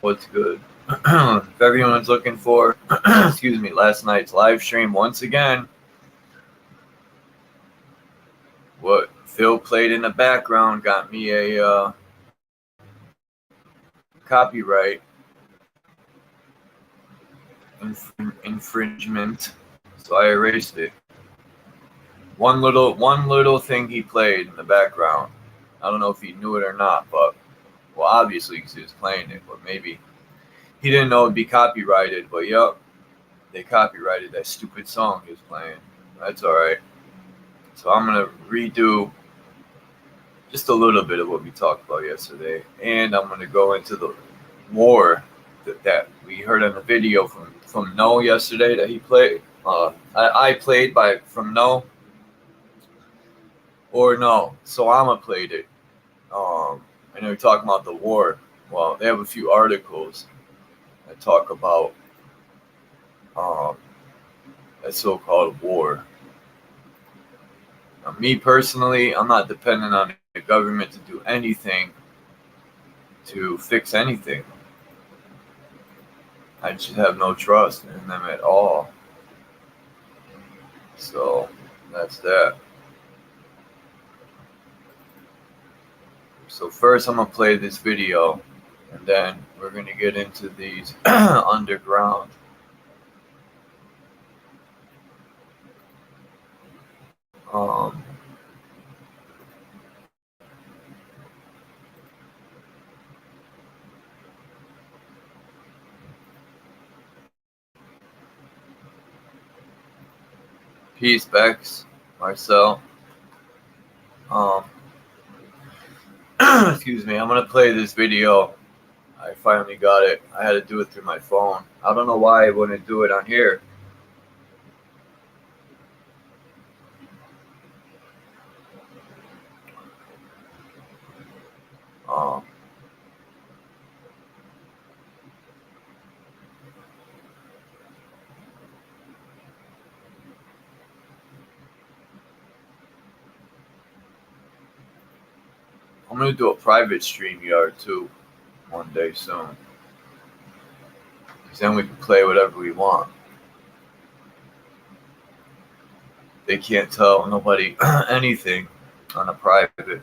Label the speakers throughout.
Speaker 1: What's good? If everyone's looking for, excuse me, last night's live stream once again, what Phil played in the background got me a copyright infringement, so I erased it. One little thing he played in the background. I don't know if he knew it or not, but well, obviously because he was playing it, but maybe he didn't know it'd be copyrighted. But yep, they copyrighted that stupid song he was playing. That's all right. So I'm gonna redo just a little bit of what we talked about yesterday, and I'm gonna go into the war that we heard on the video from No yesterday that he played. I played from No or No, so I'ma played it. I know you're talking about the war. Well, they have a few articles that talk about that so-called war. Now, me personally, I'm not dependent on the government to do anything to fix anything. I just have no trust in them at all. So that's that. So first I'm gonna play this video, and then we're gonna get into these underground. Peace, Bex, Marcel. Excuse me, I'm gonna play this video. I finally got it. I had to do it through my phone. I don't know why I wouldn't do it on here. I'm gonna do a private StreamYard too one day soon. Because then we can play whatever we want. They can't tell nobody anything on a private.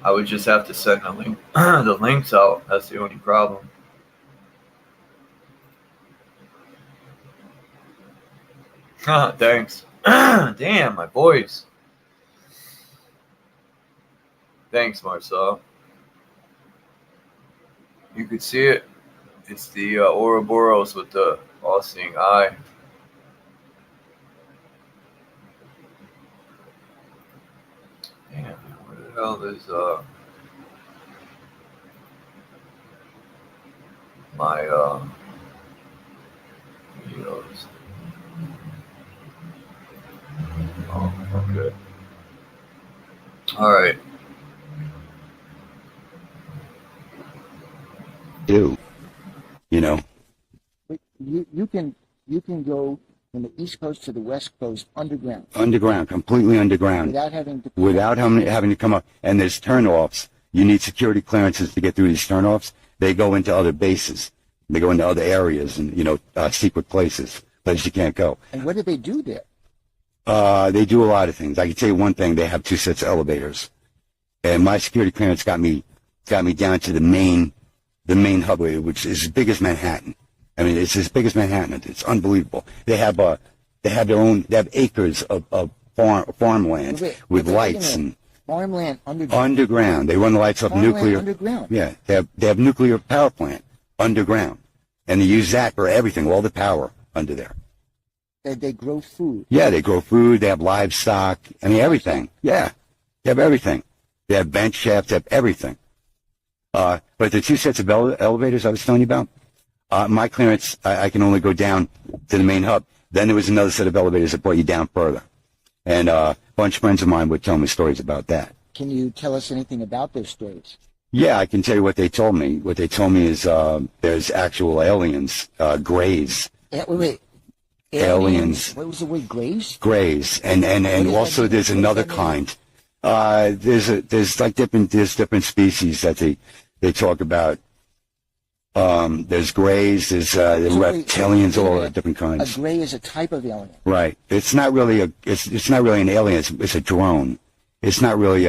Speaker 1: I would just have to send the links out. That's the only problem. Thanks. Damn, my voice. Thanks, Marcel. You could see it. It's the Ouroboros with the all-seeing eye. Damn, where the hell is my videos? Oh, okay. All right.
Speaker 2: You know,
Speaker 3: you can go from the East Coast to the West Coast underground.
Speaker 2: Underground, completely underground.
Speaker 3: Without having to
Speaker 2: come up. And there's turnoffs. You need security clearances to get through these turnoffs. They go into other bases. They go into other areas and, secret places you can't go.
Speaker 3: And what do they do there?
Speaker 2: They do a lot of things. I can tell you one thing. They have 2 sets of elevators. And my security clearance got me down to the main hub area, which is as big as Manhattan. I mean, it's as big as Manhattan. It's unbelievable. They have they have acres of farmland with lights and
Speaker 3: farmland underground.
Speaker 2: Underground. They run the lights up
Speaker 3: Farmland
Speaker 2: nuclear.
Speaker 3: underground.
Speaker 2: Yeah, they have nuclear power plant underground, and they use that for everything. All the power under there.
Speaker 3: They grow food.
Speaker 2: Yeah, they grow food. They have livestock. I mean, everything. Yeah, they have everything. They have bench shafts. They have everything. But the two sets of elevators I was telling you about, my clearance, I can only go down to the main hub. Then there was another set of elevators that brought you down further. And a bunch of friends of mine would tell me stories about that.
Speaker 3: Can you tell us anything about those stories?
Speaker 2: Yeah, I can tell you what they told me. What they told me is there's actual aliens, greys.
Speaker 3: Wait.
Speaker 2: Aliens.
Speaker 3: What was the word, greys?
Speaker 2: Greys. And also there's another kind. There's different species that they talk about. There's greys, there's reptilians, all different kinds.
Speaker 3: A gray is a type of alien.
Speaker 2: Right. It's not really it's not really an alien. It's a drone. It's not really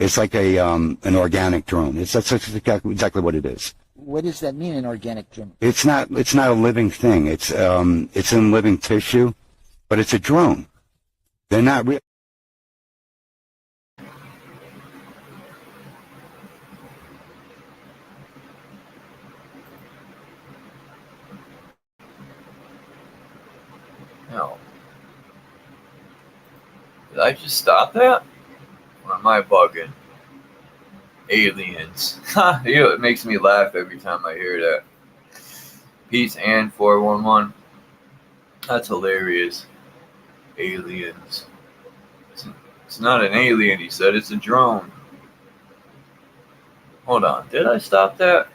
Speaker 2: it's like an organic drone. That's exactly what it is.
Speaker 3: What does that mean, an organic drone?
Speaker 2: It's not a living thing. It's in living tissue, but it's a drone. They're not real.
Speaker 1: No. Did I just stop that? Or am I bugging? Aliens. It makes me laugh every time I hear that. Peace and 411. That's hilarious. Aliens. It's not an alien, he said. It's a drone. Hold on. Did I stop that?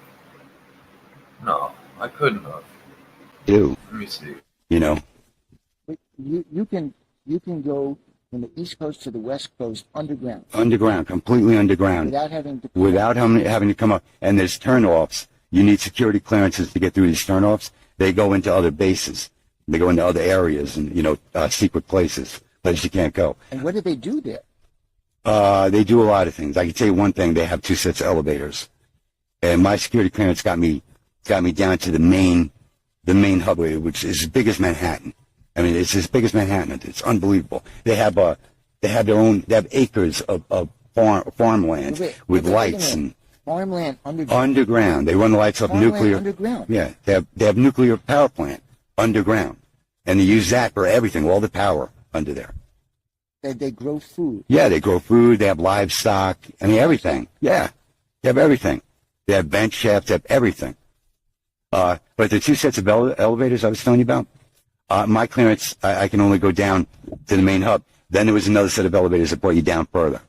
Speaker 1: No, I couldn't have.
Speaker 2: Do.
Speaker 1: Let me see.
Speaker 2: You know.
Speaker 3: You can go from the East Coast to the West Coast underground.
Speaker 2: Underground, completely underground.
Speaker 3: Without having to
Speaker 2: come up. And there's turnoffs. You need security clearances to get through these turnoffs. They go into other bases. They go into other areas and, secret places you can't go.
Speaker 3: And what do they do there?
Speaker 2: They do a lot of things. I can tell you one thing. They have two sets of elevators. And my security clearance got me down to the main hub, which is as big as Manhattan. I mean, it's as big as Manhattan. It's unbelievable. They have acres of farmland with lights and
Speaker 3: farmland underground.
Speaker 2: Underground. They run the lights up
Speaker 3: Farmland
Speaker 2: nuclear.
Speaker 3: Underground.
Speaker 2: Yeah, they have nuclear power plant underground, and they use that for everything. All the power under there.
Speaker 3: They grow food.
Speaker 2: Yeah, they grow food. They have livestock. I mean, everything. Yeah, they have everything. They have bench shafts. They have everything. But the two sets of elevators I was telling you about, my clearance, I can only go down to the main hub. Then there was another set of elevators that brought you down further.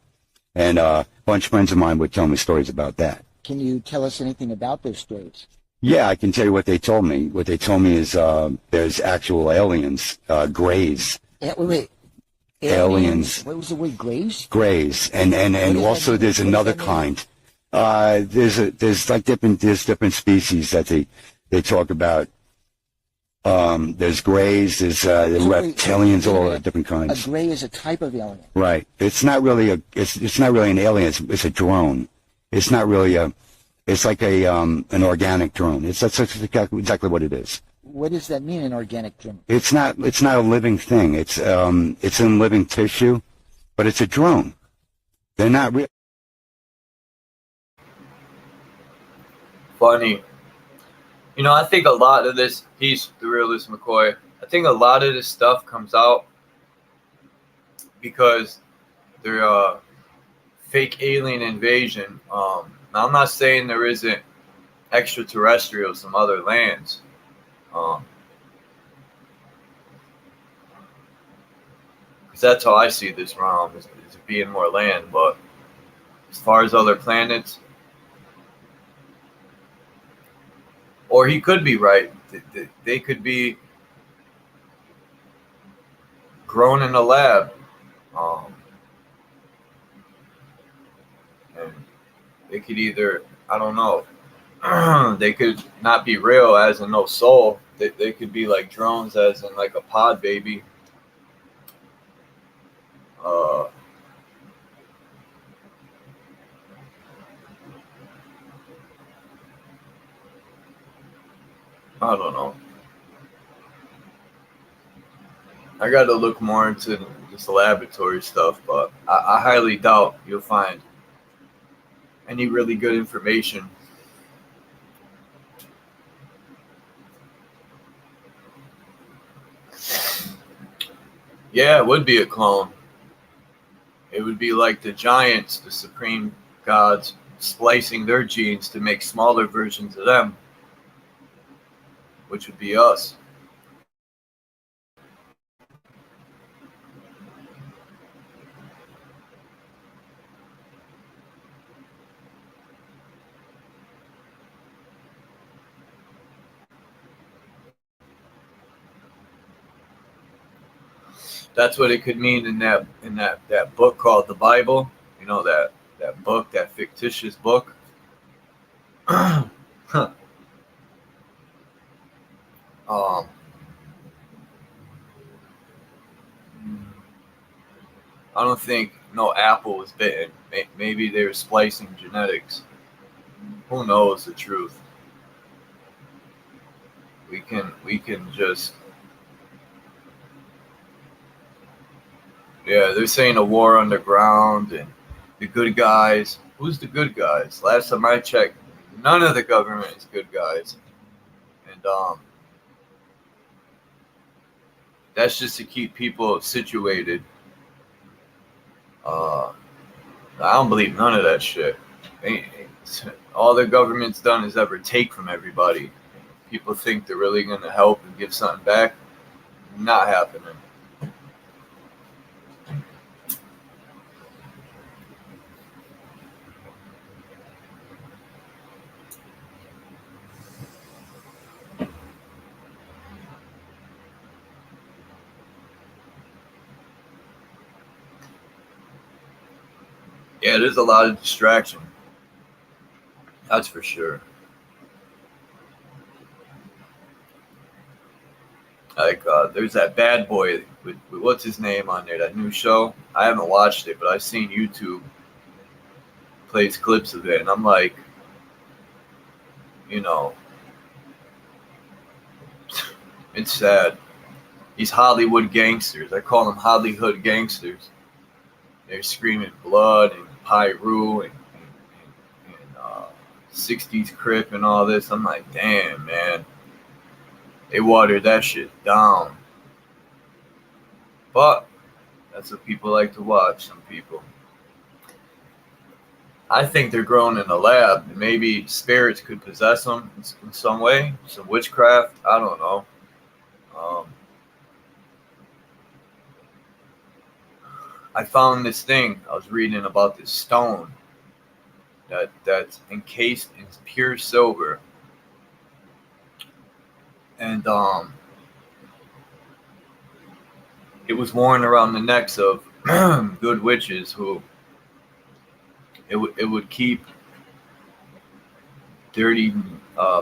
Speaker 2: And a bunch of friends of mine would tell me stories about that.
Speaker 3: Can you tell us anything about those stories?
Speaker 2: Yeah, I can tell you what they told me. What they told me is there's actual aliens, greys.
Speaker 3: Wait.
Speaker 2: Aliens.
Speaker 3: What was the word, greys?
Speaker 2: Greys. And also there's another kind. There's different species that they talk about. There's greys, there's reptilians, all different kinds.
Speaker 3: A gray is a type of alien.
Speaker 2: Right. It's not really it's not really an alien. It's a drone. It's not really it's like an organic drone. That's exactly what it is.
Speaker 3: What does that mean, an organic drone?
Speaker 2: It's not a living thing. It's in living tissue, but it's a drone. They're not real.
Speaker 1: Funny. I think a lot of this, peace, the realist McCoy, I think a lot of this stuff comes out because they're fake alien invasion. Now, I'm not saying there isn't extraterrestrials from other lands. Because that's how I see this realm, is being more land. But as far as other planets, or he could be right. They could be grown in a lab. And they could either, I don't know, they could not be real as in no soul. They could be like drones as in like a pod baby. I don't know. I got to look more into this laboratory stuff, but I highly doubt you'll find any really good information. Yeah, it would be a clone. It would be like the giants, the supreme gods, splicing their genes to make smaller versions of them, which would be us. That's what it could mean in that book called the Bible. You know, that book, that fictitious book. um, I don't think no apple was bitten. Maybe they were splicing genetics. Who knows the truth? We can just, yeah. They're saying a war underground and the good guys. Who's the good guys? Last time I checked, none of the government is good guys, and that's just to keep people situated. Uh, I don't believe none of that shit. All the government's done is ever take from everybody. People think they're really going to help and give something back. Not happening. Yeah, there's a lot of distraction. That's for sure. Like, there's that bad boy with what's his name on there, that new show. I haven't watched it, but I've seen YouTube plays clips of it, and I'm like, you know, it's sad. These Hollywood gangsters, I call them Hollywood gangsters. They're screaming blood and Pyru and 60s Crip and all this. I'm like, damn, man. They watered that shit down. But that's what people like to watch, some people. I think they're grown in a lab. Maybe spirits could possess them in some way. Some witchcraft. I don't know. Um, I found this thing. I was reading about this stone that's encased in pure silver. And it was worn around the necks of good witches who it would keep dirty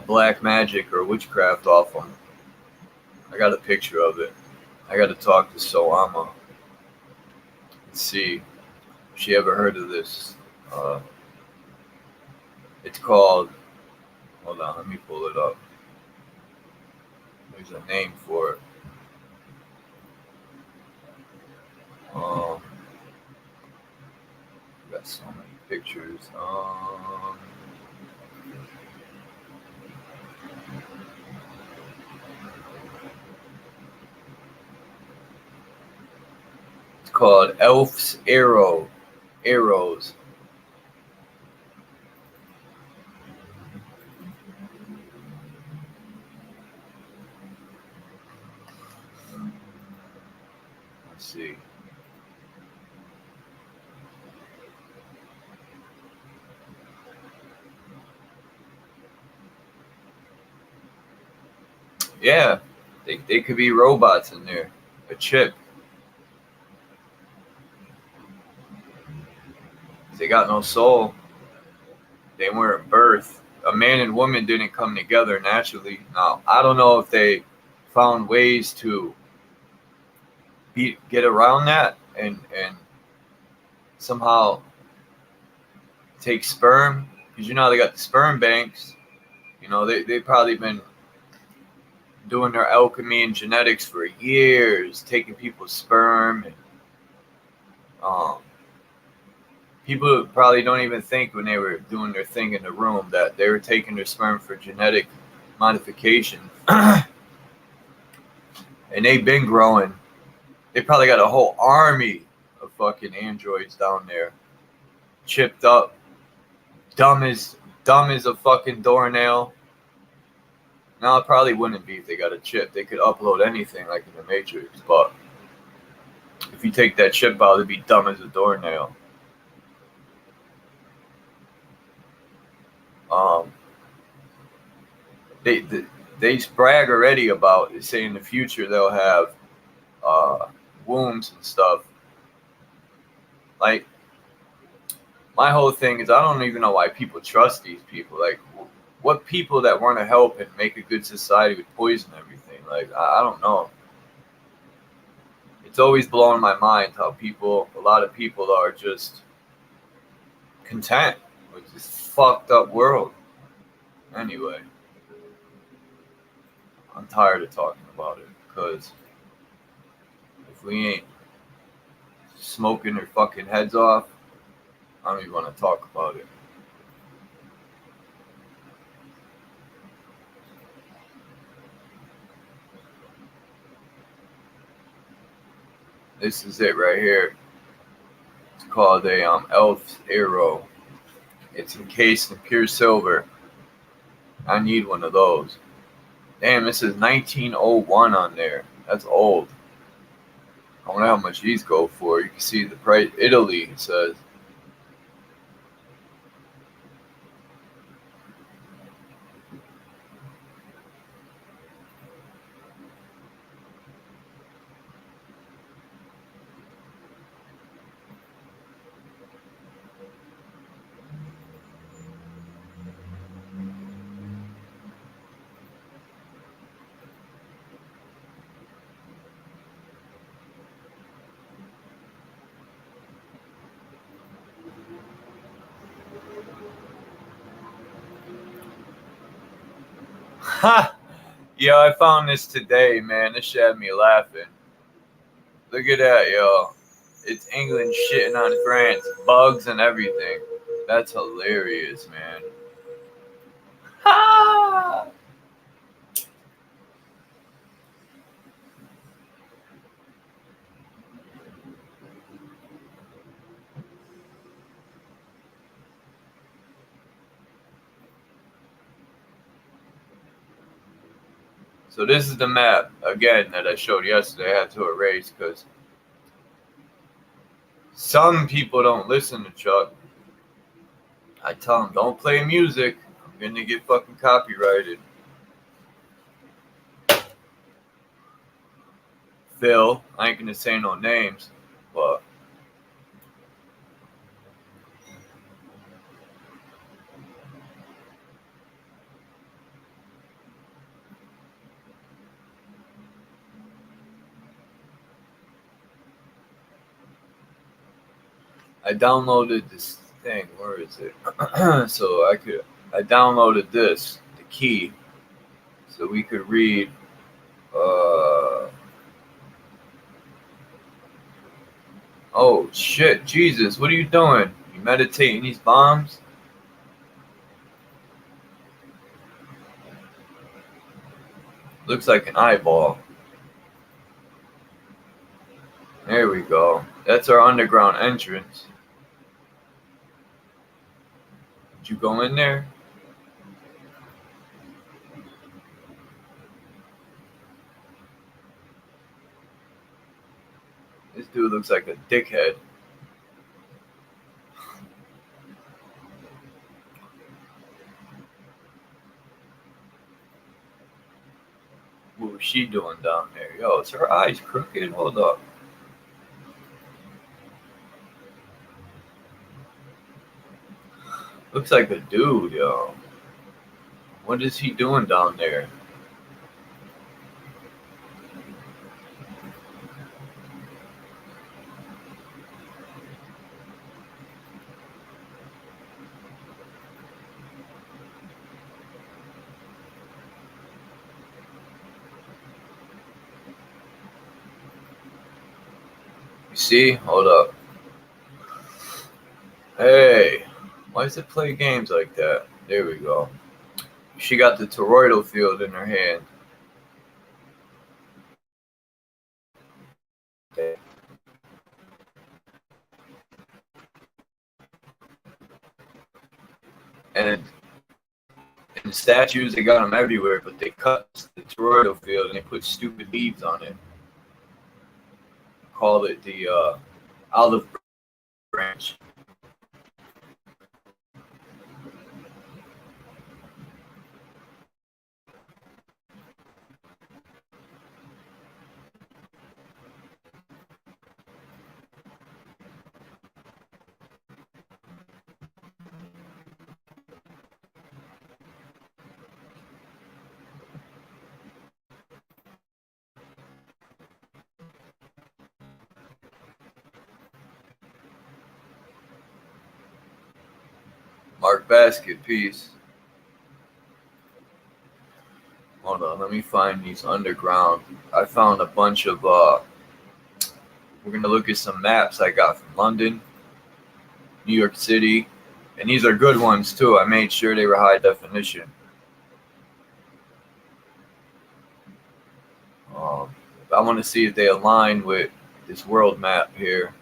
Speaker 1: black magic or witchcraft off them. I got a picture of it. I got to talk to Soama. Let's see if she ever heard of this. It's called, hold on, let me pull it up. There's a name for it. Got so many pictures. It's called Elf's Arrows. Let's see. Yeah, they could be robots in there. A chip. They got no soul. They weren't birthed. A man and woman didn't come together naturally. Now, I don't know if they found ways to get around that and somehow take sperm, because you know they got the sperm banks. You know they probably been doing their alchemy and genetics for years, taking people's sperm. And people probably don't even think when they were doing their thing in the room that they were taking their sperm for genetic modification. And they've been growing. They probably got a whole army of fucking androids down there, chipped up, dumb as a fucking doornail. Now it probably wouldn't be if they got a chip. They could upload anything like in the Matrix, but if you take that chip out, it'd be dumb as a doornail. They brag already about it, saying in the future they'll have wombs and stuff. Like, my whole thing is I don't even know why people trust these people. Like, what people that want to help and make a good society would poison everything? Like, I don't know. It's always blowing my mind how a lot of people are just content with this fucked up world. Anyway, I'm tired of talking about it because if we ain't smoking their fucking heads off, I don't even want to talk about it. This is it right here. It's called a elf's arrow. It's encased in pure silver. I need one of those. Damn, this is 1901 on there. That's old. I wonder how much these go for. You can see the price. Italy, it says. Ha! Yo, I found this today, man. This shit had me laughing. Look at that, yo. It's England shitting on France. Bugs and everything. That's hilarious, man. Ha! So this is the map, again, that I showed yesterday. I had to erase because some people don't listen to Chuck. I tell them, don't play music. I'm going to get fucking copyrighted. Phil, I ain't going to say no names, but I downloaded this thing. Where is it? So I downloaded this, the key, so we could read. Oh shit, Jesus, what are you doing? You meditating these bombs? Looks like an eyeball. There we go. That's our underground entrance. Did you go in there? This dude looks like a dickhead. What was she doing down there? Yo, is her eyes crooked? Hold up. Looks like a dude, yo. What is he doing down there? See? Hold up. Hey, why does it play games like that? There we go. She got the toroidal field in her hand. And in statues, they got them everywhere, but they cut the toroidal field and they put stupid leaves on it. Call it the olive branch. Mark Basket piece. Hold on, let me find these underground. I found a bunch of we're gonna look at some maps I got from London, New York City, and these are good ones too. I made sure they were high definition. I want to see if they align with this world map here.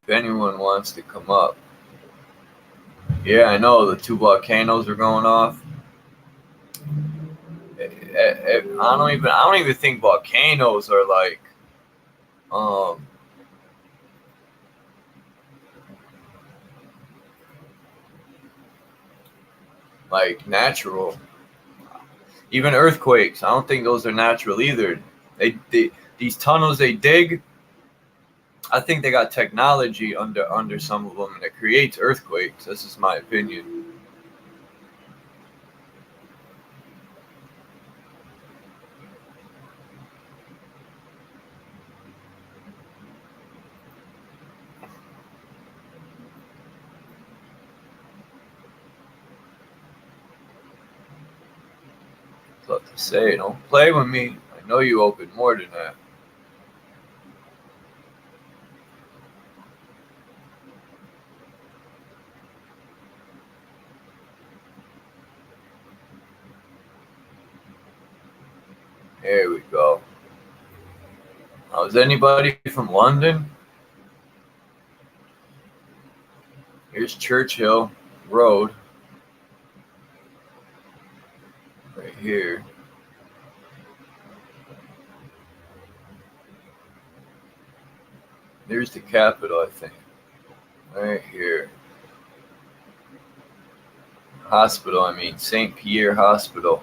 Speaker 1: If anyone wants to come up. Yeah, I know the two volcanoes are going off. I don't even think volcanoes are like natural. Even earthquakes, I don't think those are natural either. These tunnels they dig, I think they got technology under some of them that creates earthquakes. This is my opinion. What to say? Don't play with me. I know you open more than that. There we go. Now, is anybody from London? Here's Churchill Road. Right here. There's the capital, I think. Right here. Hospital, I mean, St. Pierre Hospital.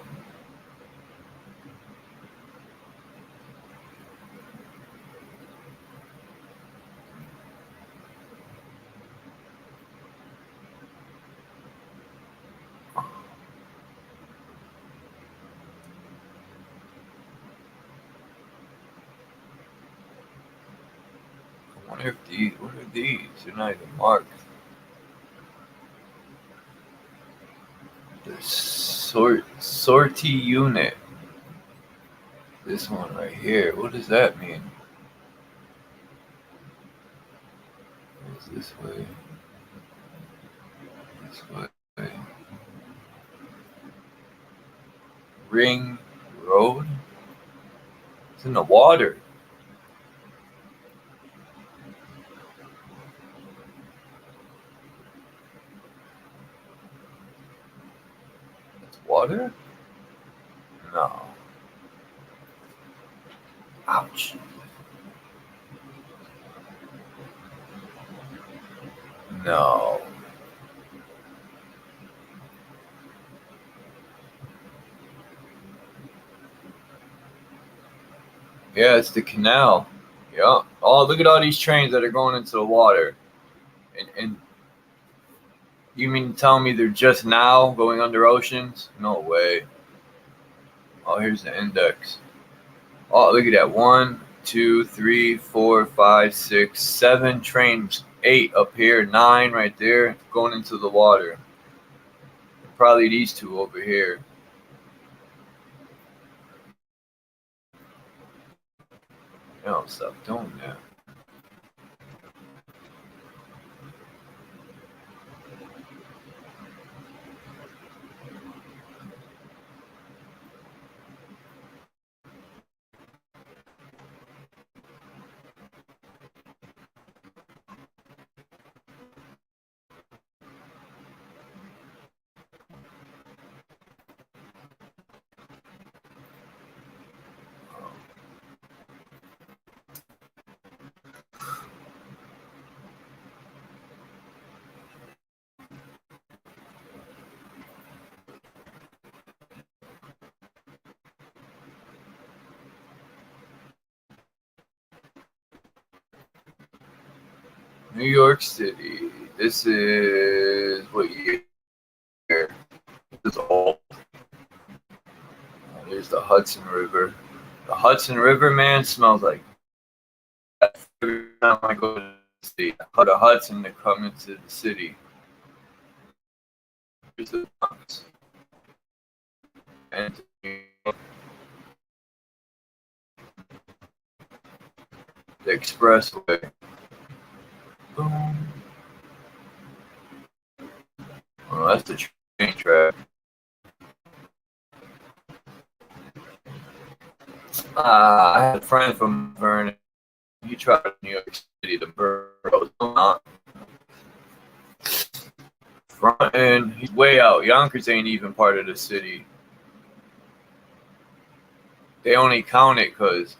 Speaker 1: I wonder if what are these? They're not even marked. The sortie unit. This one right here. What does that mean? It's this way. This way. Ring Road? It's in the water. It's water? No. Ouch. No. Yeah, it's the canal. Yeah. Oh, look at all these trains that are going into the water. And You mean tell me they're just now going under oceans? No way. Oh, here's the index. Oh, look at that. 1, 2, 3, 4, 5, 6, 7 trains. 8 up here. 9 right there going into the water. Probably these 2 over here. No, stop doing that. New York City. This is what year? This is old. There's the Hudson River. The Hudson River, man, smells like every time I go to the city. The Hudson to come into the city. Here's the Bronx. And the expressway. Boom. Oh, that's the train track. I had a friend from Vernon. He tried New York City, the boroughs. Not front end. He's way out. Yonkers ain't even part of the city. They only count it because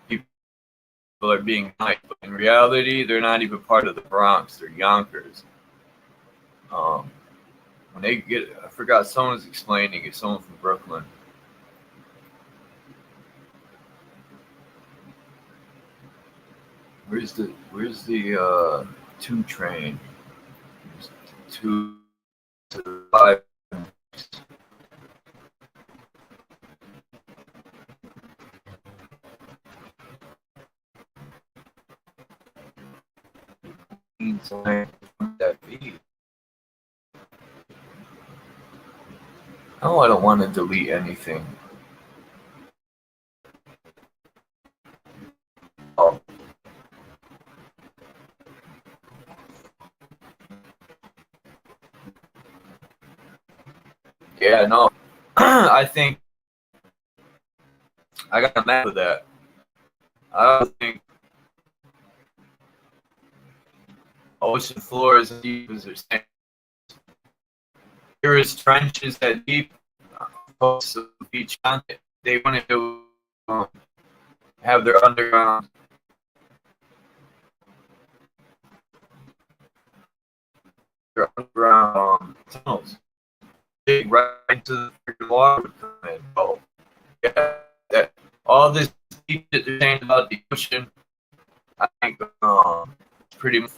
Speaker 1: people are being nice. But in reality, they're not even part of the Bronx. They're Yonkers. When they get, I forgot, someone was explaining it. Someone from Brooklyn. Where's the 2 train? 2 to 5. That be? Oh, I don't want to delete anything. Oh. Yeah, no. I think I got mad with that. I don't think ocean floor is as deep as they're saying. There is trenches that deep. Close to the beach content. They want to have their underground tunnels. Dig right into the freaking water would come in. Oh, yeah, that all this deep that they're saying about the ocean, I think it's pretty much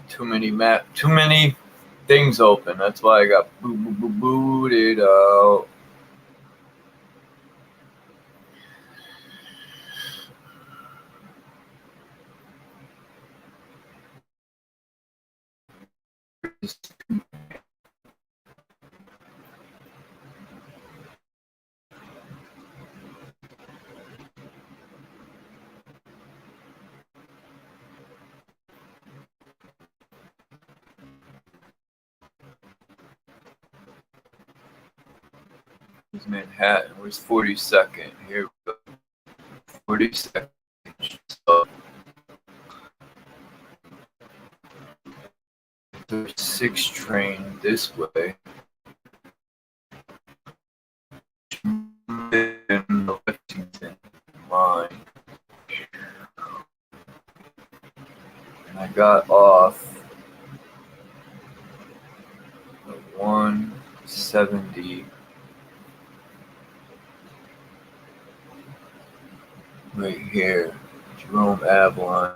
Speaker 1: too many things open. That's why I got booted out. Manhattan. Where's 42nd? Here we go. 42nd. So, there's 6 train this way. In the Lexington line. And I got off at 170. Right here, Jerome Avalon.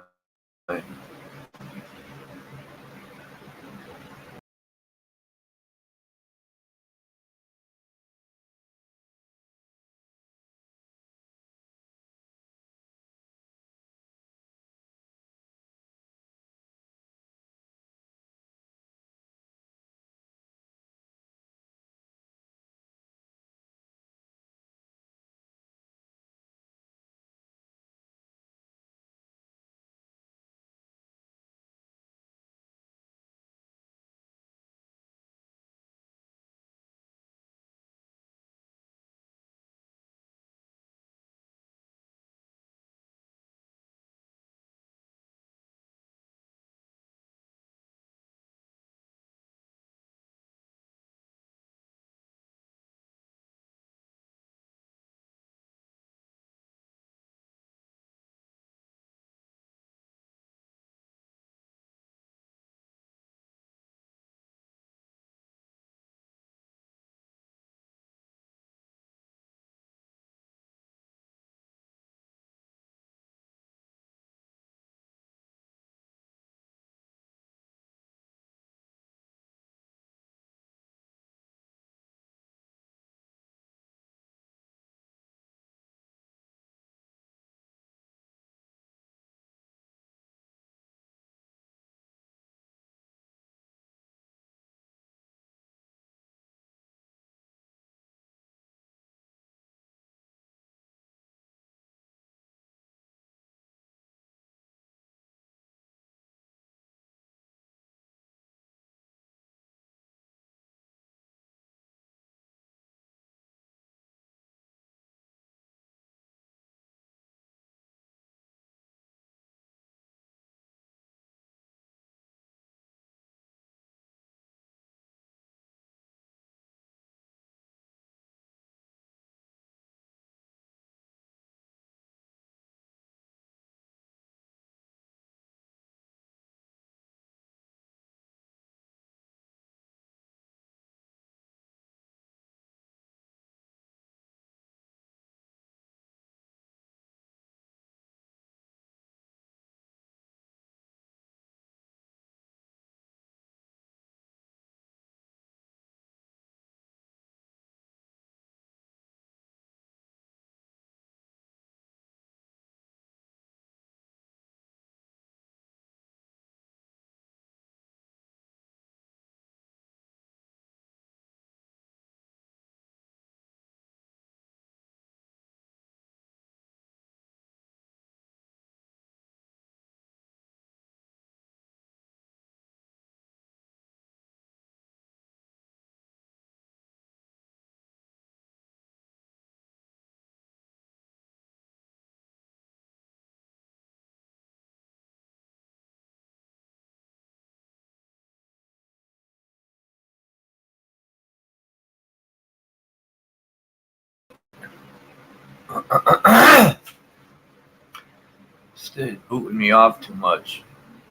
Speaker 1: Still booting me off too much.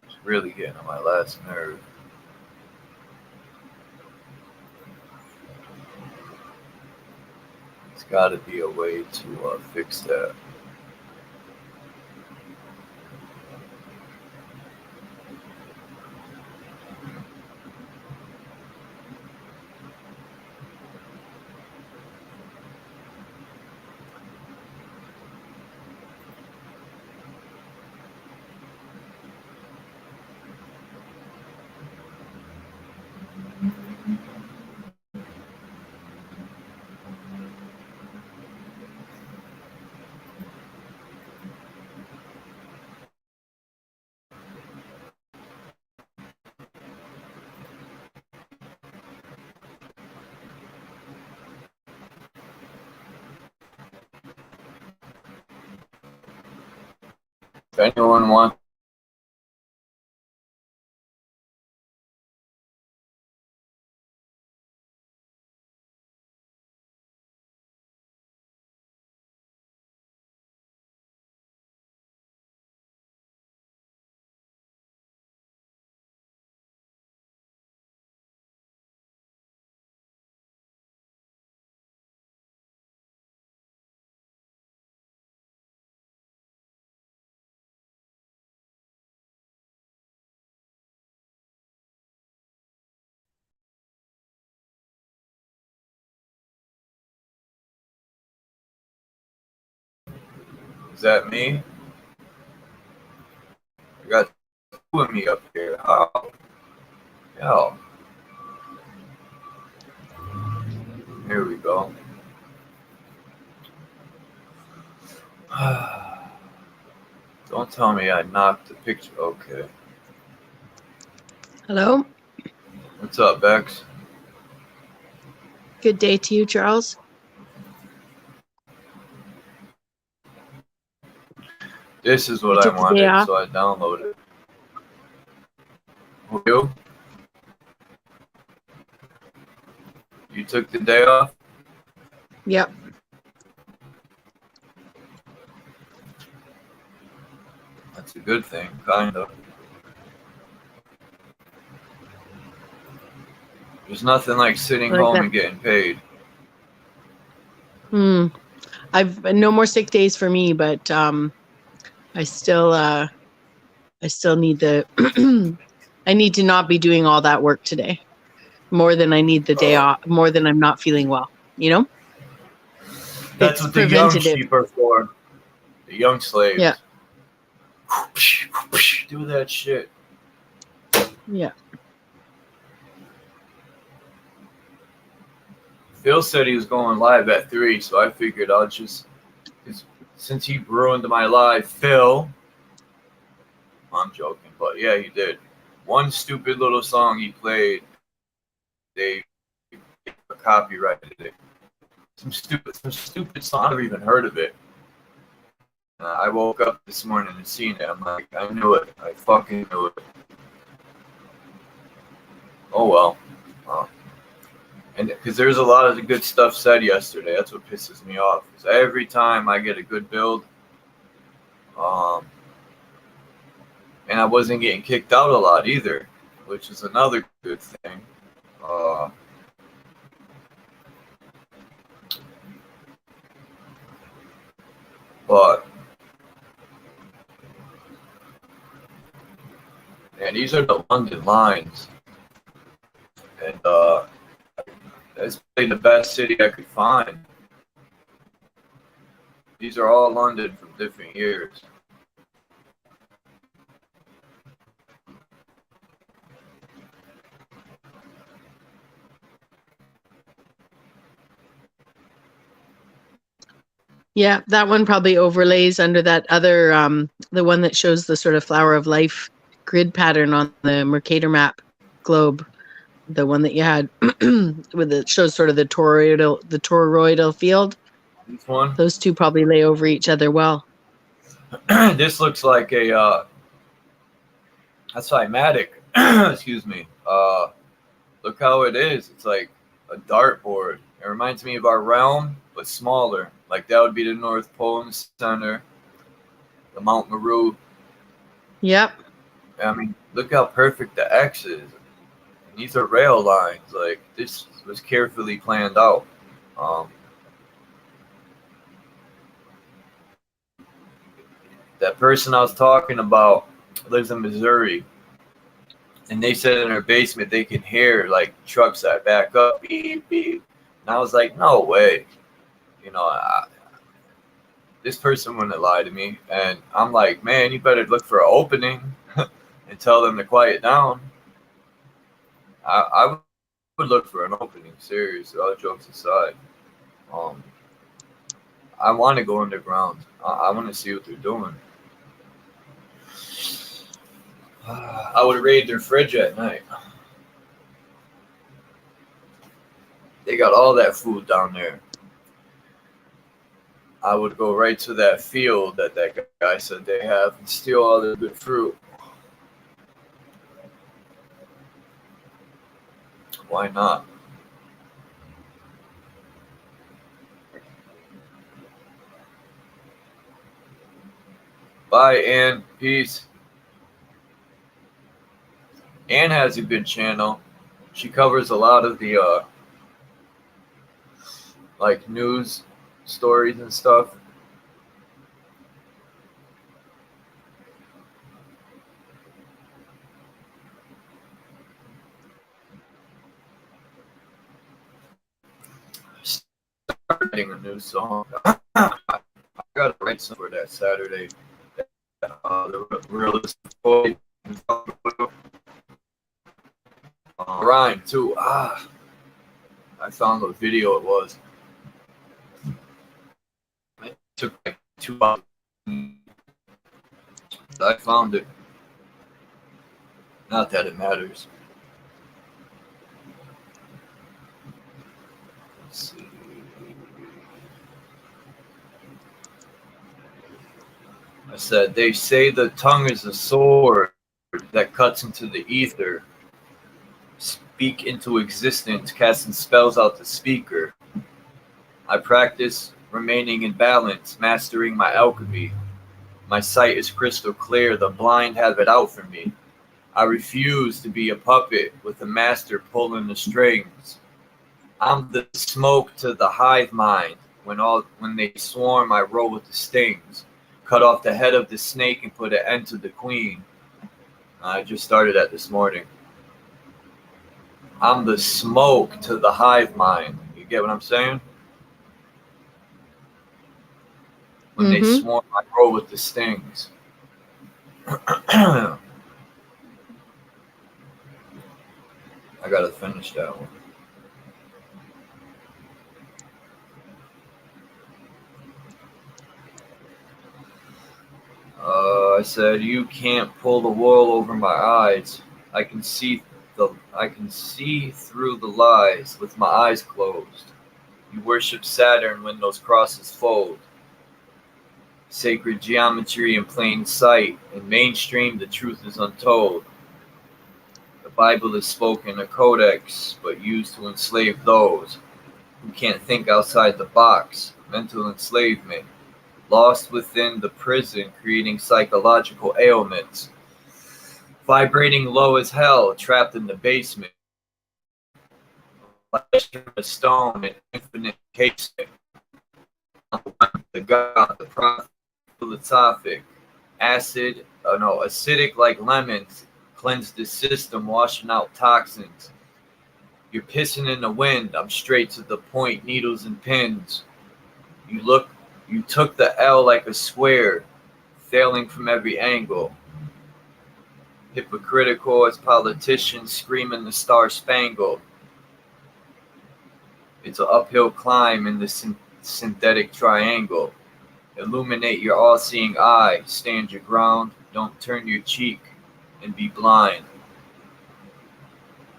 Speaker 1: It's really getting on my last nerve. There's got to be a way to fix that. anyone wants Is that me? I got two of me up here. Oh, hell. Here we go. Don't tell me I knocked the picture. Okay.
Speaker 4: Hello.
Speaker 1: What's up, Bex?
Speaker 4: Good day to you, Charles.
Speaker 1: This is what
Speaker 4: You
Speaker 1: I
Speaker 4: took the day
Speaker 1: wanted,
Speaker 4: off?
Speaker 1: so I downloaded it. Who, you? You took the day off?
Speaker 4: Yep.
Speaker 1: That's a good thing, kind of. There's nothing like sitting
Speaker 4: Like
Speaker 1: home
Speaker 4: that.
Speaker 1: and getting paid.
Speaker 4: I've no more sick days for me, but I still need the I need to not be doing all that work today. More than I need the day off, more than I'm not feeling well, you know?
Speaker 1: That's
Speaker 4: It's
Speaker 1: what the young
Speaker 4: preventative.
Speaker 1: sheep are for. The young slaves.
Speaker 4: Yeah.
Speaker 1: Do that shit.
Speaker 4: Yeah.
Speaker 1: Phil said he was going live at 3, so I figured I'll just, since he ruined my life, Phil. I'm joking, but yeah, he did. One stupid little song he played, they copyrighted it. Some stupid song. I've never even heard of it. I woke up this morning and seen it. I'm like, I knew it. I fucking knew it. Oh well. And because there's a lot of good stuff said yesterday. That's what pisses me off. Because every time I get a good build, and I wasn't getting kicked out a lot either, which is another good thing. But and these are the London lines, and that's probably the best city I could find. These are all London from different years.
Speaker 4: Yeah, that one probably overlays under that other the one that shows the sort of flower of life grid pattern on the Mercator map globe. The one that you had with it shows sort of the toroidal field.
Speaker 1: This one.
Speaker 4: Those two probably lay over each other well.
Speaker 1: This looks like a that's cymatic. Excuse me. Look how it is. It's like a dartboard. It reminds me of our realm, but smaller. Like that would be the North Pole in the center, the Mount Meru.
Speaker 4: Yep.
Speaker 1: I mean, look how perfect the X is. And these are rail lines. Like this was carefully planned out. That person I was talking about lives in Missouri, and they said in their basement they can hear like trucks that back up, beep beep. And I was like, no way. You know, this person wouldn't lie to me. And I'm like, man, you better look for an opening and tell them to quiet down. I would look for an opening, seriously, all jokes aside. I want to go underground. I want to see what they're doing. I would raid their fridge at night. They got all that food down there. I would go right to that field that that guy said they have and steal all the good fruit. Why not? Bye, Ann. Peace. Ann has a good channel. She covers a lot of the like news stories and stuff. Writing a new song. I gotta write some for that Saturday. The realistic boy. Rhyme too. I found what video it was. It took like 2 hours. I found it. Not that it matters. Let's see. I said, they say the tongue is a sword that cuts into the ether. Speak into existence, casting spells out the speaker. I practice remaining in balance, mastering my alchemy. My sight is crystal clear, the blind have it out for me. I refuse to be a puppet with a master pulling the strings. I'm the smoke to the hive mind. When they swarm, I roll with the stings. Cut off the head of the snake and put an end to the queen. I just started that this morning. I'm the smoke to the hive mind. You get what I'm saying? When they swarm, I roll with the stings. I gotta finish that one. I said, you can't pull the wool over my eyes. I can see through the lies with my eyes closed. You worship Saturn when those crosses fold. Sacred geometry in plain sight. In mainstream, the truth is untold. The Bible is spoken a codex, but used to enslave those who can't think outside the box. Mental enslavement. Lost within the prison, creating psychological ailments. Vibrating low as hell, trapped in the basement. Like a stone in infinite casement. The God, the prophet, philosophic. Acidic like lemons. Cleanse the system, washing out toxins. You're pissing in the wind, I'm straight to the point, needles and pins. You took the L like a square, failing from every angle. Hypocritical as politicians screaming the Star Spangled. It's an uphill climb in the synthetic triangle. Illuminate your all-seeing eye, stand your ground, don't turn your cheek and be blind.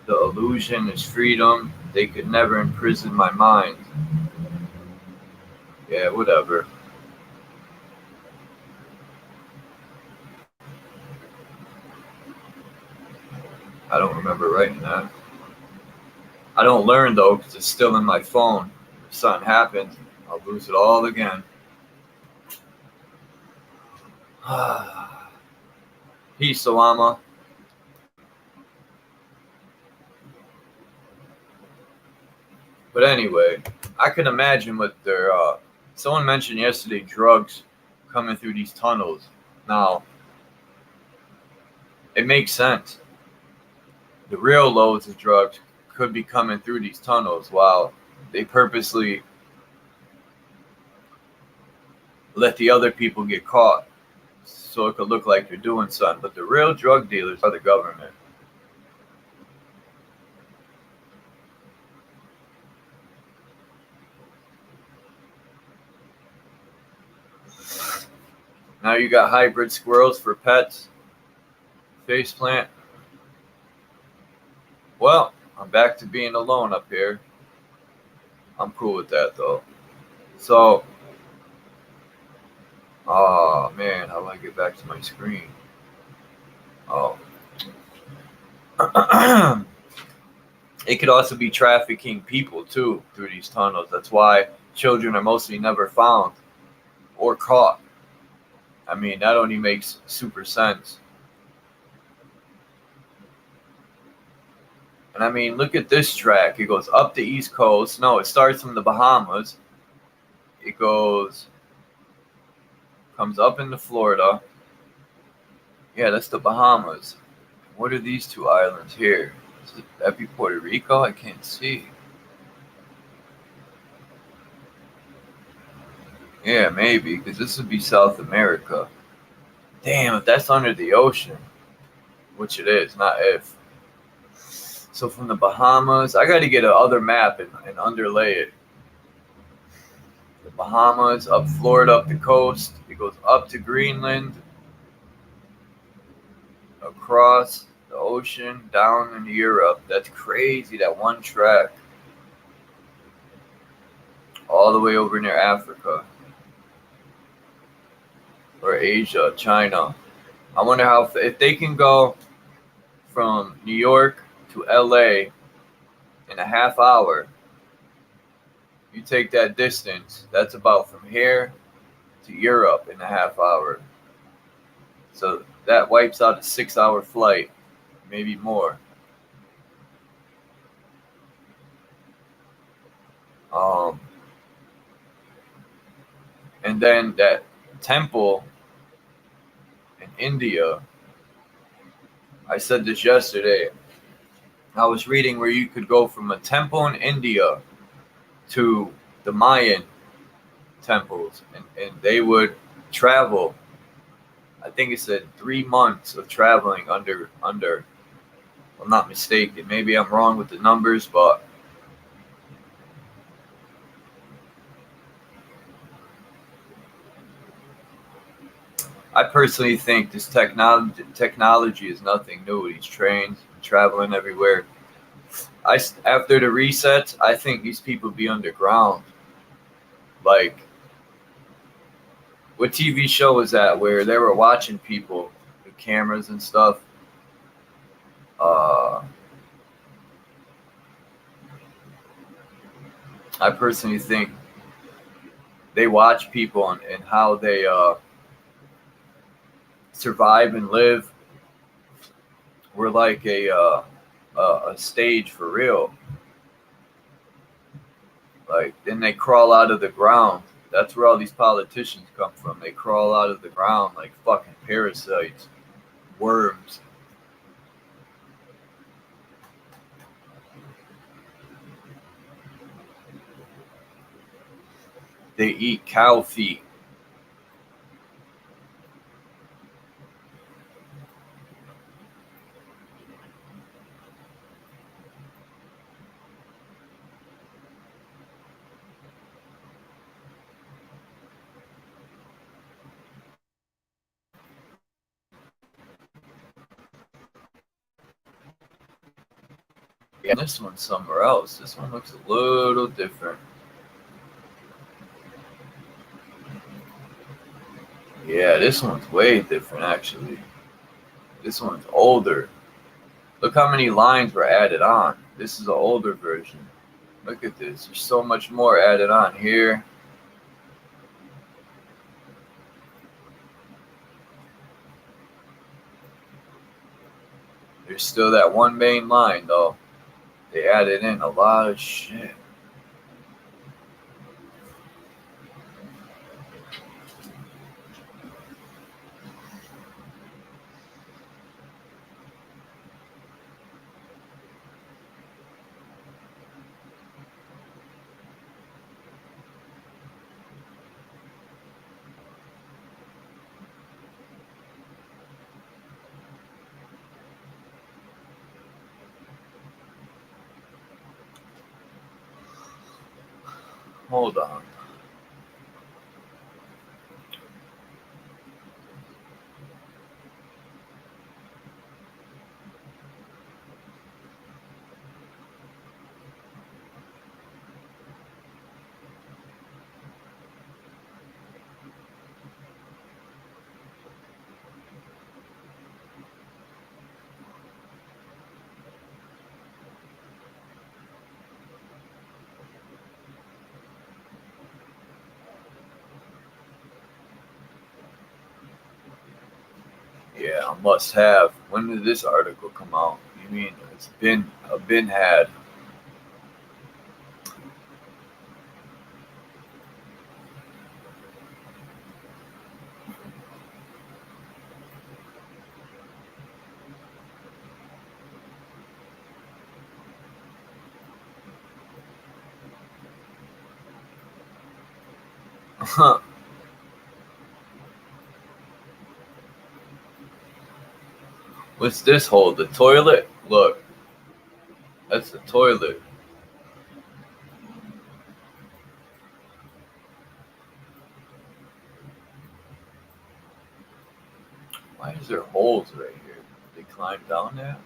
Speaker 1: The illusion is freedom, they could never imprison my mind. Yeah, whatever. I don't remember writing that. I don't learn though, because it's still in my phone. If something happens, I'll lose it all again. Peace, Salama. But anyway, I can imagine what they're. Someone mentioned yesterday drugs coming through these tunnels. Now, it makes sense. The real loads of drugs could be coming through these tunnels while they purposely let the other people get caught so it could look like they're doing something. But the real drug dealers are the government. Now you got hybrid squirrels for pets. Faceplant. Well, I'm back to being alone up here. I'm cool with that though. So Oh man, how do I get back to my screen? Oh. It could also be trafficking people too through these tunnels. That's why children are mostly never found or caught. I mean, that only makes super sense. And I mean, look at this track. It goes up the East Coast. No, it starts from the Bahamas. It comes up into Florida. Yeah, that's the Bahamas. What are these two islands here? Would that be Puerto Rico? I can't see. Yeah, maybe, because this would be South America. Damn, if that's under the ocean, which it is, not if. So from the Bahamas, I got to get another map and underlay it. The Bahamas, up Florida, up the coast. It goes up to Greenland, across the ocean, down into Europe. That's crazy, that one track. All the way over near Africa. Or Asia, China. I wonder how, if they can go from New York to LA in a half hour, you take that distance, that's about from here to Europe in a half hour. So that wipes out a 6 hour flight, maybe more. Um, and then that temple in India, I said this yesterday. I was reading where you could go from a temple in India to the Mayan temples, and they would travel. I think it said 3 months of traveling under. I'm not mistaken. Maybe I'm wrong with the numbers, but I personally think this technology is nothing new. These trains traveling everywhere. After the resets, I think these people be underground. Like, what TV show was that where they were watching people with cameras and stuff? Uh, I personally think they watch people and how they survive and live. We're like a stage for real. Like, then they crawl out of the ground. That's where all these politicians come from. They crawl out of the ground like fucking parasites, worms. They eat cow feet. Yeah, this one's somewhere else. This one looks a little different. Yeah, this one's way different actually. This one's older. Look how many lines were added on. This is an older version. Look at this. There's so much more added on here. There's still that one main line though. They added in a lot of shit. Hold on. a must-have. When did this article come out? You mean it's been had? Huh. What's this hole? The toilet? Look, that's the toilet. Why is there holes right here? They climb down there?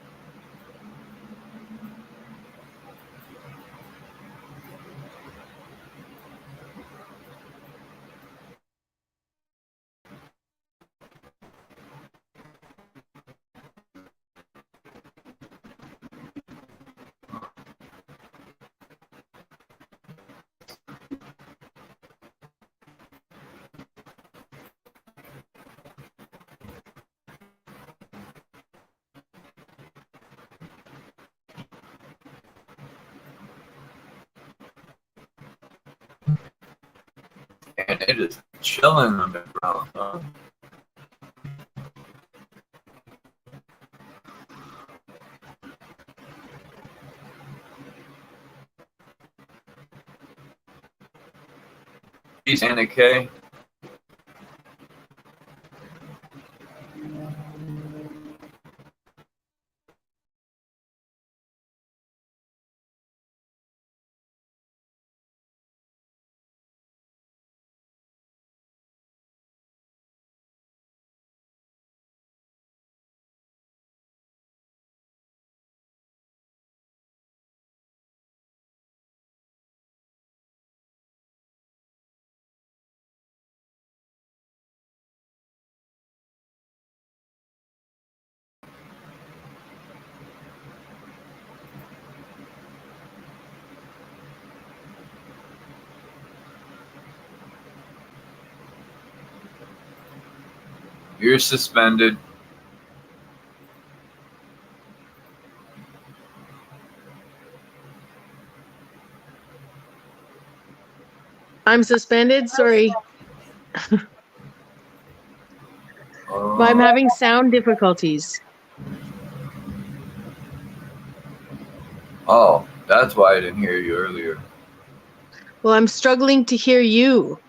Speaker 1: And it is chilling underground, huh? Peace, Anna K. You're suspended.
Speaker 4: I'm suspended. Sorry. I'm having sound difficulties.
Speaker 1: Oh, that's why I didn't hear you earlier.
Speaker 4: Well, I'm struggling to hear you.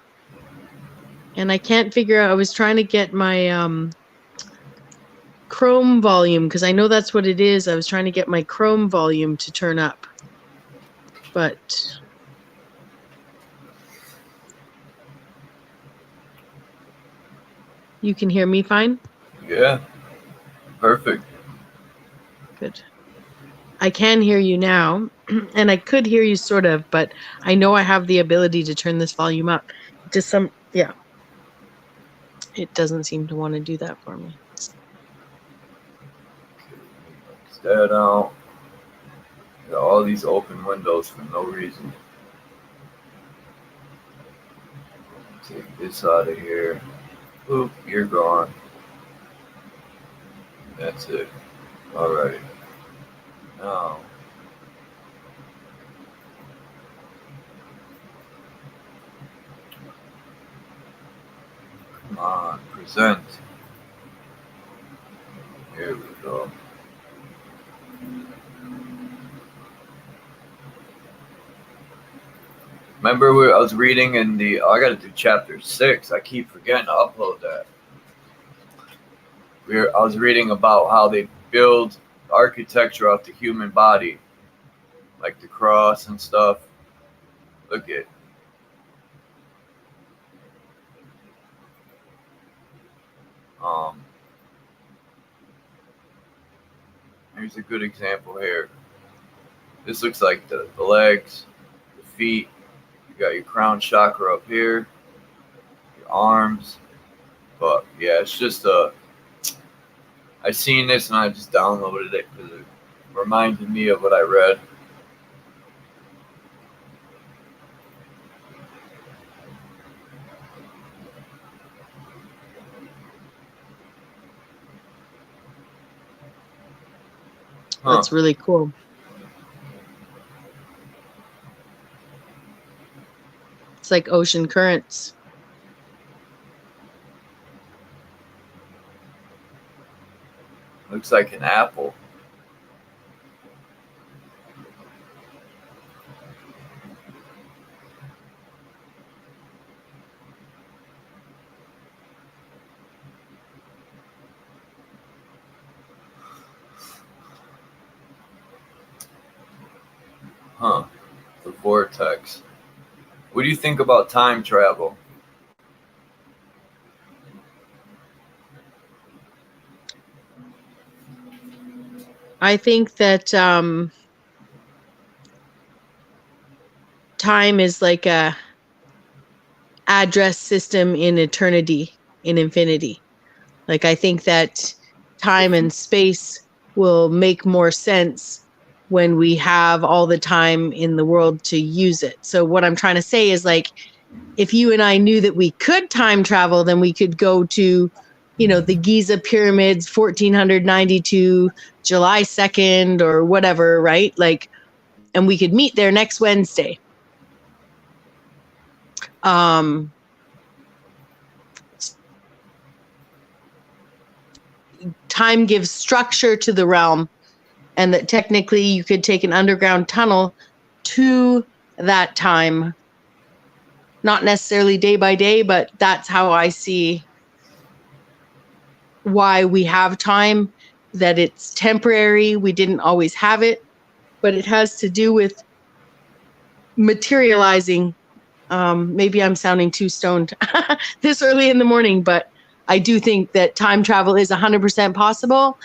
Speaker 4: And I can't figure out, I was trying to get my Chrome volume, because I know that's what it is. I was trying to get my Chrome volume to turn up. But you can hear me fine?
Speaker 1: Yeah, perfect.
Speaker 4: Good. I can hear you now, and I could hear you sort of, but I know I have the ability to turn this volume up. Just yeah. It doesn't seem to want to do that for me.
Speaker 1: X that out. Got all these open windows for no reason. Take this out of here. Oop, you're gone. That's it. Alright. Now, come on, present. Here we go. Remember, I was reading in the. Oh, I got to do chapter 6. I keep forgetting to upload that. I was reading about how they build architecture of the human body, like the cross and stuff. Look at. Here's a good example here. This looks like the legs, the feet. You got your crown chakra up here, your arms. But yeah, it's just I seen this and I just downloaded it because it reminded me of what I read. Huh.
Speaker 4: That's really cool. It's like ocean currents.
Speaker 1: Looks like an apple. Huh. The vortex. What do you think about time travel?
Speaker 4: I think that time is like a address system in eternity, in infinity. Like, I think that time and space will make more sense when we have all the time in the world to use it. So what I'm trying to say is, like, if you and I knew that we could time travel, then we could go to, the Giza pyramids, 1492, July 2nd, or whatever, right? Like, and we could meet there next Wednesday. Time gives structure to the realm, and that technically you could take an underground tunnel to that time, not necessarily day by day, but that's how I see why we have time, that it's temporary. We didn't always have it, but it has to do with materializing. Maybe I'm sounding too stoned this early in the morning, but I do think that time travel is 100% possible.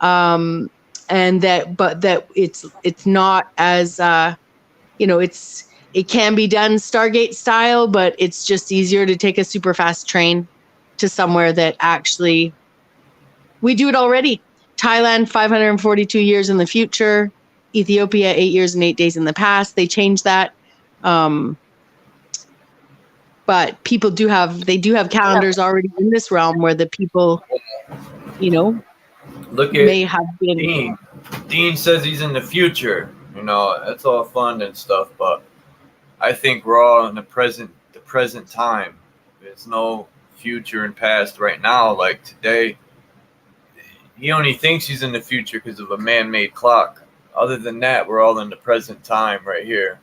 Speaker 4: And that it's not as, it can be done Stargate style, but it's just easier to take a super fast train to somewhere that actually, we do it already. Thailand, 542 years in the future. Ethiopia, 8 years and 8 days in the past. They changed that. But people do have calendars already in this realm where the people,
Speaker 1: Look at
Speaker 4: may have been.
Speaker 1: Dean. Dean says he's in the future. That's all fun and stuff, but I think we're all in the present time. There's no future and past right now. Like today, he only thinks he's in the future because of a man-made clock. Other than that, we're all in the present time right here,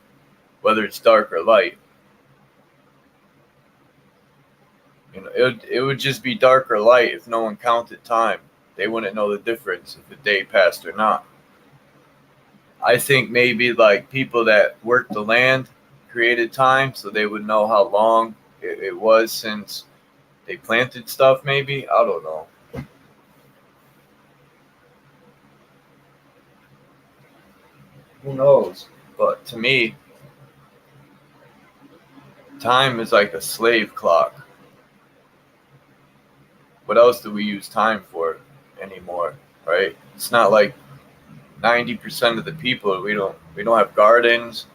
Speaker 1: whether it's dark or light. It would just be dark or light if no one counted time. They wouldn't know the difference if a day passed or not. I think maybe like people that worked the land created time so they would know how long it was since they planted stuff, maybe. I don't know. Who knows? But to me, time is like a slave clock. What else do we use time for anymore, right? It's not like 90% of the people, we don't have gardens.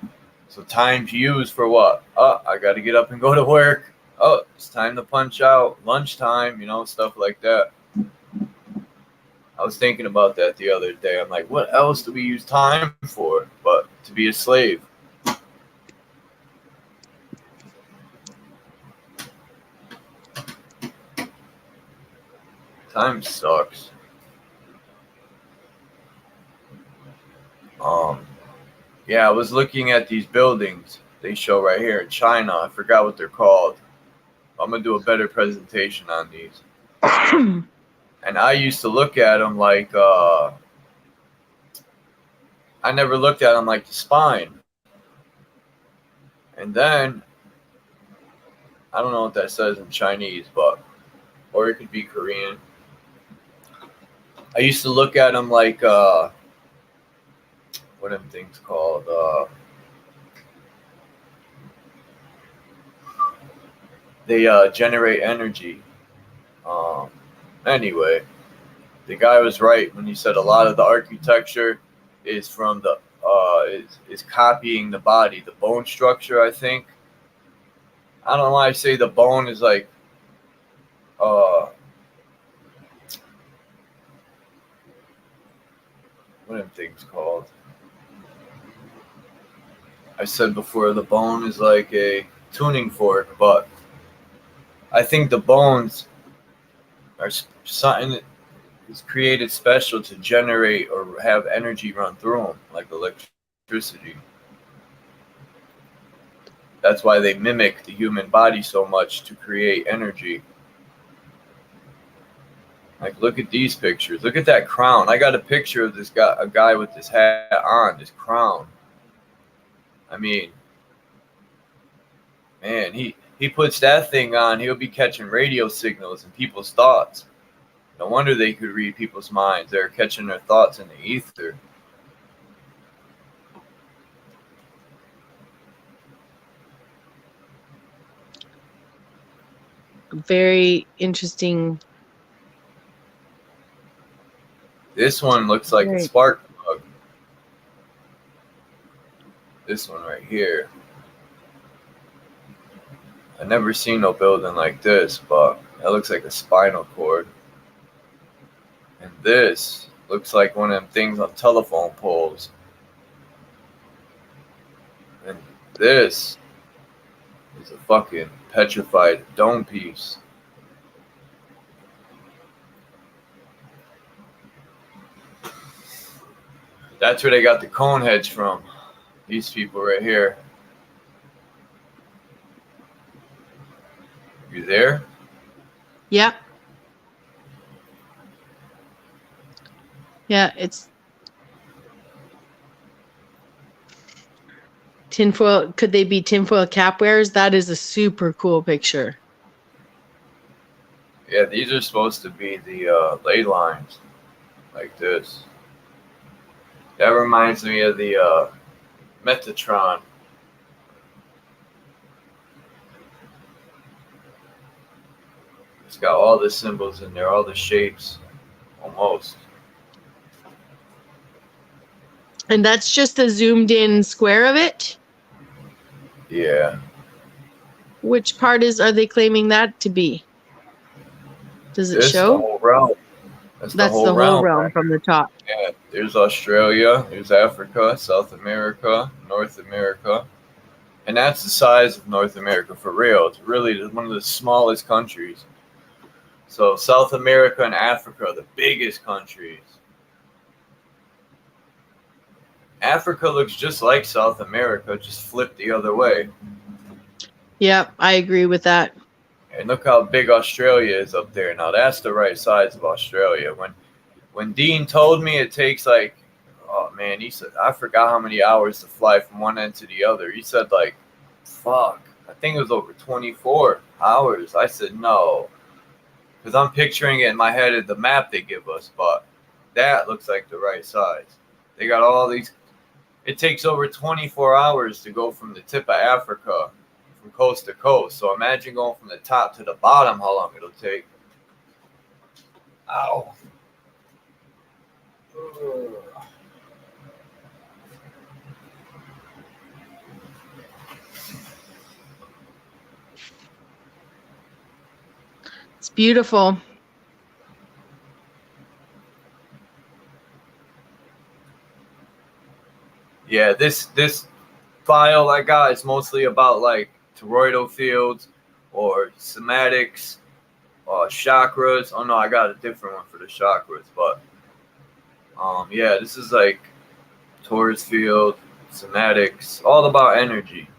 Speaker 1: So time's used for what? Oh, I got to get up and go to work. Oh, it's time to punch out. Lunchtime, stuff like that. I was thinking about that the other day. I'm like, what else do we use time for but to be a slave? Time sucks. Yeah, I was looking at these buildings they show right here in China. I forgot what they're called. I'm gonna do a better presentation on these. And I used to look at them like I never looked at them like the spine. And then I don't know what that says in Chinese, or it could be Korean. I used to look at them like what are them things called? They generate energy. Anyway, the guy was right when he said a lot of the architecture is from the is copying the body, the bone structure. I think. I don't know why I say the bone is like what what are them things called? I said before the bone is like a tuning fork, but I think the bones are something that is created special to generate or have energy run through them, like electricity. That's why they mimic the human body so much to create energy. Like, look at these pictures. Look at that crown. I got a picture of this guy, a guy with this hat on, this crown. I mean, man, he puts that thing on, he'll be catching radio signals and people's thoughts. No wonder they could read people's minds. They're catching their thoughts in the ether.
Speaker 4: Very interesting.
Speaker 1: This one looks like a
Speaker 4: Right.
Speaker 1: spark plug. This one right here. I've never seen no building like this, but that looks like a spinal cord. And this looks like one of them things on telephone poles. And this is a fucking petrified dome piece. That's where they got the cone heads from. These people right here. You there?
Speaker 4: Yeah. Yeah, it's tinfoil. Could they be tinfoil cap wearers? That is a super cool picture.
Speaker 1: Yeah, these are supposed to be the ley lines, like this. That reminds me of the Metatron. It's got all the symbols in there, all the shapes, almost.
Speaker 4: And that's just a zoomed in square of it?
Speaker 1: Yeah.
Speaker 4: Which part are they claiming that to be? Does it
Speaker 1: This the
Speaker 4: show?
Speaker 1: whole realm. That's
Speaker 4: That's the whole realm from the top.
Speaker 1: Yeah, there's Australia, there's Africa, South America, North America. And that's the size of North America for real. It's really one of the smallest countries. So South America and Africa are the biggest countries. Africa looks just like South America, just flipped the other way.
Speaker 4: Yeah, I agree with that.
Speaker 1: And look how big Australia is up there. Now that's the right size of Australia. When Dean told me it takes like, oh man, he said, I forgot how many hours to fly from one end to the other. He said like, fuck, I think it was over 24 hours. I said no, because I'm picturing it in my head at the map they give us, but that looks like the right size. They got all these. It takes over 24 hours to go from the tip of Africa, from coast to coast. So imagine going from the top to the bottom, how long it'll take. Ow.
Speaker 4: It's beautiful.
Speaker 1: Yeah, this file I got is mostly about like toroidal fields or somatics, chakras. Oh no, I got a different one for the chakras, but yeah, this is like torus field, somatics, all about energy.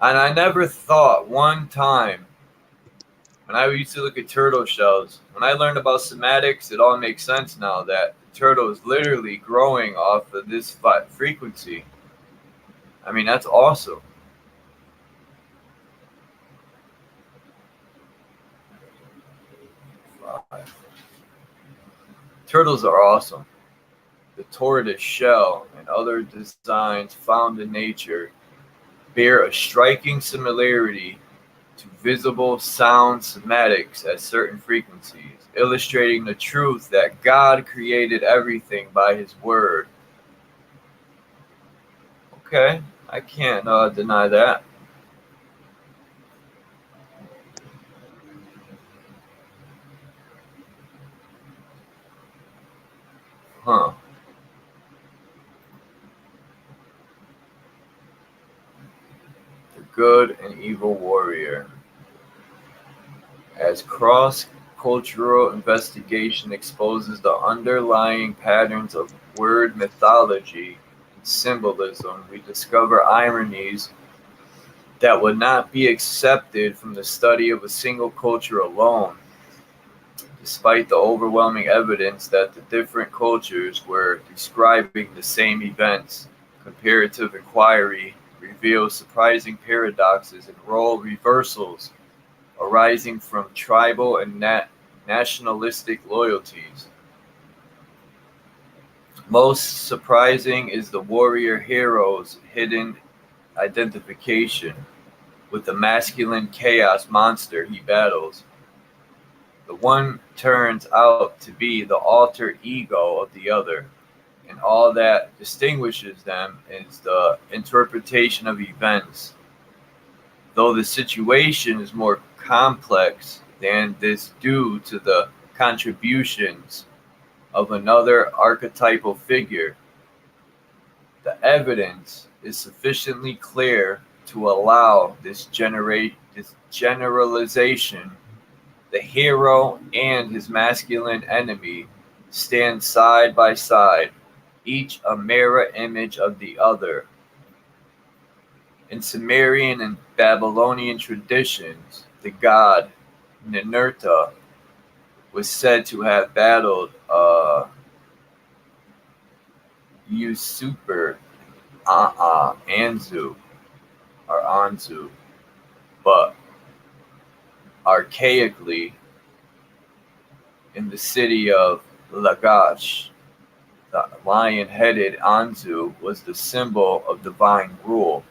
Speaker 1: And I never thought one time when I used to look at turtle shells, when I learned about somatics, it all makes sense now that the turtle is literally growing off of this frequency. I mean, that's awesome. Turtles are awesome. The tortoise shell and other designs found in nature bear a striking similarity to visible sound somatics at certain frequencies, illustrating the truth that God created everything by his word. Okay, I can't deny that. Huh. The good and evil warrior. As cross-cultural investigation exposes the underlying patterns of word mythology and symbolism, we discover ironies that would not be accepted from the study of a single culture alone. Despite the overwhelming evidence that the different cultures were describing the same events, comparative inquiry reveals surprising paradoxes and role reversals arising from tribal and nationalistic loyalties. Most surprising is the warrior hero's hidden identification with the masculine chaos monster he battles. The one turns out to be the alter ego of the other, and all that distinguishes them is the interpretation of events. Though the situation is more complex than this due to the contributions of another archetypal figure, the evidence is sufficiently clear to allow this generalization. The hero and his masculine enemy stand side by side, each a mirror image of the other. In Sumerian and Babylonian traditions, the god Ninurta was said to have battled a usurper Anzu, but archaically, in the city of Lagash, the lion-headed Anzu was the symbol of divine rule.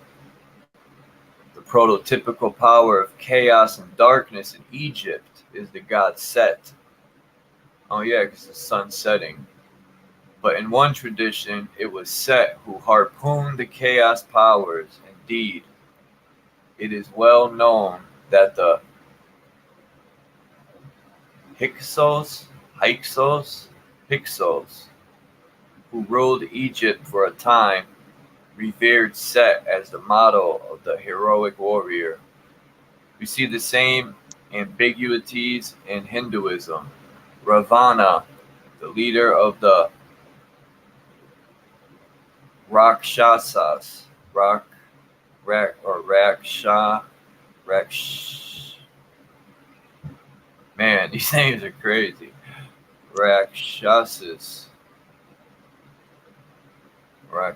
Speaker 1: The prototypical power of chaos and darkness in Egypt is the god Set. Oh yeah, because the sun's setting. But in one tradition, it was Set who harpooned the chaos powers. Indeed, it is well known that the Hyksos, who ruled Egypt for a time, revered Set as the model of the heroic warrior. We see the same ambiguities in Hinduism. Ravana, the leader of the Rakshasas, man, these names are crazy. Rakshasas, I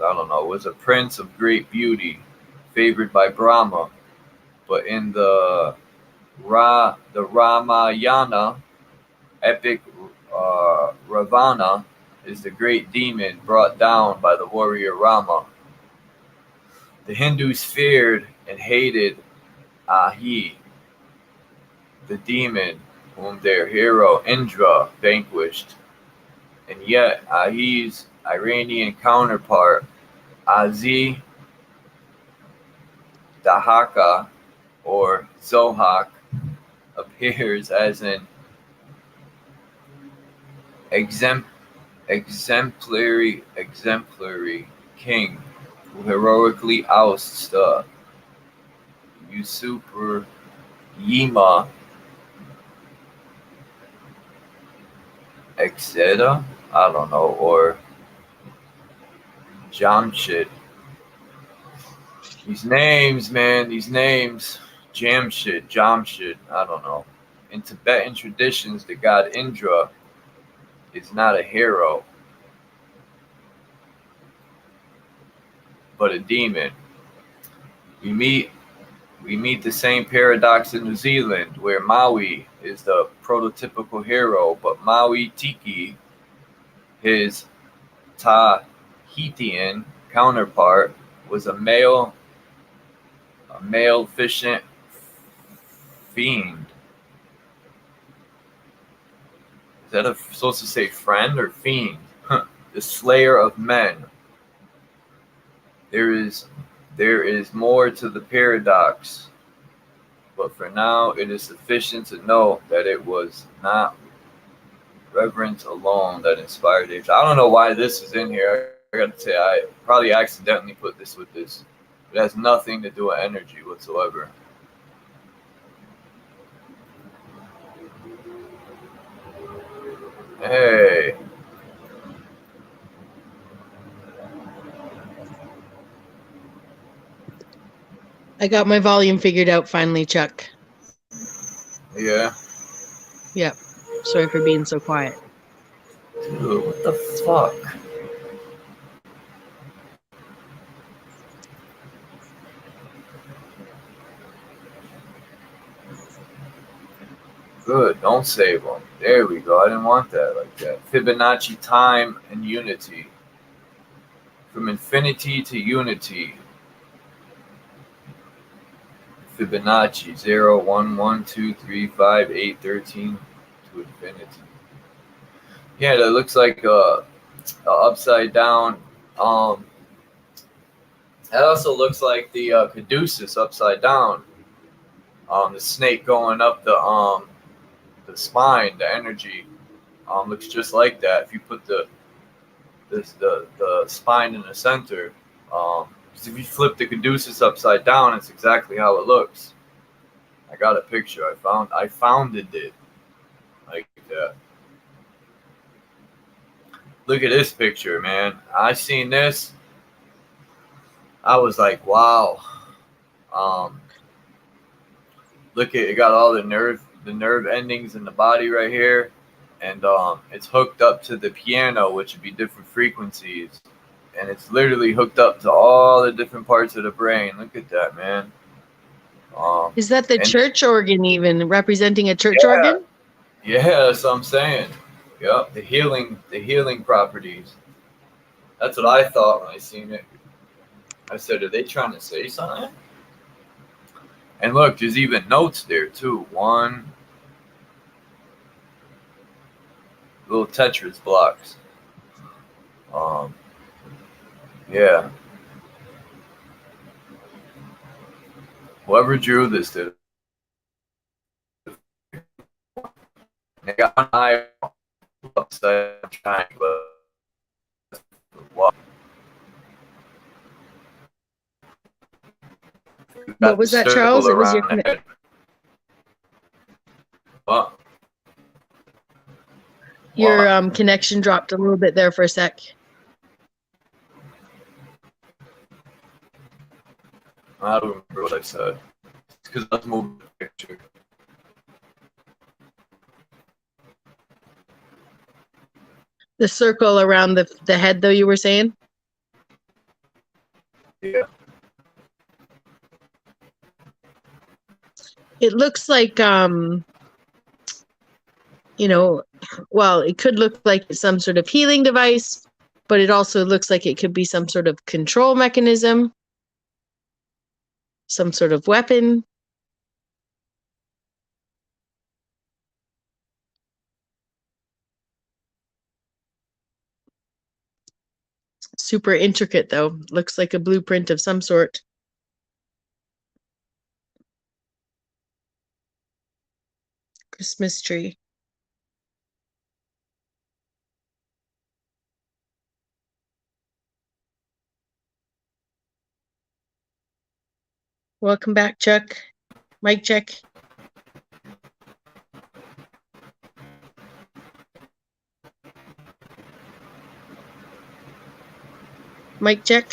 Speaker 1: don't know, was a prince of great beauty, favored by Brahma. But in the Ramayana epic, Ravana is the great demon brought down by the warrior Rama. The Hindus feared and hated Ahi, the demon whom their hero Indra vanquished. And yet Ahi's Iranian counterpart, Azi Dahaka or Zohak, appears as an exemplary king who heroically ousts the usurper Yima, etc. I don't know, or Jamshid. These names, man, Jamshid, I don't know. In Tibetan traditions, the god Indra is not a hero, but a demon. We meet the same paradox in New Zealand, where Maui is the prototypical hero, but Maui Tiki, his Tahitian counterpart, was a male efficient fiend. Is that supposed to say friend or fiend? The slayer of men. There is more to the paradox, but for now it is sufficient to know that it was not reverence alone that inspired it. I don't know why this is in here. I gotta say, I probably accidentally put this with this. It has nothing to do with energy whatsoever. Hey.
Speaker 4: I got my volume figured out finally, Chuck.
Speaker 1: Yeah.
Speaker 4: Yep. Sorry for being so quiet.
Speaker 1: Dude, what the fuck? Good, don't save them. There we go. I didn't want that like that. Fibonacci time and unity. From infinity to unity. Fibonacci 0, 1, 1, 2, 3, 5, 8, 13 to infinity. Yeah, that looks like a upside down. That also looks like the caduceus upside down. The snake going up the spine, the energy looks just like that. If you put the spine in the center, because if you flip the caduceus upside down, it's exactly how it looks. I got a picture. I founded it like that. Look at this picture, man. I seen this. I was like, wow. Look at it. Got all the nerve endings in the body right here, and it's hooked up to the piano, which would be different frequencies, and it's literally hooked up to all the different parts of the brain. Look at that, man.
Speaker 4: Is that the church organ even representing a church
Speaker 1: yeah,
Speaker 4: organ?
Speaker 1: Yeah, that's what I'm saying. Yep, the healing properties. That's what I thought when I seen it. I said, are they trying to say something? And look, there's even notes there too. One little Tetris blocks. Yeah. Whoever drew this did. They got an eye upside down triangle.
Speaker 4: What was that, Charles? It was your
Speaker 1: What?
Speaker 4: Your connection dropped a little bit there for a sec.
Speaker 1: I don't remember what I said. It's because I was moving the picture.
Speaker 4: The circle around the head, though, you were saying?
Speaker 1: Yeah.
Speaker 4: It looks like, you know, well, it could look like some sort of healing device, but it also looks like it could be some sort of control mechanism, some sort of weapon. Super intricate, though. Looks like a blueprint of some sort. Christmas tree. Welcome back, Chuck. Mic check. Mic check.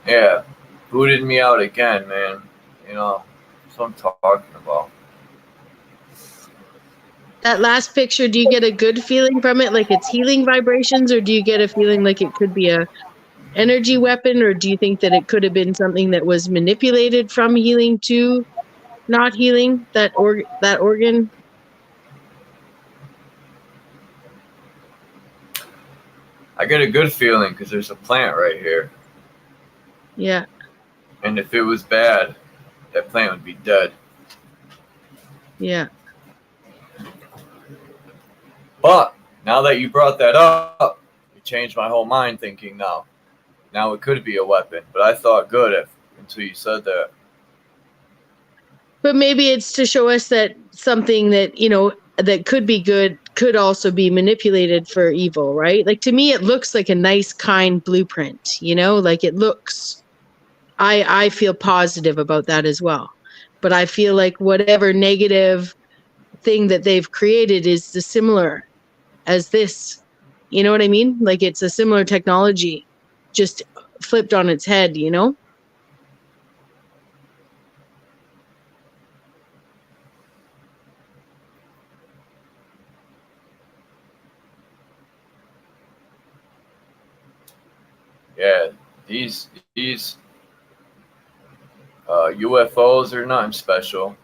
Speaker 1: Yeah. Booted me out again, man. You know, that's what I'm talking about.
Speaker 4: That last picture, do you get a good feeling from it, like it's healing vibrations, or do you get a feeling like it could be a energy weapon, or do you think that it could have been something that was manipulated from healing to not healing that organ?
Speaker 1: I get a good feeling because there's a plant right here.
Speaker 4: Yeah.
Speaker 1: And if it was bad, that plant would be dead.
Speaker 4: Yeah.
Speaker 1: But now that you brought that up, you changed my whole mind thinking now. Now it could be a weapon, but I thought good until you said that.
Speaker 4: But maybe it's to show us that something that, you know, that could be good could also be manipulated for evil, right? Like, to me, it looks like a nice, kind blueprint, you know, like it looks, I feel positive about that as well. But I feel like whatever negative thing that they've created is the similar as this. You know what I mean? Like, it's a similar technology, just flipped on its head, you know?
Speaker 1: Yeah, these UFOs are nothing special.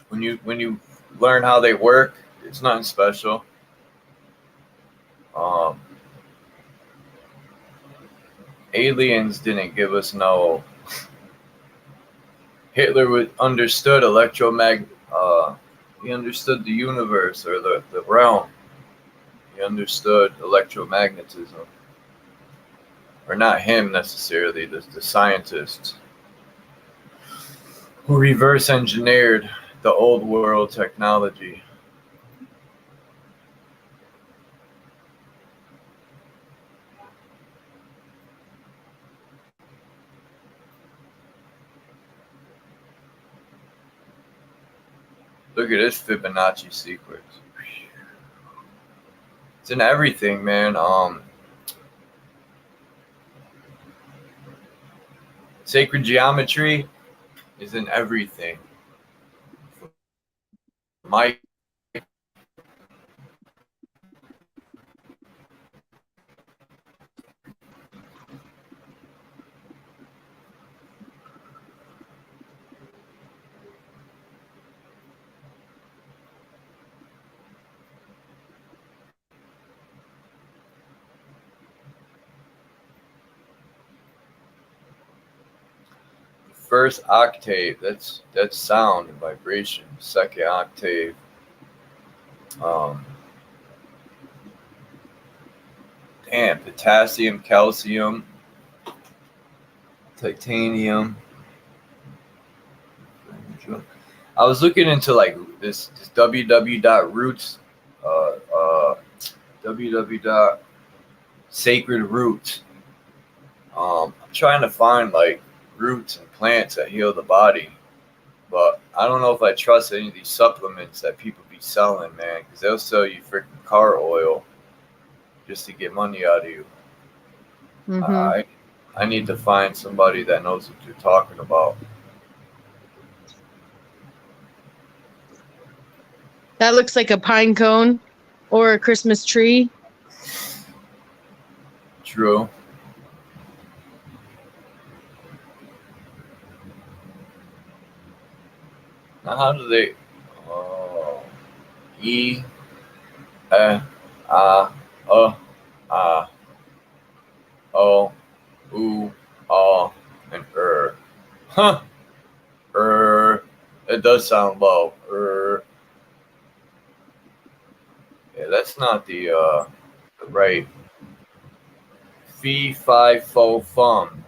Speaker 1: When you learn how they work, it's nothing special. Um, aliens didn't give us no. Hitler understood he understood the universe or the realm. He understood electromagnetism. Or not him necessarily, the scientists who reverse engineered the old world technology. Look at this Fibonacci sequence. It's in everything, man. Sacred geometry is in everything. My first octave, that's sound and vibration. Second octave, potassium, calcium, titanium. I was looking into like this www.roots, www.sacredroots. I'm trying to find like roots and plants that heal the body, but I don't know if I trust any of these supplements that people be selling, man, because they'll sell you freaking car oil just to get money out of you.
Speaker 4: Mm-hmm.
Speaker 1: I need to find somebody that knows what you're talking about.
Speaker 4: That looks like a pine cone or a Christmas tree.
Speaker 1: True. Now, how do they? Oh, E, A, O, U, and Huh. It does sound low. Yeah, that's not the right. Fee, fi, fo, fum.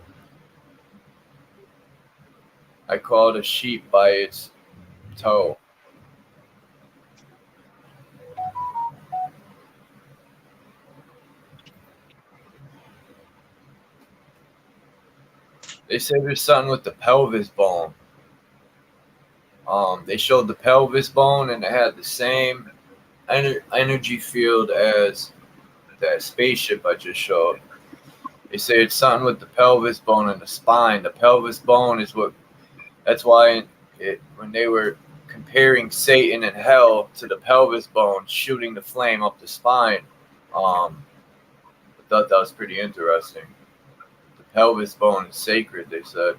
Speaker 1: I called a sheep by its toe. They say there's something with the pelvis bone. They showed the pelvis bone and it had the same energy field as that spaceship I just showed. They say it's something with the pelvis bone and the spine. The pelvis bone is that's why when they were comparing Satan and hell to the pelvis bone shooting the flame up the spine, I thought that was pretty interesting. The pelvis bone is sacred, they said.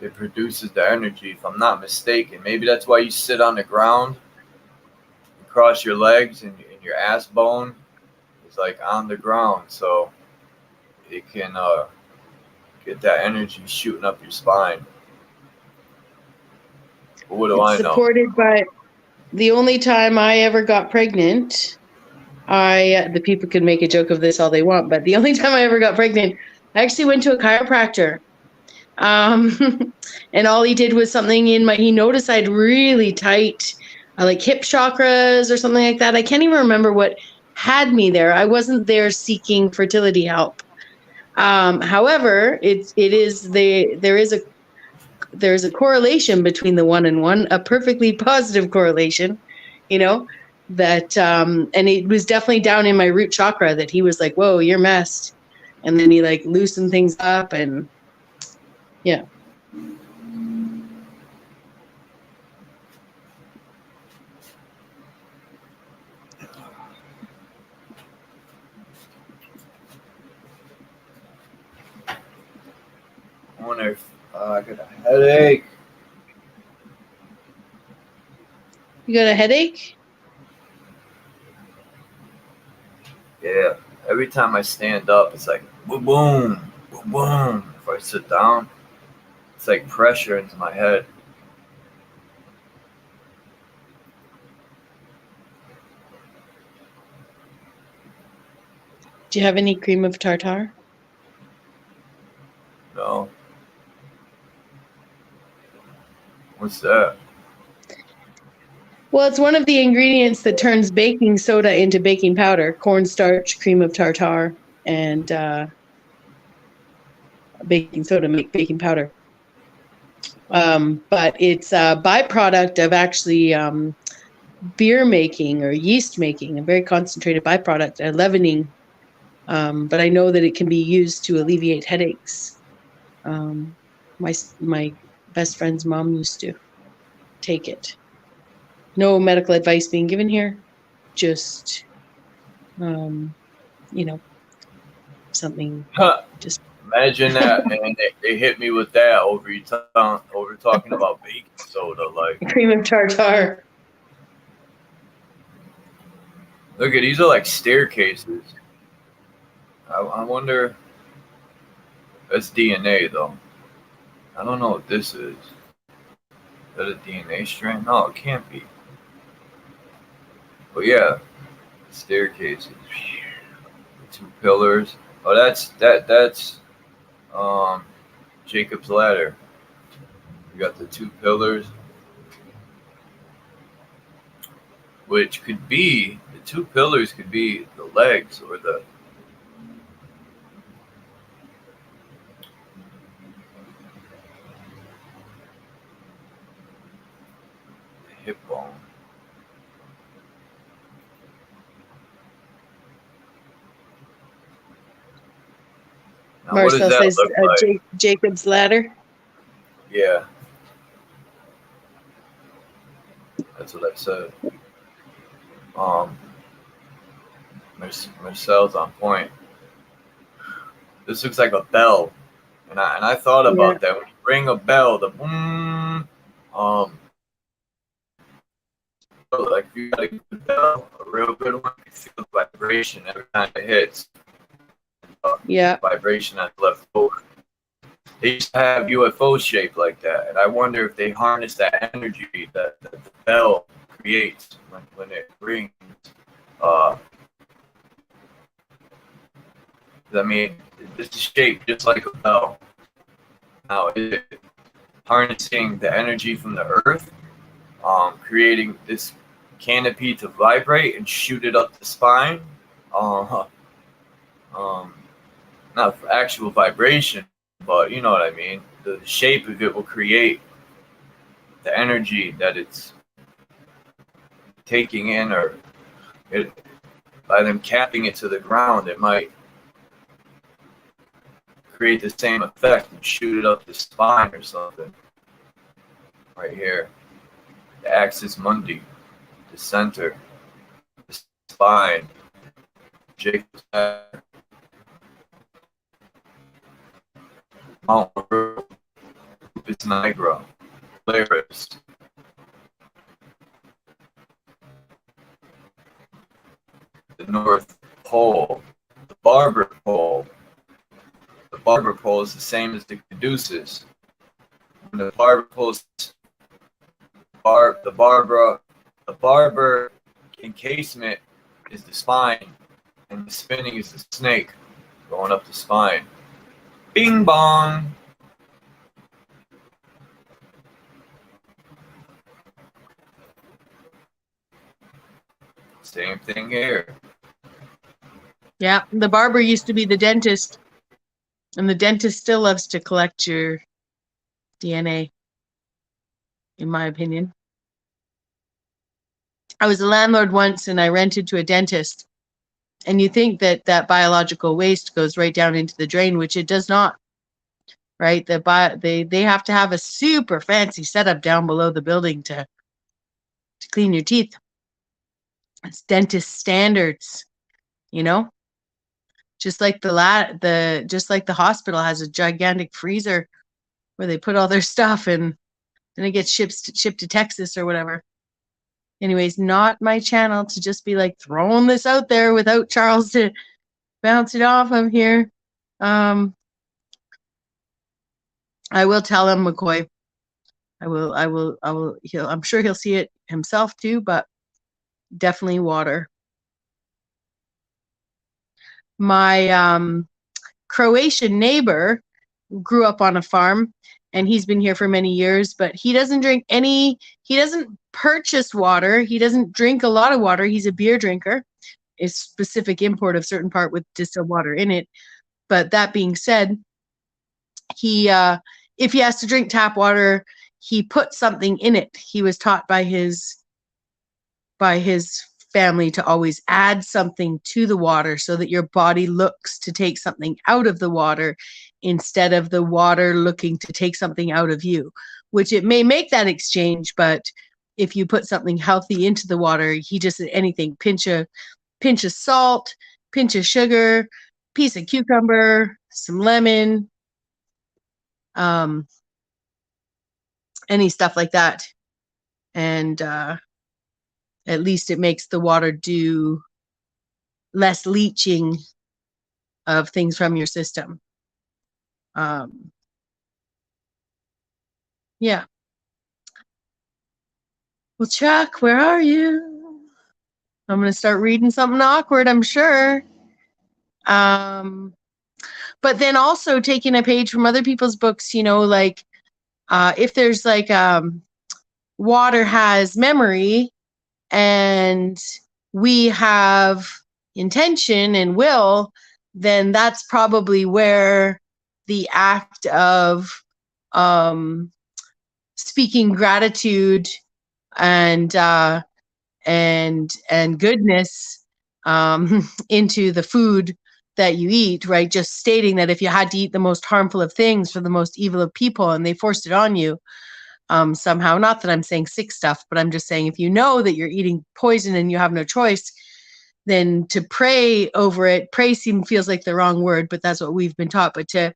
Speaker 1: It produces the energy, if I'm not mistaken. Maybe that's why you sit on the ground and cross your legs and your ass bone is like on the ground, so it can get that energy shooting up your spine. But what do
Speaker 4: It's
Speaker 1: I know?
Speaker 4: supported by the only time I ever got pregnant. The people can make a joke of this all they want, but the only time I ever got pregnant, I actually went to a chiropractor. And all he did was something he noticed I had really tight, like hip chakras or something like that. I can't even remember what had me there. I wasn't there seeking fertility help. However, there's a correlation between the one and one, a perfectly positive correlation, you know, that, and it was definitely down in my root chakra that he was like, whoa, you're messed. And then he like loosened things up and yeah.
Speaker 1: I wonder if I got a headache.
Speaker 4: You got a headache?
Speaker 1: Yeah. Every time I stand up, it's like boom, boom, boom, boom. If I sit down, it's like pressure into my head.
Speaker 4: Do you have any cream of tartar?
Speaker 1: No. What's that?
Speaker 4: Well, it's one of the ingredients that turns baking soda into baking powder: cornstarch, cream of tartar, and baking soda make baking powder. But it's a byproduct of actually beer making or yeast making, a very concentrated byproduct, leavening. But I know that it can be used to alleviate headaches. My best friend's mom used to take it. No medical advice being given here, just something
Speaker 1: Huh.
Speaker 4: just
Speaker 1: Imagine that, man. They hit me with that over talking about baking soda. Like,
Speaker 4: cream of tartar.
Speaker 1: look at these are like staircases. I wonder. That's DNA though. I don't know what this is. Is that a DNA strand? No, it can't be. But yeah, staircases. Two pillars. Oh, that's Jacob's ladder. We got the two pillars, which could be the two pillars could be the legs or the hip bone. Now, what does
Speaker 4: Marcel
Speaker 1: that
Speaker 4: says
Speaker 1: look like?
Speaker 4: Jacob's ladder.
Speaker 1: Yeah, that's what I said. Um, Marcel's on point. This looks like a bell, and I thought
Speaker 4: Yeah.
Speaker 1: about that. When you ring a bell, the boom, like if you got a good bell, a real good one, you feel the vibration every time it hits.
Speaker 4: Yeah.
Speaker 1: Vibration at the left over. They used to have UFOs shaped like that, and I wonder if they harness that energy that the bell creates when it rings. I mean, this is shaped just like a bell. Now, is it harnessing the energy from the earth, creating this canopy to vibrate and shoot it up the spine? Uh, Not for actual vibration, but you know what I mean. The shape of it will create the energy that it's taking in, or by them capping it to the ground, it might create the same effect and shoot it up the spine or something. Right here, the axis mundi, the center, the spine, Jacob's ladder, Mount Lupus nigra, Polaris, the North Pole, the Barber Pole, the barber pole is the same as the caduceus. When the barber pulls the barber encasement is the spine, and the spinning is the snake going up the spine. Bing bong. Same thing here.
Speaker 4: Yeah, the barber used to be the dentist, and the dentist still loves to collect your DNA, in my opinion. I was a landlord once, and I rented to a dentist, and you think that that biological waste goes right down into the drain, which it does not, right? They have to have a super fancy setup down below the building to clean your teeth. It's dentist standards, you know? Just like just like the hospital has a gigantic freezer where they put all their stuff, and then it gets shipped to Texas or whatever. Anyways, not my channel to just be like throwing this out there without Charles to bounce it off of here. I will tell him, McCoy. I will. I'm sure he'll see it himself too, but definitely water. My Croatian neighbor grew up on a farm, and he's been here for many years, but he doesn't purchase water. He doesn't drink a lot of water. He's a beer drinker, a specific import of certain part with distilled water in it. But that being said, he if he has to drink tap water, he puts something in it. He was taught by his family to always add something to the water so that your body looks to take something out of the water instead of the water looking to take something out of you, which it may make that exchange, but if you put something healthy into the water, he just anything, pinch of salt, pinch of sugar, piece of cucumber, some lemon, any stuff like that. And at least it makes the water do less leaching of things from your system. Yeah. Well, Chuck, where are you? I'm going to start reading something awkward, I'm sure. But then also taking a page from other people's books, you know, like if there's like water has memory, and we have intention and will, then that's probably where the act of speaking gratitude and goodness into the food that you eat, right? Just stating that if you had to eat the most harmful of things for the most evil of people and they forced it on you, somehow, not that I'm saying sick stuff, but I'm just saying if you know that you're eating poison and you have no choice, then to pray over it, pray feels like the wrong word, but that's what we've been taught. But to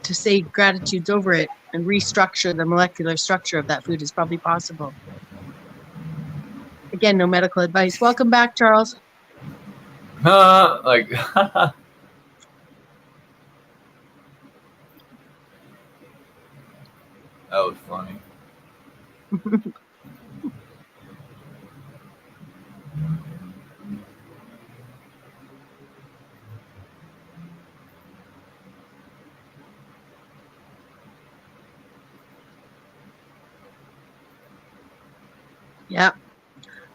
Speaker 4: say gratitudes over it and restructure the molecular structure of that food is probably possible. Again, no medical advice. Welcome back, Charles.
Speaker 1: Like that was funny.
Speaker 4: Yeah.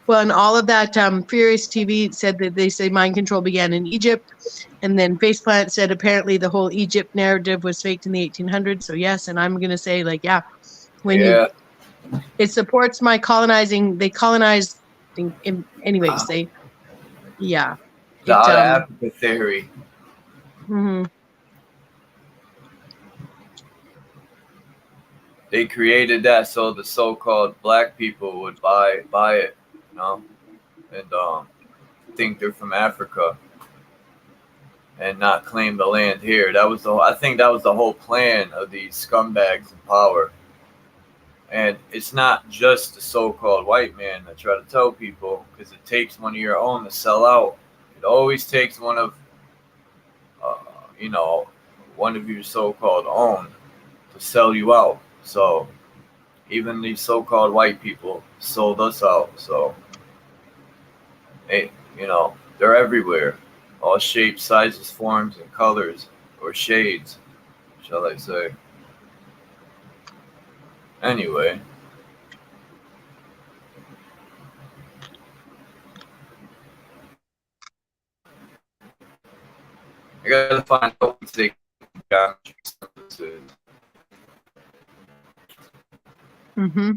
Speaker 4: Well, and all of that, Furious TV said that they say mind control began in Egypt, and then Faceplant said apparently the whole Egypt narrative was faked in the 1800s. So yes, and I'm gonna say like it supports my colonizing. They colonized, anyways. The
Speaker 1: Out of Africa theory.
Speaker 4: Mm-hmm.
Speaker 1: They created that so the so-called black people would buy it, you know, and think they're from Africa and not claim the land here. I think that was the whole plan of these scumbags in power. And it's not just the so-called white man that try to tell people, because it takes one of your own to sell out. It always takes one of you know, one of your so-called own to sell you out. So even these so-called white people sold us out. So they, you know, they're everywhere, all shapes, sizes, forms, and colors, or shades, shall I say. Anyway, I gotta find out what they got.
Speaker 4: Mm-hmm.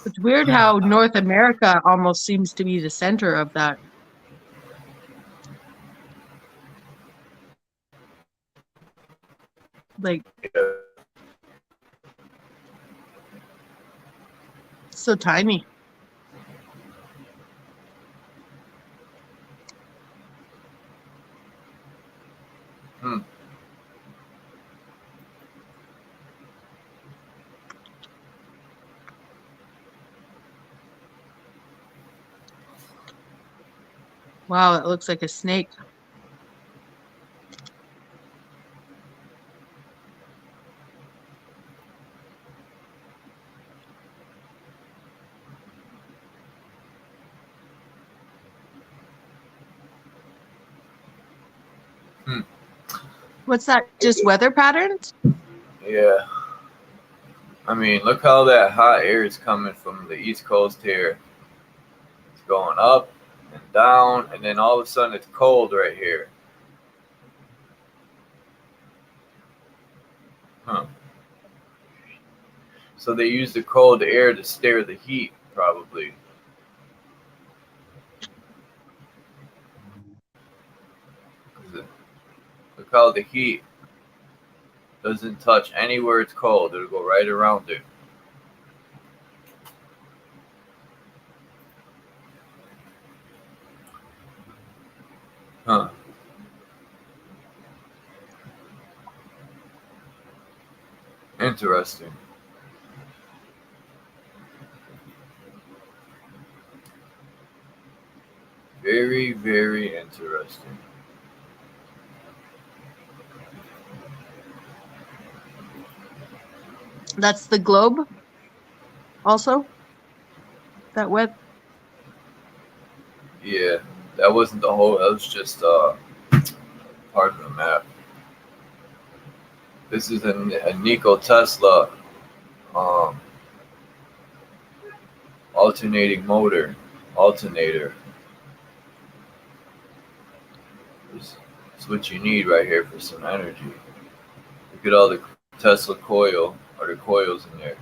Speaker 4: It's weird how North America almost seems to be the center of that. Like, so tiny.
Speaker 1: Hmm.
Speaker 4: Wow, it looks like a snake.
Speaker 1: Hmm.
Speaker 4: What's that? Just weather patterns?
Speaker 1: Yeah. I mean, look how that hot air is coming from the East Coast here. It's going up and down, and then all of a sudden it's cold right here. Huh. So they use the cold air to stir the heat, probably. Look how the heat doesn't touch anywhere it's cold. It'll go right around it. Huh. Interesting. Very, very interesting.
Speaker 4: That's the globe also? That web?
Speaker 1: Yeah, that wasn't the whole. That was just part of the map. This is a Nikola Tesla um, alternating motor, alternator. It's what you need right here for some energy. Look at all the Tesla coil or the coils in there.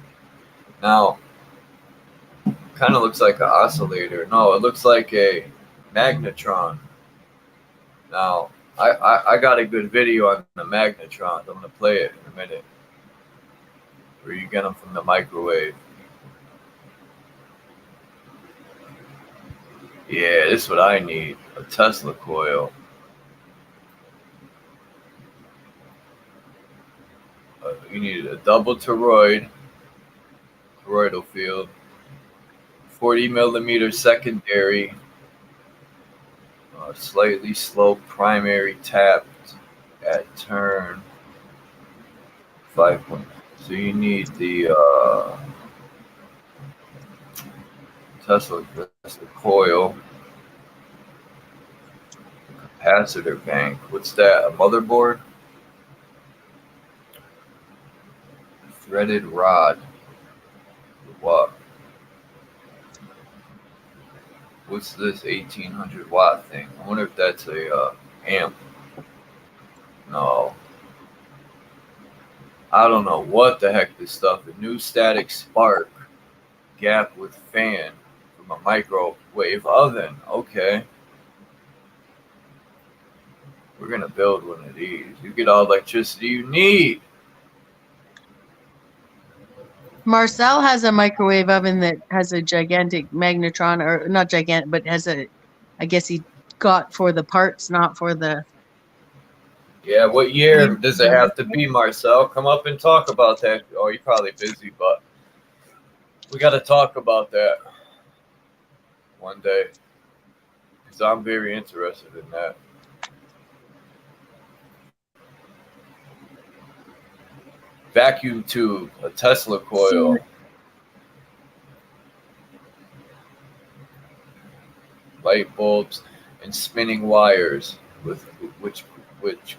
Speaker 1: Now, kind of looks like an oscillator. No, it looks like a magnetron. Now, I got a good video on the magnetrons. I'm gonna play it in a minute. Where you get them from the microwave. Yeah, this is what I need. A Tesla coil. You need a double toroidal field, 40 millimeter secondary, slightly sloped primary tapped at turn 5 point. So you need the Tesla coil, capacitor bank. What's that? A motherboard? Threaded rod. What? What's this 1800 watt thing? I wonder if that's a amp. No. I don't know what the heck this stuff is. New static spark gap with fan from a microwave oven. Okay. We're going to build one of these. You get all the electricity you need.
Speaker 4: Marcel has a microwave oven that has a gigantic magnetron, or not gigantic, but has a, I guess he got for the parts, not for the.
Speaker 1: Yeah, what year does it have to be, Marcel? Come up and talk about that. Oh, you're probably busy, but we got to talk about that one day because I'm very interested in that. Vacuum tube, a Tesla coil. Light bulbs and spinning wires which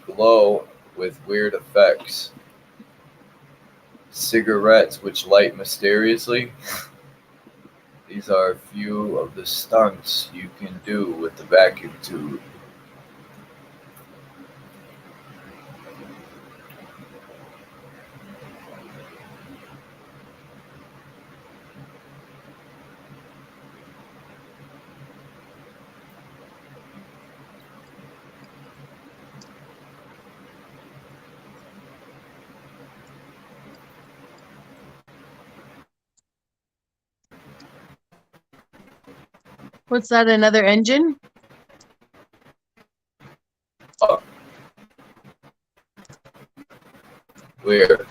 Speaker 1: glow with weird effects. Cigarettes which light mysteriously. These are a few of the stunts you can do with the vacuum tube.
Speaker 4: What's that? Another engine?
Speaker 1: Where?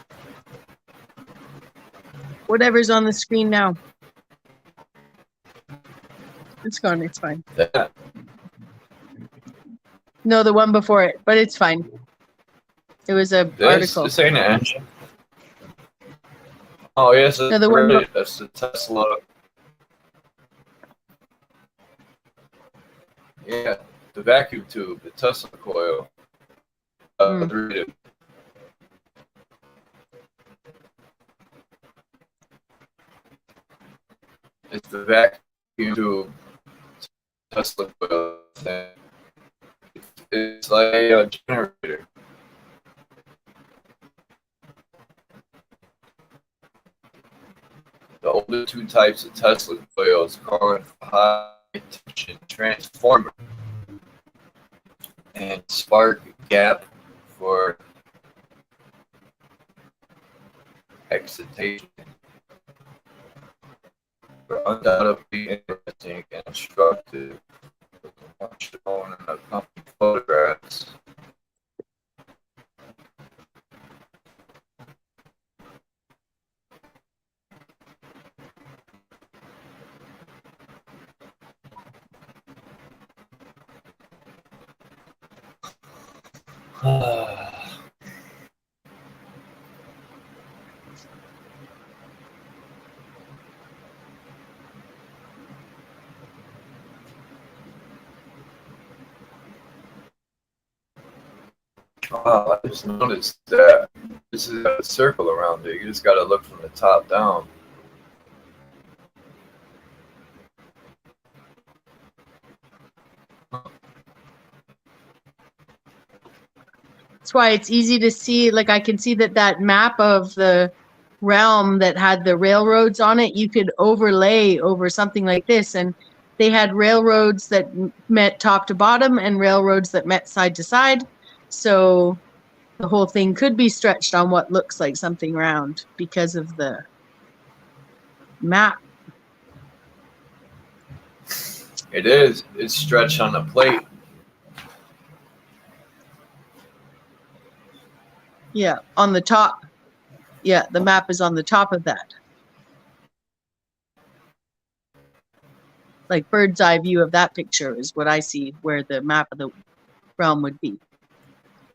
Speaker 4: Whatever's on the screen now. It's gone. It's fine.
Speaker 1: That.
Speaker 4: No, the one before it, but it's fine. It was a article.
Speaker 1: This ain't an engine. Oh yes,
Speaker 4: No, the one.
Speaker 1: That's the Tesla. Yeah, the vacuum tube, the Tesla coil. Read it. It's the vacuum tube Tesla coil thing. It's like a generator. The older two types of Tesla coils called high tension transformer and spark gap for excitation were undoubtedly interesting and instructive, with the one shown in the company photographs. Wow, I just noticed that this is a circle around it. You just got to look from the top down.
Speaker 4: That's why it's easy to see. Like I can see that map of the realm that had the railroads on it, you could overlay over something like this, and they had railroads that met top to bottom and railroads that met side to side. So the whole thing could be stretched on what looks like something round because of the map.
Speaker 1: It is. It's stretched on the plate.
Speaker 4: Yeah, on the top. Yeah, the map is on the top of that. Like bird's eye view of that picture is what I see where the map of the realm would be.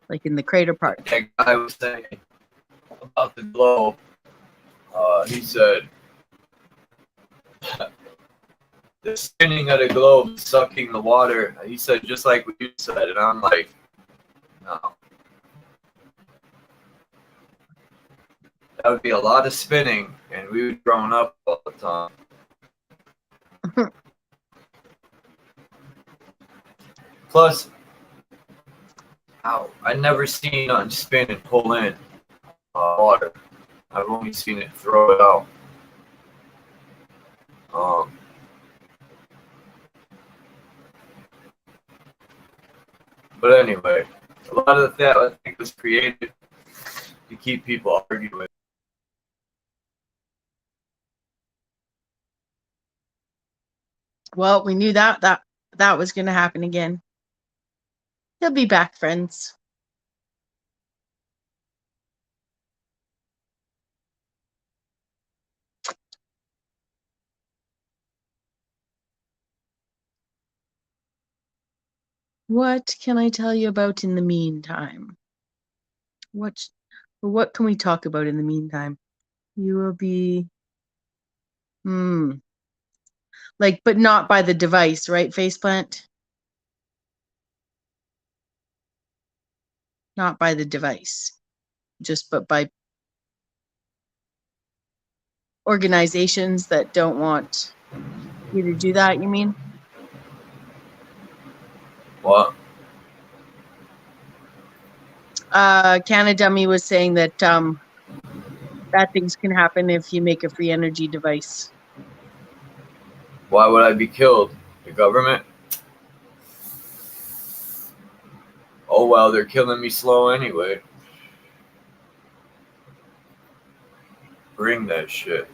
Speaker 4: Like in the crater part.
Speaker 1: That guy was saying about the globe. He said the spinning of the globe sucking the water. He said just like what you said, and I'm like, no. That would be a lot of spinning, and we would growing up all the time. Plus, I never seen nothing spin and pull in water. I've only seen it throw it out. But anyway, a lot of that I think was created to keep people arguing.
Speaker 4: Well, we knew that was going to happen again. They'll be back, friends. What can I tell you about in the meantime? What can we talk about in the meantime? You will be like, but not by the device, right, Faceplant? Not by the device. But by organizations that don't want you to do that, you mean?
Speaker 1: What?
Speaker 4: Canada Dummy was saying that bad things can happen if you make a free energy device.
Speaker 1: Why would I be killed? The government? Oh well, they're killing me slow anyway. Bring that shit.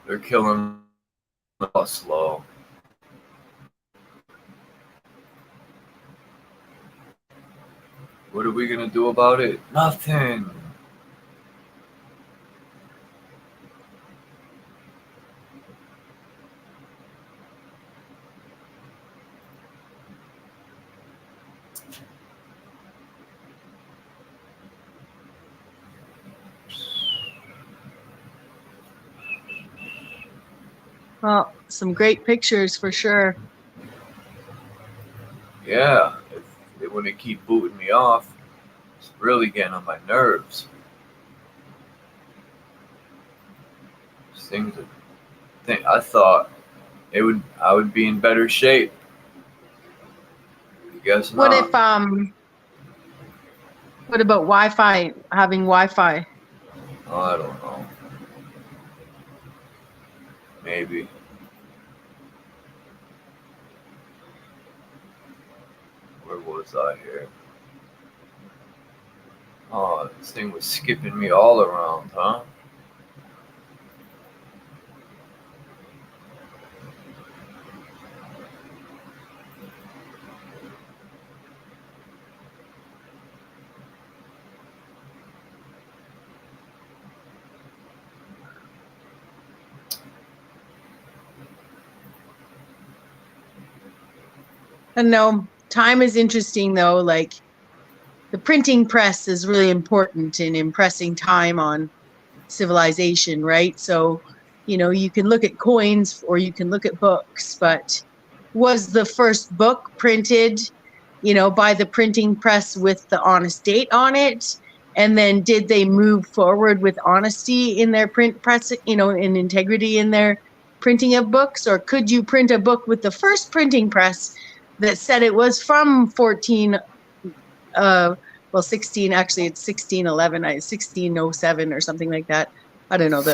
Speaker 1: They're killing me slow. What are we gonna do about it? Nothing.
Speaker 4: Well, some great pictures for sure.
Speaker 1: Yeah, if they want to keep booting me off, it's really getting on my nerves. I thought I would be in better shape. I guess
Speaker 4: What
Speaker 1: not.
Speaker 4: if what about Wi-Fi? Having Wi-Fi?
Speaker 1: Oh, I don't know. Maybe. Where was I here? Oh, this thing was skipping me all around, huh?
Speaker 4: I don't know. Time is interesting though. Like the printing press is really important in impressing time on civilization, right? So, you can look at coins or you can look at books, but was the first book printed, by the printing press with the honest date on it? And then did they move forward with honesty in their print press, and integrity in their printing of books? Or could you print a book with the first printing press that said it was from 16, actually it's 1611, 1607 or something like that. I don't know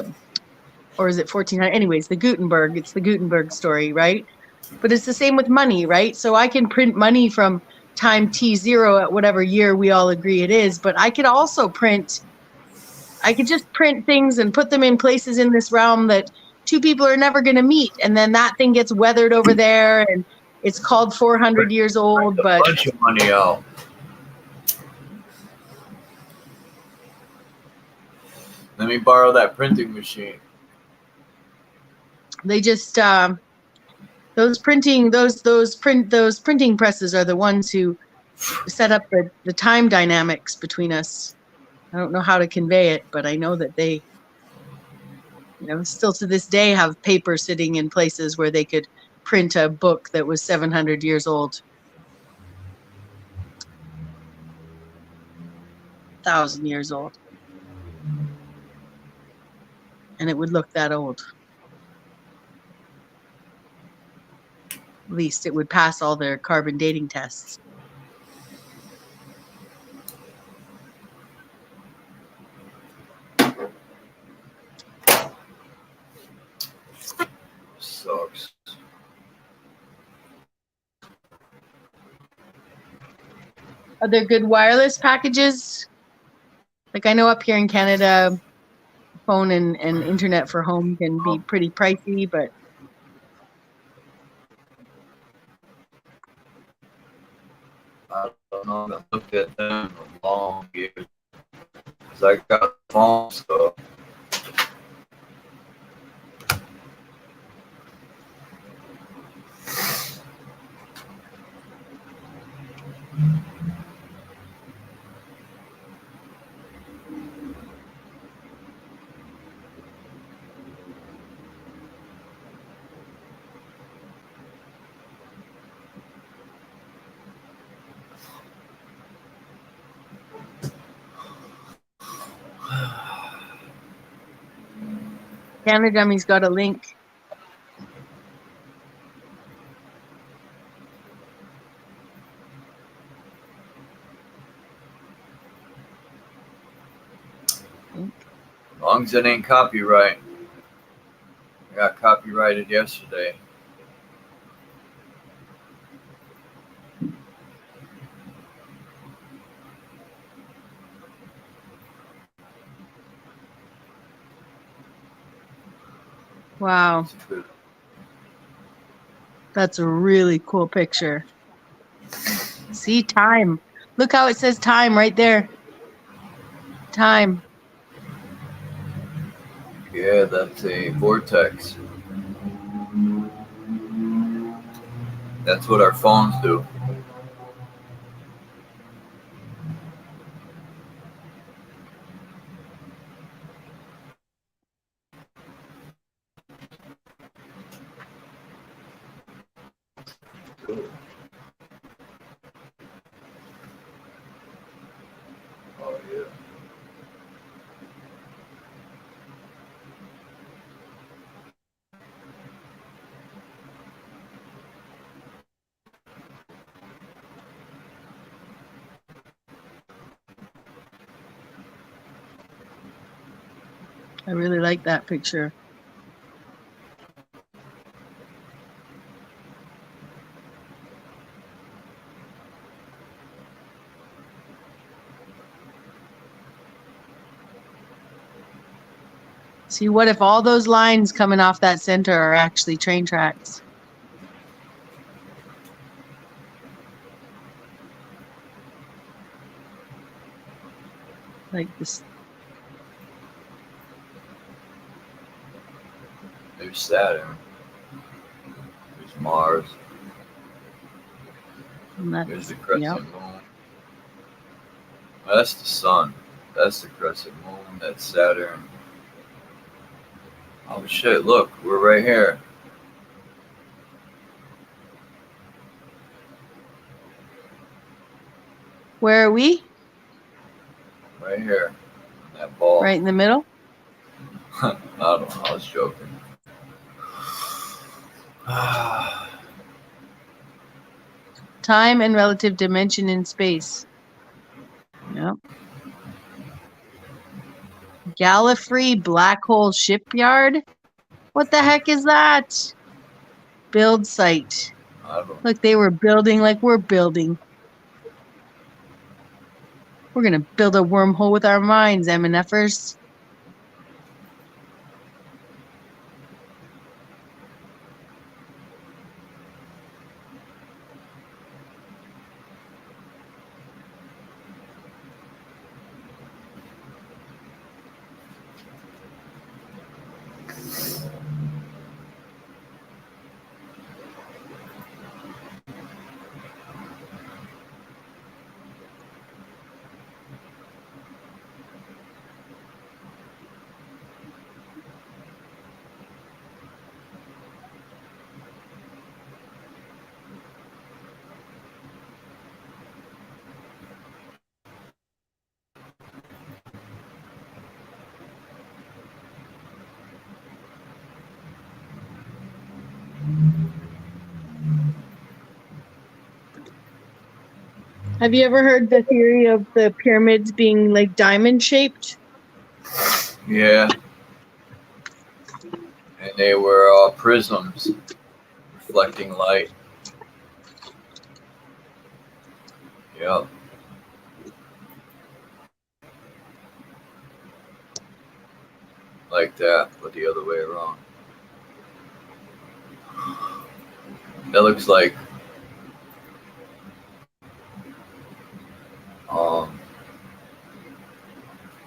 Speaker 4: or is it 1400? Anyways, it's the Gutenberg story, right? But it's the same with money, right? So I can print money from time T0 at whatever year we all agree it is, but I could just print things and put them in places in this realm that two people are never going to meet. And then that thing gets weathered over there and it's called 400 years old,
Speaker 1: A
Speaker 4: but
Speaker 1: bunch of money out. Let me borrow that printing machine.
Speaker 4: they just those printing presses are the ones who set up the time dynamics between us. I don't know how to convey it, but I know that they, still to this day have paper sitting in places where they could print a book that was 700 years old. 1,000 years old. And it would look that old. At least it would pass all their carbon dating tests.
Speaker 1: Sucks.
Speaker 4: Are there good wireless packages? Like I know up here in Canada, phone and internet for home can be pretty pricey, but
Speaker 1: I don't know. I haven't looked at them in a long years. Because I got a phone, so.
Speaker 4: Canada Dummy's got a link.
Speaker 1: As long as it ain't copyright. I got copyrighted yesterday.
Speaker 4: Wow. That's a really cool picture. See, time. Look how it says time right there. Time.
Speaker 1: Yeah, that's a vortex. That's what our phones do. Oh, yeah.
Speaker 4: I really like that picture. See, what if all those lines coming off that center are actually train tracks? Like this.
Speaker 1: There's Saturn. There's Mars. There's the crescent moon. That's the sun. That's the crescent moon. That's Saturn. Oh shit, look, we're right here.
Speaker 4: Where are we?
Speaker 1: Right here. That ball.
Speaker 4: Right in the middle?
Speaker 1: I don't know, I was joking.
Speaker 4: Time and relative dimension in space. Yep. Gallifrey Black Hole Shipyard? What the heck is that? Build site. Look, they were building like we're building. We're going to build a wormhole with our minds, MNFers. Have you ever heard the theory of the pyramids being like diamond shaped?
Speaker 1: Yeah. And they were prisms reflecting light. Yep. like that, but the other way around. That looks like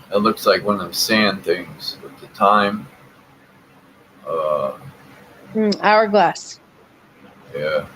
Speaker 1: it looks like one of them sand things with the time.
Speaker 4: Hourglass.
Speaker 1: Yeah.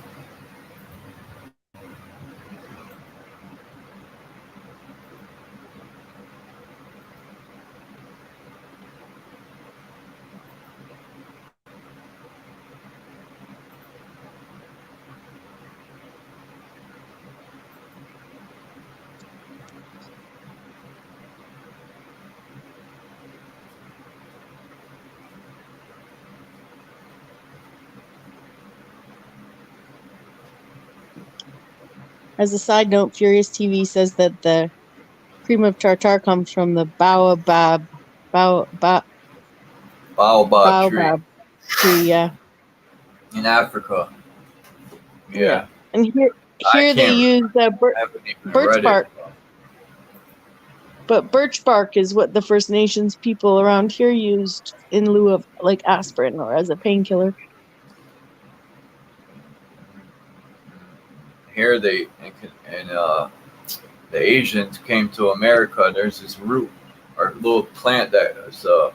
Speaker 4: As a side note, Furious TV says that the cream of tartar comes from the baobab
Speaker 1: Tree
Speaker 4: tree. Yeah,
Speaker 1: in Africa.
Speaker 4: yeah.
Speaker 1: Yeah.
Speaker 4: And
Speaker 1: I
Speaker 4: here they
Speaker 1: can't
Speaker 4: use
Speaker 1: remember. I haven't even
Speaker 4: birch
Speaker 1: read it.
Speaker 4: bark, but birch bark is what the First Nations people around here used in lieu of like aspirin or as a painkiller.
Speaker 1: Here they and the Asians came to America. There's this root or little plant that is a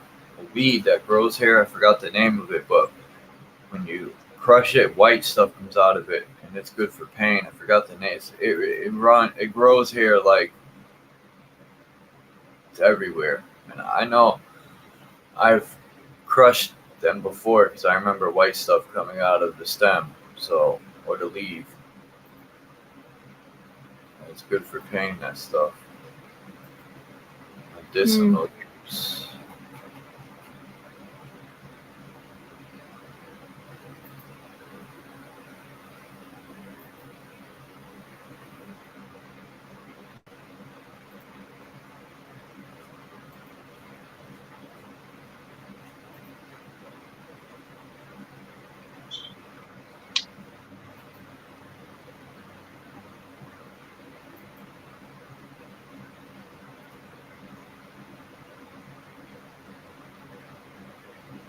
Speaker 1: weed that grows here. I forgot the name of it, but when you crush it, white stuff comes out of it, and it's good for pain. I forgot the name. It grows here like it's everywhere, and I know I've crushed them before because I remember white stuff coming out of the stem, so or the leaf. It's good for pain. That stuff. Medicinal use.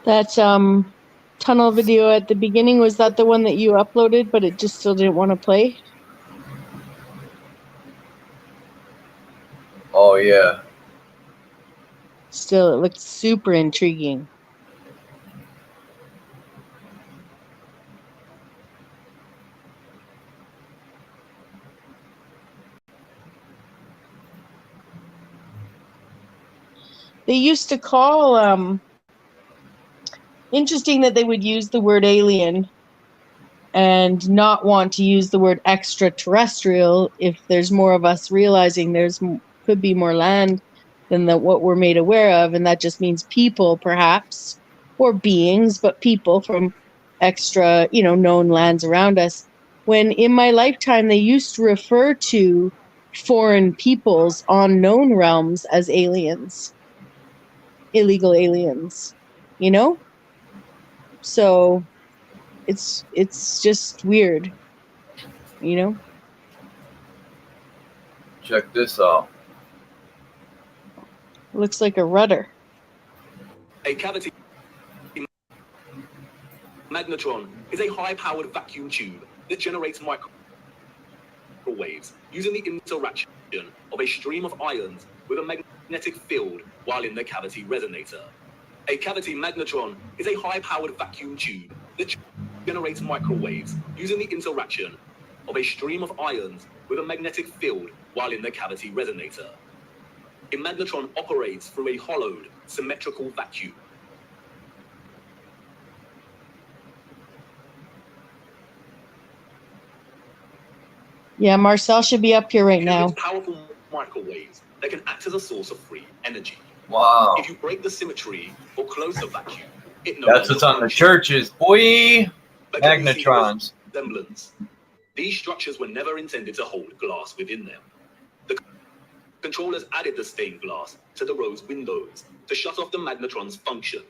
Speaker 4: That tunnel video at the beginning, was that the one that you uploaded, but it just still didn't want to play?
Speaker 1: Oh yeah.
Speaker 4: Still, it looked super intriguing. They used to call interesting that they would use the word alien and not want to use the word extraterrestrial if there's more of us realizing could be more land than what we're made aware of, and that just means people perhaps, or beings, but people from extra, known lands around us. When in my lifetime they used to refer to foreign peoples on known realms as aliens, illegal aliens, so it's just weird,
Speaker 1: Check this out.
Speaker 4: It looks like a rudder.
Speaker 5: A cavity magnetron is a high-powered vacuum tube that generates microwaves using the interaction of a stream of ions with a magnetic field while in the cavity resonator. A cavity magnetron is a high-powered vacuum tube that generates microwaves using the interaction of a stream of ions with a magnetic field while in the cavity resonator. A magnetron operates through a hollowed, symmetrical vacuum.
Speaker 4: Yeah, Marcel should be up here right
Speaker 5: It
Speaker 4: now.
Speaker 5: emits powerful microwaves that can act as a source of free energy.
Speaker 1: Wow.
Speaker 5: If you break the symmetry or close the vacuum, it no
Speaker 1: That's
Speaker 5: longer
Speaker 1: what's on the
Speaker 5: functions.
Speaker 1: churches, boy.
Speaker 5: But can we see
Speaker 1: Magnetrons.
Speaker 5: resemblance? These structures were never intended to hold glass within them. The controllers added the stained glass to the rose windows to shut off the magnetron's function.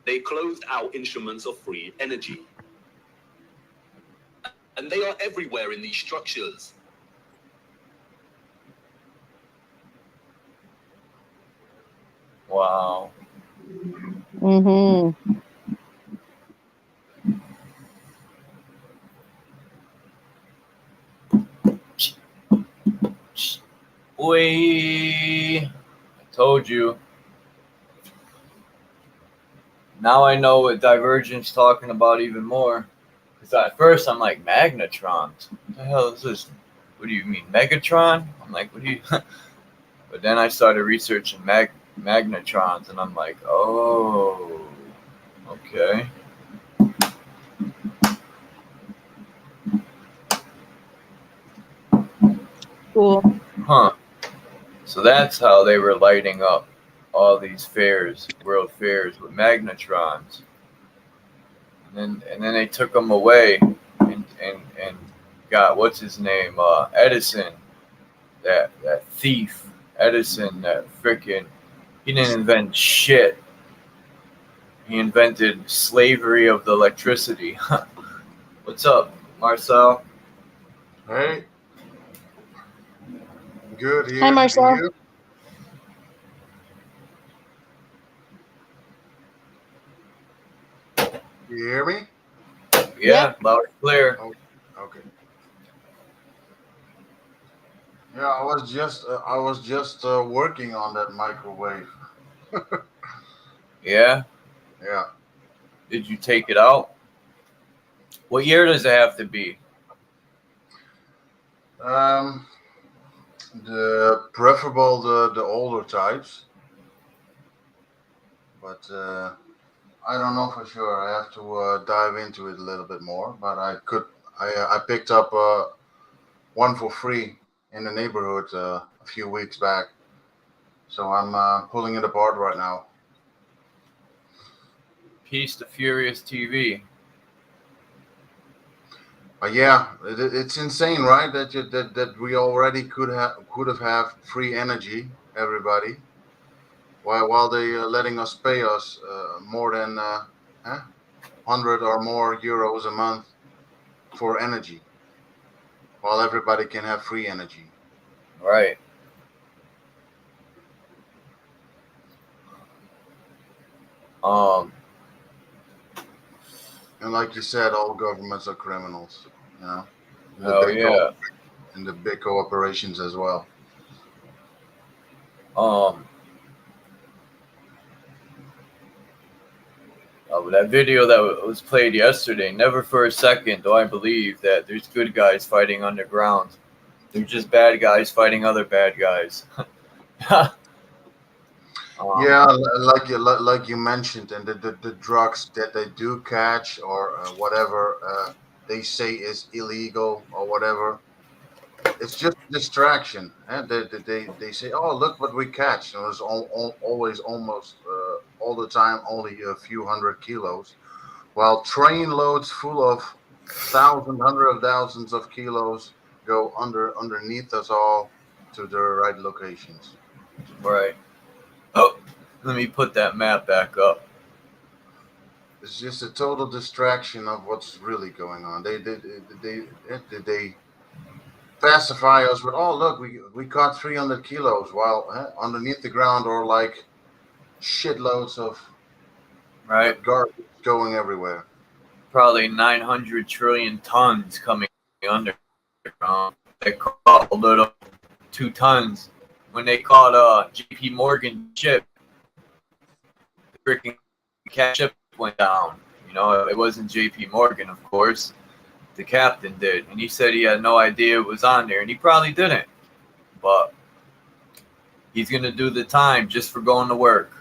Speaker 5: They closed out instruments of free energy. And they are everywhere in these structures.
Speaker 1: Wow.
Speaker 4: Mm-hmm.
Speaker 1: Oi, I told you. Now I know what Divergent's talking about even more. Because at first I'm like, Magnetrons? What the hell is this? What do you mean, Megatron? I'm like, what do you... But then I started researching magnetrons, and I'm like, oh, okay.
Speaker 4: Cool.
Speaker 1: Huh. So that's how they were lighting up all these fairs, world fairs, with magnetrons. And then they took them away and got, what's his name? Edison, that thief. Edison, that freaking, he didn't invent shit. He invented slavery of the electricity. What's up, Marcel?
Speaker 6: Hey, good here.
Speaker 4: Hi,
Speaker 6: And
Speaker 4: Marcel.
Speaker 6: you? You hear me?
Speaker 1: Yeah, loud and clear.
Speaker 6: Oh, okay. Yeah, I was just working on that microwave.
Speaker 1: Yeah.
Speaker 6: Yeah.
Speaker 1: Did you take it out? What year does it have to be?
Speaker 6: Um, the preferable the older types, but I don't know for sure. I have to dive into it a little bit more. But I picked up one for free in the neighborhood a few weeks back, so I'm pulling it apart right now.
Speaker 1: Peace to Furious TV.
Speaker 6: Yeah, it's insane, right? That we already could have free energy, everybody, while they letting us pay us more than 100 or more euros a month for energy, while everybody can have free energy.
Speaker 1: Right. Um.
Speaker 6: And like you said, all governments are criminals, you know, and the
Speaker 1: Oh
Speaker 6: big co-
Speaker 1: yeah.
Speaker 6: and the big corporations as well.
Speaker 1: Um. That video that was played yesterday. Never for a second do I believe that there's good guys fighting underground. They're just bad guys fighting other bad guys.
Speaker 6: Yeah, like you mentioned, and the drugs that they do catch or whatever they say is illegal or whatever, it's just a distraction. And they say, oh, look what we catch. And it's always almost all the time only a few hundred kilos, while train loads full of hundred of thousands of kilos go underneath us all to the right locations.
Speaker 1: Right. Oh, let me put that map back up.
Speaker 6: It's just a total distraction of what's really going on. They pacify us with, oh look, we caught 300 kilos while underneath the ground or like shitloads of
Speaker 1: Right.
Speaker 6: garbage going everywhere.
Speaker 1: Probably 900 trillion tons coming underground. They caught a little 2 tons. When they caught JP Morgan ship, the freaking ship went down. You know, it wasn't JP Morgan, of course. The captain did. And he said he had no idea it was on there. And he probably didn't. But he's going to do the time just for going to work.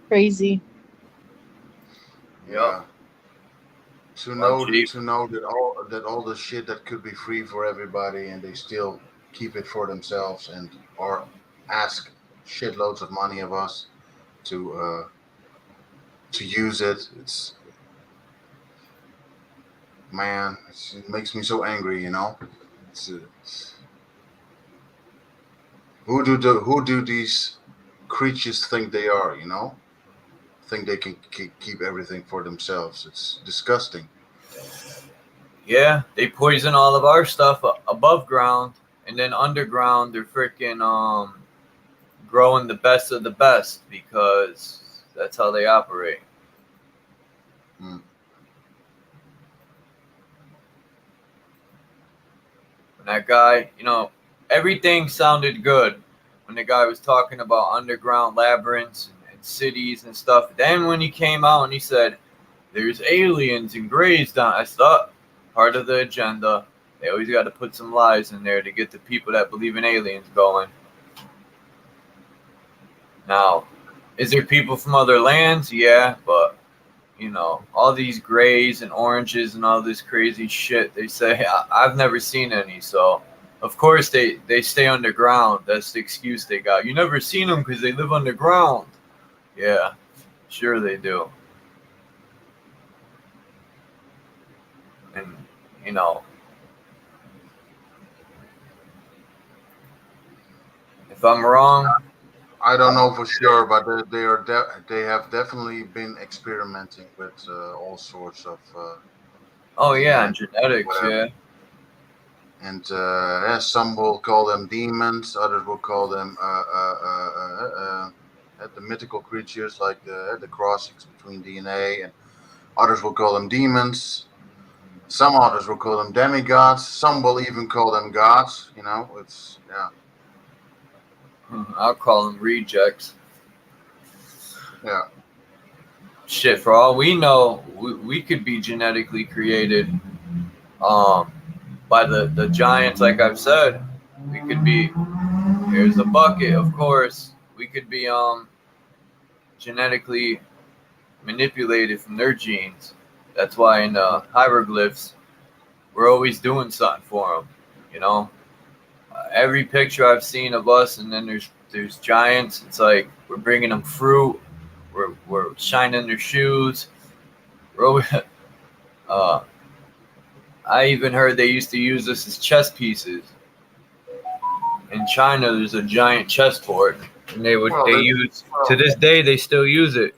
Speaker 4: Crazy.
Speaker 6: Yeah.
Speaker 1: Yep.
Speaker 6: To
Speaker 1: Well,
Speaker 6: know
Speaker 1: Chief,
Speaker 6: to know that all the shit that could be free for everybody and they still keep it for themselves and or ask shitloads of money of us to use it. It's man, it makes me so angry, you know. It's, who do these creatures think they are, you know? Think they can keep everything for themselves. It's disgusting.
Speaker 1: Yeah, they poison all of our stuff above ground, and then underground they're freaking growing the best of the best because that's how they operate.
Speaker 6: Hmm.
Speaker 1: And that guy, everything sounded good when the guy was talking about underground labyrinths and cities and stuff. Then when he came out and he said, "There's aliens and grays down," I thought part of the agenda. They always got to put some lies in there to get the people that believe in aliens going. Now, is there people from other lands? Yeah, but all these grays and oranges and all this crazy shit they say, I've never seen any. So, of course, they stay underground. That's the excuse they got. You never seen them because they live underground. Yeah, sure they do. And, if I'm wrong,
Speaker 6: I don't know for sure, but they have definitely been experimenting with all sorts of
Speaker 1: oh, yeah, and
Speaker 6: demons,
Speaker 1: genetics,
Speaker 6: whatever.
Speaker 1: yeah.
Speaker 6: And some will call them demons, others will call them the mythical creatures, like the crossings between DNA, and others will call them demons. Some others will call them demigods. Some will even call them gods. It's yeah.
Speaker 1: I'll call them rejects.
Speaker 6: Yeah.
Speaker 1: Shit, for all we know, we could be genetically created by the giants, like I've said. We could be, here's a bucket, of course. We could be genetically manipulated from their genes. That's why in the hieroglyphs, we're always doing something for them. Every picture I've seen of us, and then there's giants. It's like we're bringing them fruit. We're shining their shoes. We're always, uh, I even heard they used to use us as chess pieces. In China, there's a giant chessboard, and to this day they still use it.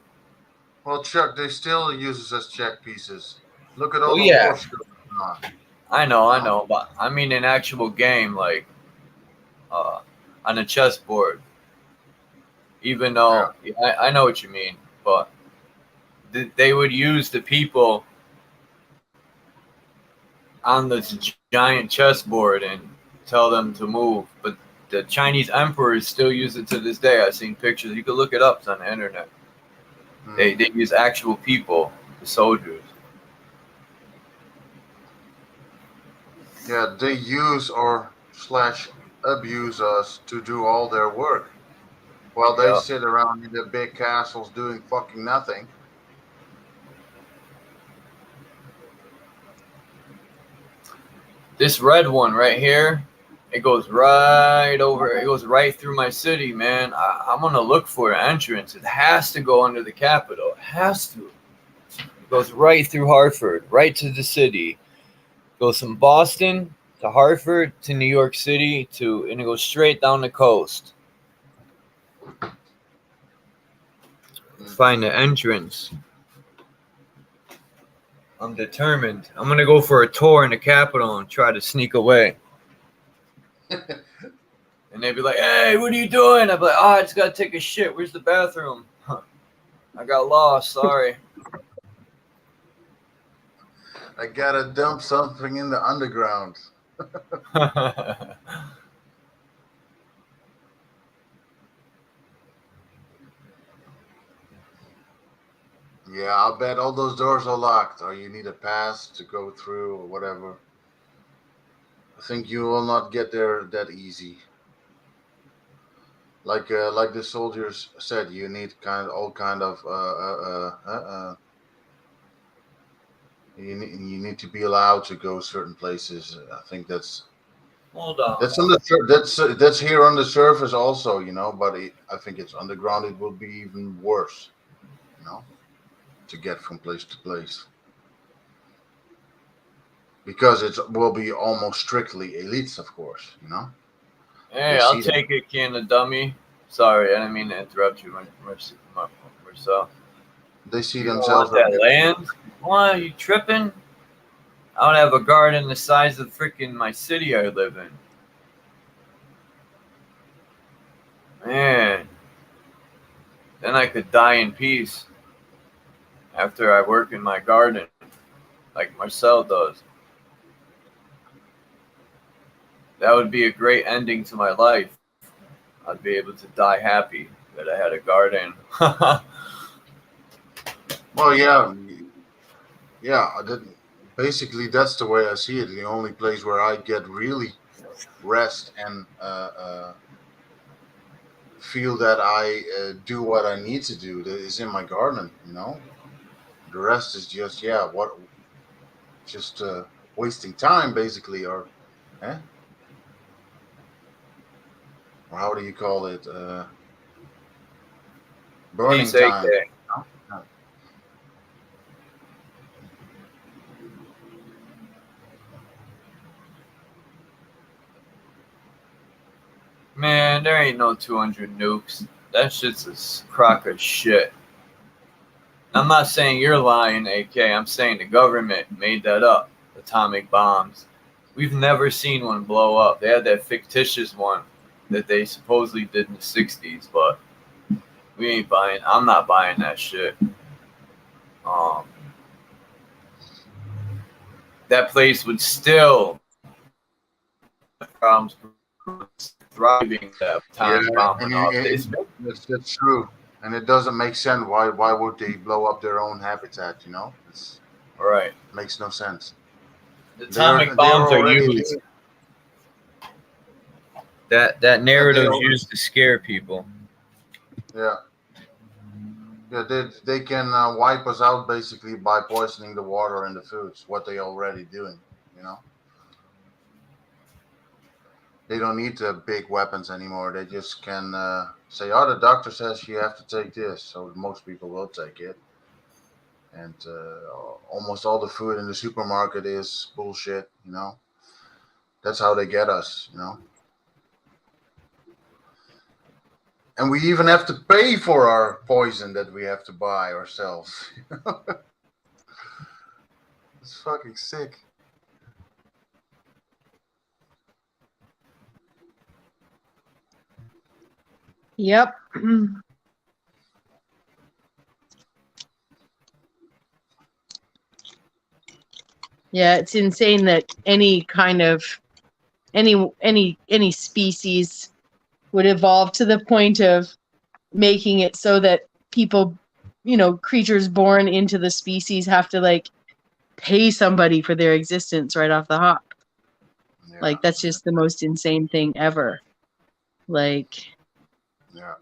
Speaker 6: Well, Chuck, they still use us as check pieces. Look at all
Speaker 1: Well,
Speaker 6: the
Speaker 1: yeah,
Speaker 6: wars going on.
Speaker 1: I know, but I mean an actual game, like on a chessboard. Even
Speaker 6: Yeah.
Speaker 1: though I know what you mean, but they would use the people on this giant chessboard and tell them to move. But the Chinese emperors still use it to this day. I've seen pictures. You can look it up. It's on the internet. They use actual people, the soldiers.
Speaker 6: Yeah, they use or slash abuse us to do all their work while they
Speaker 1: Yeah.
Speaker 6: sit around in their big castles doing fucking nothing.
Speaker 1: This red one right here, it goes right over. It goes right through my city, man. I'm gonna look for an entrance. It has to go under the Capitol. It has to. It goes right through Hartford, right to the city. Goes from Boston to Hartford to New York City and it goes straight down the coast. Find the entrance. I'm determined. I'm gonna go for a tour in the Capitol and try to sneak away. And they'd be like, "Hey, what are you doing?" I'd be like, "Oh, I just gotta take a shit. Where's the bathroom?" I got lost. Sorry.
Speaker 6: I gotta dump something in the underground. Yeah, I'll bet all those doors are locked, or you need a pass to go through, or whatever. I think you will not get there that easy. Like the soldiers said, you need all kind of you need to be allowed to go certain places. I think that's
Speaker 1: Hold on.
Speaker 6: that's here on the surface also, but I think it's underground. It will be even worse, to get from place to place, because it will be almost strictly elites, of course.
Speaker 1: Hey,
Speaker 6: They
Speaker 1: I'll
Speaker 6: see them.
Speaker 1: take it, Canada dummy. Sorry, I didn't mean to interrupt you, Marcel.
Speaker 6: They see
Speaker 1: You don't
Speaker 6: themselves
Speaker 1: want that
Speaker 6: as
Speaker 1: land? Why, are you tripping? I don't have a garden the size of freaking my city I live in. Man, then I could die in peace after I work in my garden, like Marcel does. That would be a great ending to my life. I'd be able to die happy that I had a garden.
Speaker 6: Well, yeah, yeah. Basically, that's the way I see it. The only place where I get really rest and feel that I do what I need to do is in my garden. You know, the rest is just just wasting time, basically, eh? Or how do you call it? Burning
Speaker 1: Peace, AK.
Speaker 6: time.
Speaker 1: Man, there ain't no 200 nukes. That shit's a crock of shit. I'm not saying you're lying, AK. I'm saying the government made that up. Atomic bombs. We've never seen one blow up. They had that fictitious one that they supposedly did in the 60s, but we ain't buying. I'm not buying that shit. That place would still problems thriving that
Speaker 6: Yeah,
Speaker 1: atomic bomb
Speaker 6: and
Speaker 1: went off.
Speaker 6: that's true. And it doesn't make sense. Why would they blow up their own habitat? You know, it
Speaker 1: Right.
Speaker 6: makes no sense.
Speaker 1: The
Speaker 6: They're
Speaker 1: atomic
Speaker 6: they're
Speaker 1: bombs are
Speaker 6: already
Speaker 1: used. That narrative is used to scare people.
Speaker 6: yeah. Yeah, they can wipe us out basically by poisoning the water and the foods. What they already doing, you know. They don't need the big weapons anymore. They just can say, "Oh, the doctor says you have to take this," so most people will take it. And almost all the food in the supermarket is bullshit. You know, that's how they get us. You know, and we even have to pay for our poison that we have to buy ourselves. It's fucking sick.
Speaker 4: Yep. Yeah, it's insane that any kind of any species would evolve to the point of making it so that people, creatures born into the species have to like pay somebody for their existence right off the hop.
Speaker 6: Yeah.
Speaker 4: Like that's just the most insane thing ever. Like,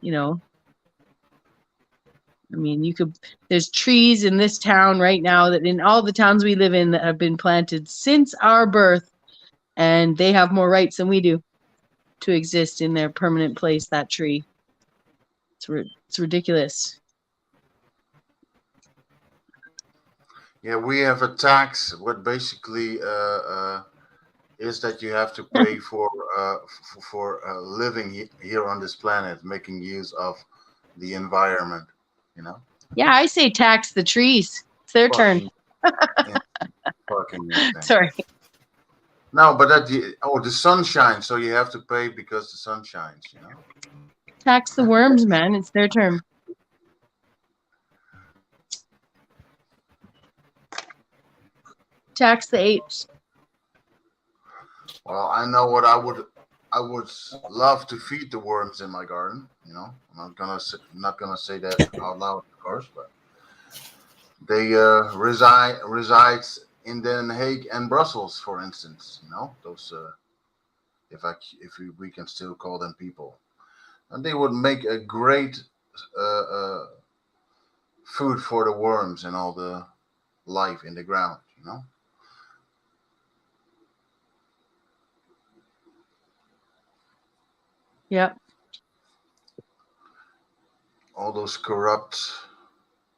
Speaker 6: Yeah.
Speaker 4: I mean, there's trees in this town right now that in all the towns we live in that have been planted since our birth, and they have more rights than we do to exist in their permanent place, that tree. It's ridiculous.
Speaker 6: Yeah, we have a tax. What basically is that you have to pay for living here on this planet, making use of the environment. You know.
Speaker 4: Yeah, I say tax the trees. It's their turn.
Speaker 6: Yeah, fucking insane.
Speaker 4: Sorry.
Speaker 6: No, but the sun shines, so you have to pay because the sun shines. You know.
Speaker 4: Tax the worms, man. It's their turn. Tax the apes.
Speaker 6: Well, I know what I would love to feed the worms in my garden. You know, I'm not gonna say that out loud, of course, but they resides in Den Hague and Brussels, for instance. You know, those if we can still call them people, and they would make a great food for the worms and all the life in the ground. You know.
Speaker 4: Yep.
Speaker 6: All those corrupt,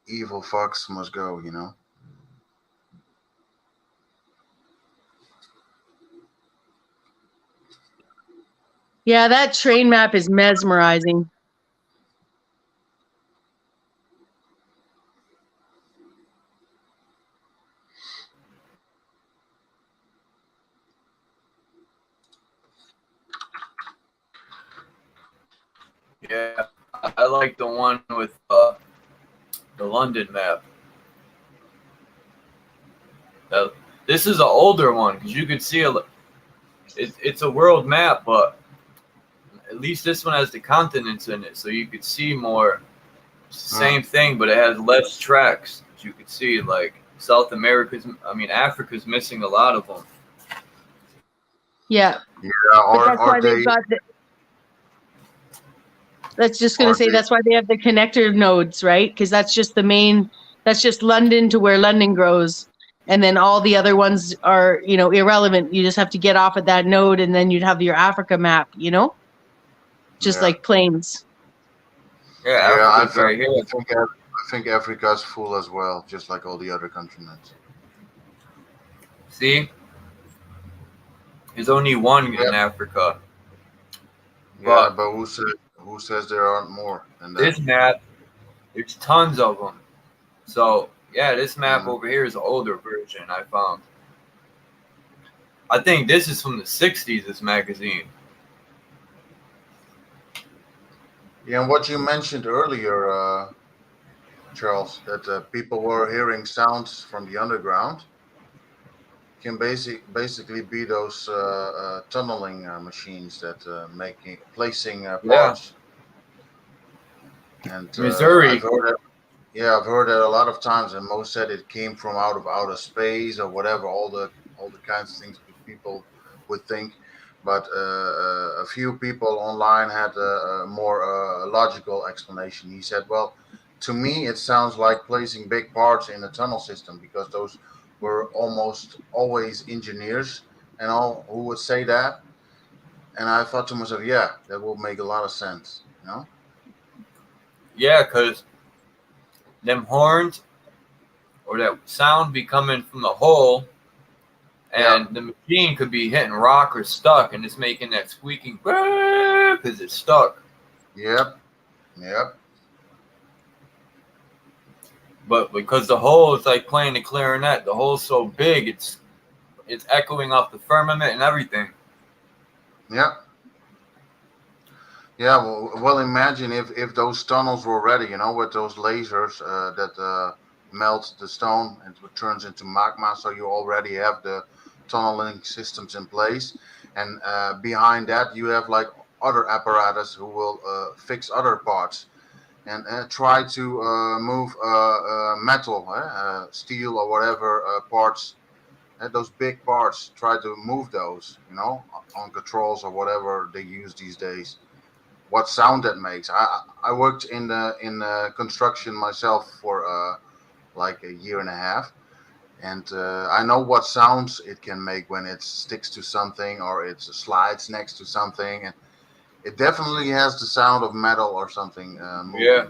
Speaker 6: evil fucks must go. You know.
Speaker 4: Yeah, that train map is mesmerizing.
Speaker 1: Yeah, I like the one with the London map. This is an older one because you could see it's a world map, but at least this one has the continents in it, so you could see more. It's the same thing, but it has less tracks. You could see like South America's, I mean Africa's missing a lot of them.
Speaker 4: Yeah.
Speaker 6: Yeah,
Speaker 4: But that's why
Speaker 6: they
Speaker 4: they've got the, that's just going to say that's why they have the connector nodes, right? Because that's just the main, that's just London to where London grows. And then all the other ones are, you know, irrelevant. You just have to get off at that node and then you'd have your Africa map, you know? Just like planes.
Speaker 1: Yeah, Africa's right here.
Speaker 6: I think Africa's full as well, just like all the other continents.
Speaker 1: See? There's only one in Africa.
Speaker 6: Yeah, but who says there aren't more than that?
Speaker 1: This map, there's tons of them. So, yeah, this map over here is an older version I found. I think this is from the 60s, this magazine.
Speaker 6: Yeah, and what you mentioned earlier, Charles, that people were hearing sounds from the underground, can basically be those tunneling machines that placing parts. And
Speaker 1: Missouri.
Speaker 6: I've heard that a lot of times, and most said it came from out of outer space or whatever. All the kinds of things people would think, but a few people online had a more logical explanation. He said, "Well, to me, it sounds like placing big parts in a tunnel system because those were almost always engineers and all who would say that." And I thought to myself, "Yeah, that will make a lot of sense," you know?
Speaker 1: Yeah, because them horns or that sound be coming from the hole, and the machine could be hitting rock or stuck, and it's making that squeaking because it's stuck.
Speaker 6: Yep.
Speaker 1: But because the hole is like playing the clarinet, the hole's so big, it's echoing off the firmament and everything.
Speaker 6: Yeah. Yeah, well, imagine if those tunnels were ready, you know, with those lasers that melt the stone and it turns into magma. So you already have the tunneling systems in place, and behind that you have like other apparatus who will fix other parts and try to move metal, steel or whatever parts. Those big parts, try to move those, you know, on controls or whatever they use these days. What sound that makes. I worked in construction myself for like a year and a half, and I know what sounds it can make when it sticks to something or it slides next to something, and it definitely has the sound of metal or something moving.
Speaker 1: Yeah.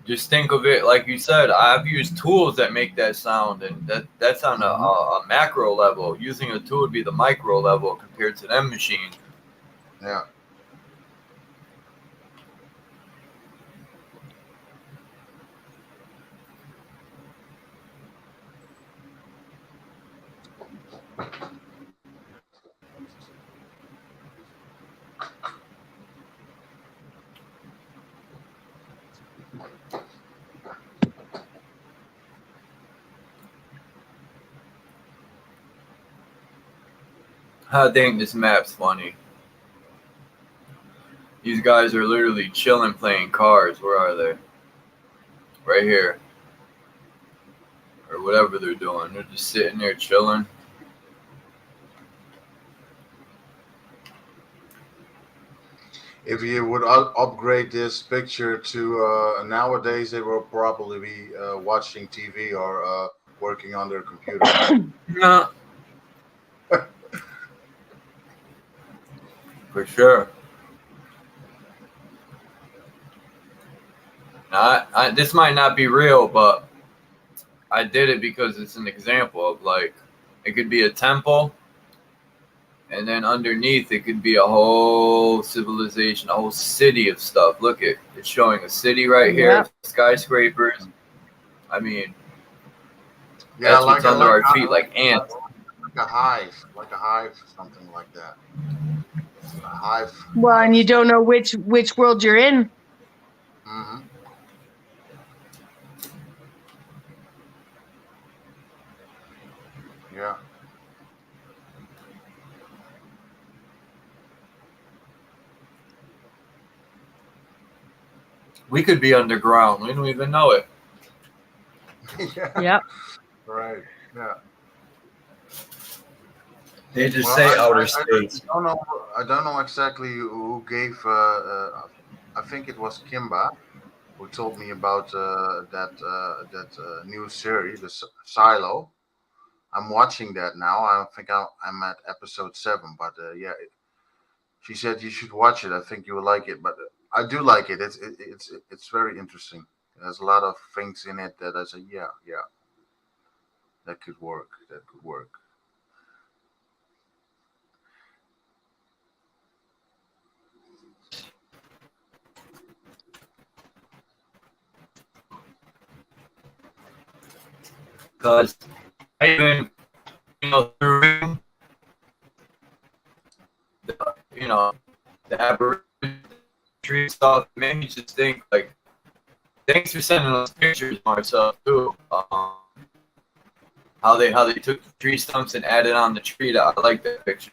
Speaker 1: Just think of it like you said. I've used tools that make that sound, and that's on a macro level. Using a tool would be the micro level compared to them machines.
Speaker 6: Yeah.
Speaker 1: I think this map's funny. These guys are literally chilling playing cards. Where are they? Right here. Or whatever they're doing. They're just sitting there chilling.
Speaker 6: If you would upgrade this picture to nowadays, they will probably be watching TV or working on their computer.
Speaker 1: No. For sure. Now, this might not be real, but I did it because it's an example of like, it could be a temple, and then underneath it could be a whole civilization, a whole city of stuff. Look it's showing a city right here, skyscrapers. I mean, that's what's under our feet, like ants.
Speaker 6: Like a hive, something like that. hive.
Speaker 4: Well, and you don't know which world you're in.
Speaker 6: Hmm. Yeah.
Speaker 1: We could be underground. We don't even know it.
Speaker 6: Yeah.
Speaker 4: Yep.
Speaker 6: Right. Yeah.
Speaker 1: They just
Speaker 6: Well,
Speaker 1: say
Speaker 6: I
Speaker 1: outer space.
Speaker 6: don't know. I don't know exactly who gave. I think it was Kimba who told me about that new series, the Silo. I'm watching that now. I think I'm at episode 7, but yeah, she said you should watch it. I think you will like it, but I do like it. It's very interesting. There's a lot of things in it that I say, yeah, yeah, that could work. That could work.
Speaker 1: Because I even, through, the aberration tree stuff made me just think, like, thanks for sending those pictures, Marcel, too. How they took the tree stumps and added on the tree. I like that picture.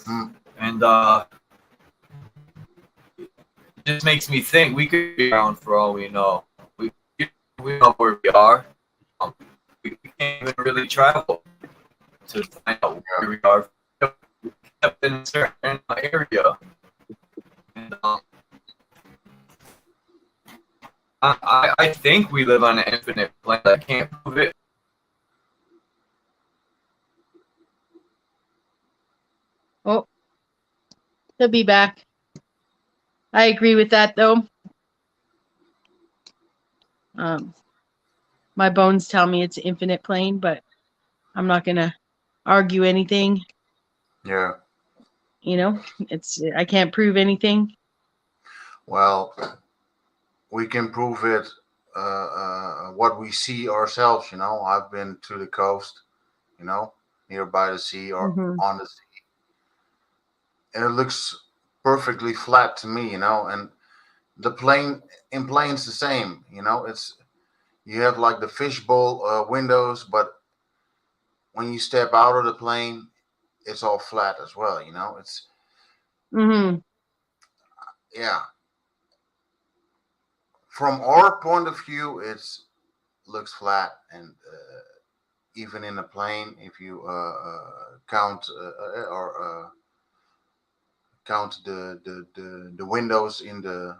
Speaker 6: Mm.
Speaker 1: And it just makes me think we could be around for all we know. We know where we are. We can't even really travel to find out where we are. We kept in a certain area. And I think we live on an infinite planet. I can't prove it.
Speaker 4: Oh, he'll be back. I agree with that, though. My bones tell me it's infinite plane, but I'm not gonna argue anything.
Speaker 6: Yeah.
Speaker 4: I can't prove anything.
Speaker 6: Well, we can prove it. What we see ourselves. I've been to the coast. Near by the sea or
Speaker 4: Mm-hmm.
Speaker 6: on the sea, and it looks perfectly flat to me. And the plane's the same. It's you have like the fishbowl windows, but when you step out of the plane, it's all flat as well. It's
Speaker 4: Mm-hmm.
Speaker 6: yeah. From our point of view, it's looks flat, and even in a plane, if you count or count the windows in the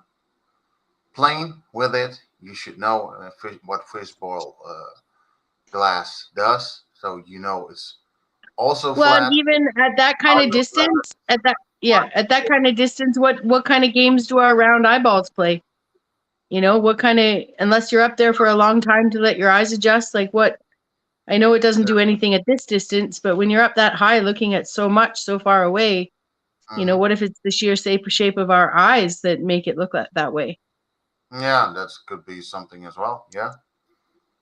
Speaker 6: plane with it, you should know what fishbowl glass does. So it's also
Speaker 4: Well, and
Speaker 6: flat.
Speaker 4: even at that kind of
Speaker 6: Outer
Speaker 4: distance, at that kind of distance, what kind of games do our round eyeballs play? What kind of, unless you're up there for a long time to let your eyes adjust, like what? I know it doesn't do anything at this distance, but when you're up that high looking at so much so far away,
Speaker 6: Mhm.
Speaker 4: what if it's the sheer shape of our eyes that make it look that way?
Speaker 6: Yeah, that could be something as well. Yeah.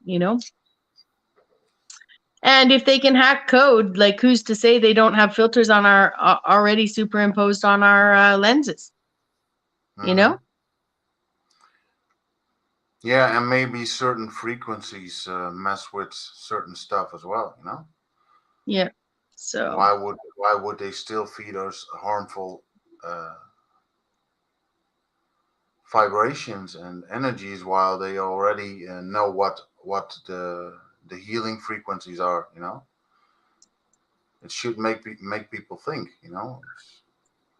Speaker 4: You know? And if they can hack code, like who's to say they don't have filters on our already superimposed on our lenses? You
Speaker 6: Hmm.
Speaker 4: know?
Speaker 6: Yeah, and maybe certain frequencies mess with certain stuff as well.
Speaker 4: Yeah. So.
Speaker 6: Why would they still feed us harmful uh, vibrations and energies while they already know what the healing frequencies are? It should make people think. At
Speaker 4: Well,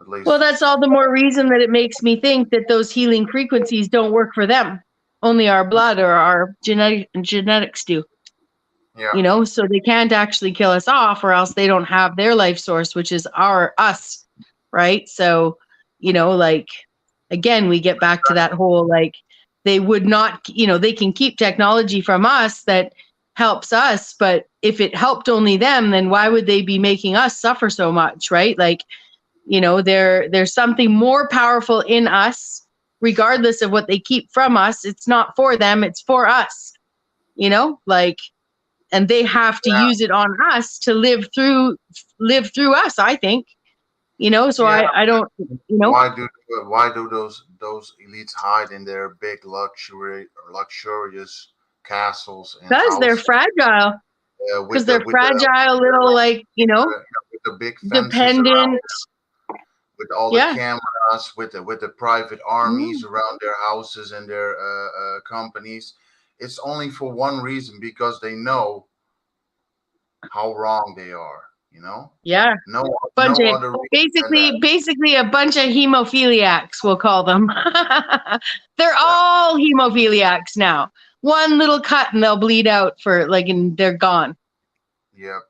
Speaker 6: least.
Speaker 4: that's all the more reason that it makes me think that those healing frequencies don't work for them. Only our blood or our genetics do.
Speaker 6: Yeah.
Speaker 4: So they can't actually kill us off, or else they don't have their life source, which is us, right? So, like, again, we get back to that whole, like, they would not, they can keep technology from us that helps us, but if it helped only them, then why would they be making us suffer so much, right? Like, there's something more powerful in us, regardless of what they keep from us. It's not for them, it's for us, like, and they have to use it on us to live through us, I think. So
Speaker 6: Yeah.
Speaker 4: I don't,
Speaker 6: Why do those elites hide in their big luxurious castles and
Speaker 4: because they're
Speaker 6: houses
Speaker 4: fragile, because
Speaker 6: with
Speaker 4: they're fragile, little, like,
Speaker 6: with the big fences around,
Speaker 4: dependent.
Speaker 6: with all the
Speaker 4: Yeah.
Speaker 6: cameras, with the private armies around their houses and their companies? It's only for one reason, because they know how wrong they are.
Speaker 4: Yeah.
Speaker 6: No other reason than that.
Speaker 4: Basically a bunch of hemophiliacs, we'll call them. They're all hemophiliacs now. One little cut and they'll bleed out and they're gone.
Speaker 6: Yep.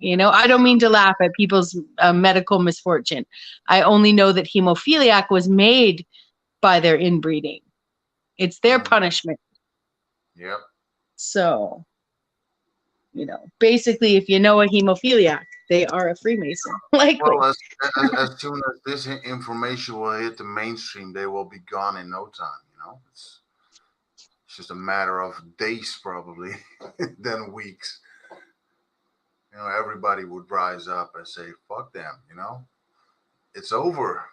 Speaker 4: I don't mean to laugh at people's medical misfortune. I only know that hemophiliac was made by their inbreeding. It's their punishment.
Speaker 6: Yep.
Speaker 4: So, basically, if you know a hemophiliac, they are a Freemason. Likely.
Speaker 6: Well, as soon as this information will hit the mainstream, they will be gone in no time. It's just a matter of days, probably, than weeks. Everybody would rise up and say, "Fuck them," it's over.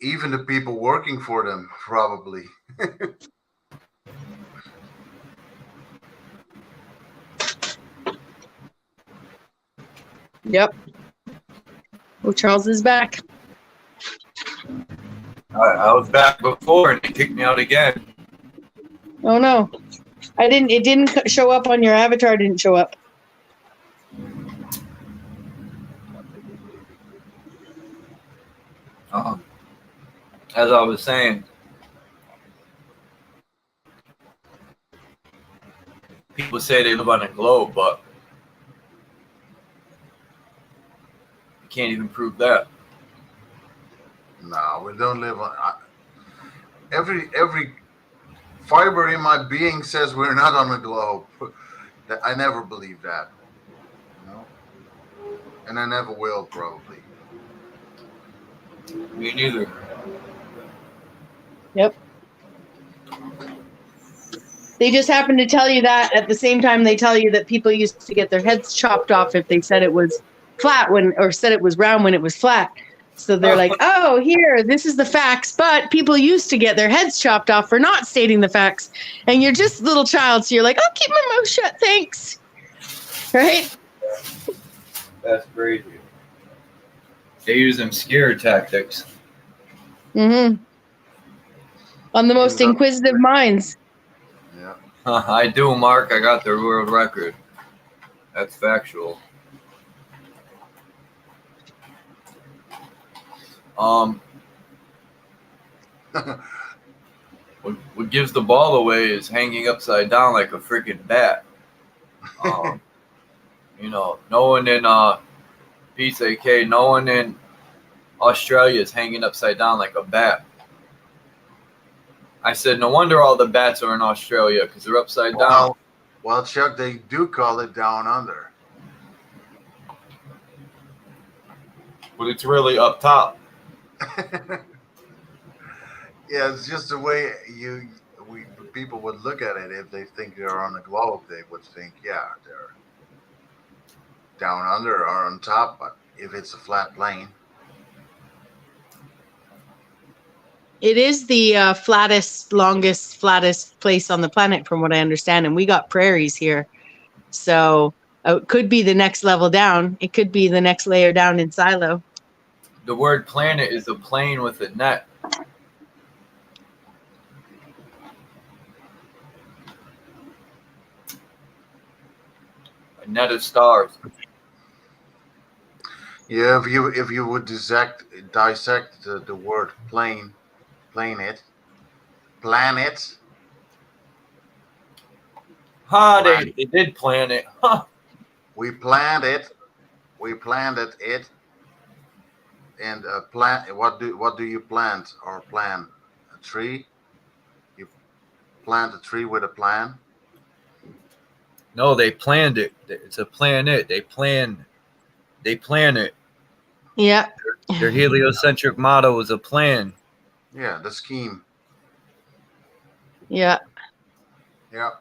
Speaker 6: Even the people working for them, probably.
Speaker 4: Yep. Oh, Charles is back.
Speaker 1: I was back before and they kicked me out again.
Speaker 4: Oh no. It didn't show up on your avatar, didn't show up.
Speaker 1: As I was saying, people say they live on a globe, but you can't even prove that.
Speaker 6: No, we don't live on. Every fiber in my being says we're not on a globe. I never believed that, and I never will, probably.
Speaker 1: Me neither.
Speaker 4: Yep. They just happen to tell you that at the same time they tell you that people used to get their heads chopped off if they said it was flat or said it was round when it was flat. So they're like, oh, here, this is the facts. But people used to get their heads chopped off for not stating the facts. And you're just a little child, so you're like, I'll keep my mouth shut, thanks. Right?
Speaker 1: That's crazy. They use them scare tactics.
Speaker 4: Mm-hmm. On the most inquisitive minds.
Speaker 6: Yeah.
Speaker 1: I do, Mark. I got the world record. That's factual. What gives the ball away is hanging upside down like a freaking bat. No one in PCK, no one in Australia is hanging upside down like a bat. I said, no wonder all the bats are in Australia, because they're upside down.
Speaker 6: Well, Chuck, they do call it down under.
Speaker 1: But it's really up top.
Speaker 6: Yeah, it's just the way people would look at it. If they think they're on the globe, they would think, yeah, they're down under or on top. But if it's a flat plane,
Speaker 4: it is the flattest place on the planet, from what I understand. And we got prairies here. So it could be the next level down. It could be the next layer down in Silo.
Speaker 1: The word planet is a plane with a net. A net of stars.
Speaker 6: yeah, if you would dissect the word planet.
Speaker 1: They did plan it. Huh.
Speaker 6: We planned it. And plant. What do you plant or plan? A tree. You plant a tree with a plan.
Speaker 1: No, they planned it. It's a planet. They plan it.
Speaker 4: Yeah.
Speaker 1: Their heliocentric motto is a plan.
Speaker 6: Yeah, the scheme.
Speaker 4: Yeah.
Speaker 6: Yeah.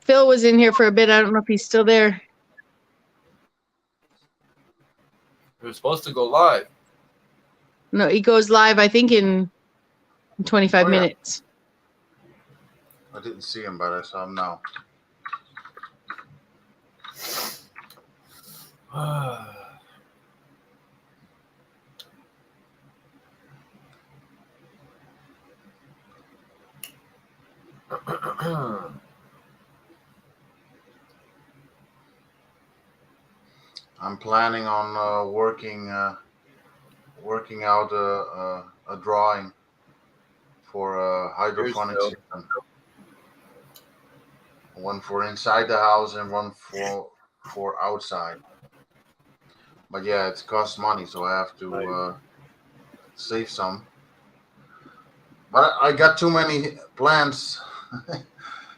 Speaker 4: Phil was in here for a bit. I don't know if he's still there.
Speaker 1: We're supposed to go live.
Speaker 4: No, he goes live, I think, in 25
Speaker 6: Oh, yeah.
Speaker 4: minutes.
Speaker 6: I didn't see him, but I saw him now. I'm planning on working out a drawing for a hydroponic
Speaker 1: Here's
Speaker 6: system. One for inside the house and one for outside. But yeah, it costs money, so I have to save some. But I got too many plants,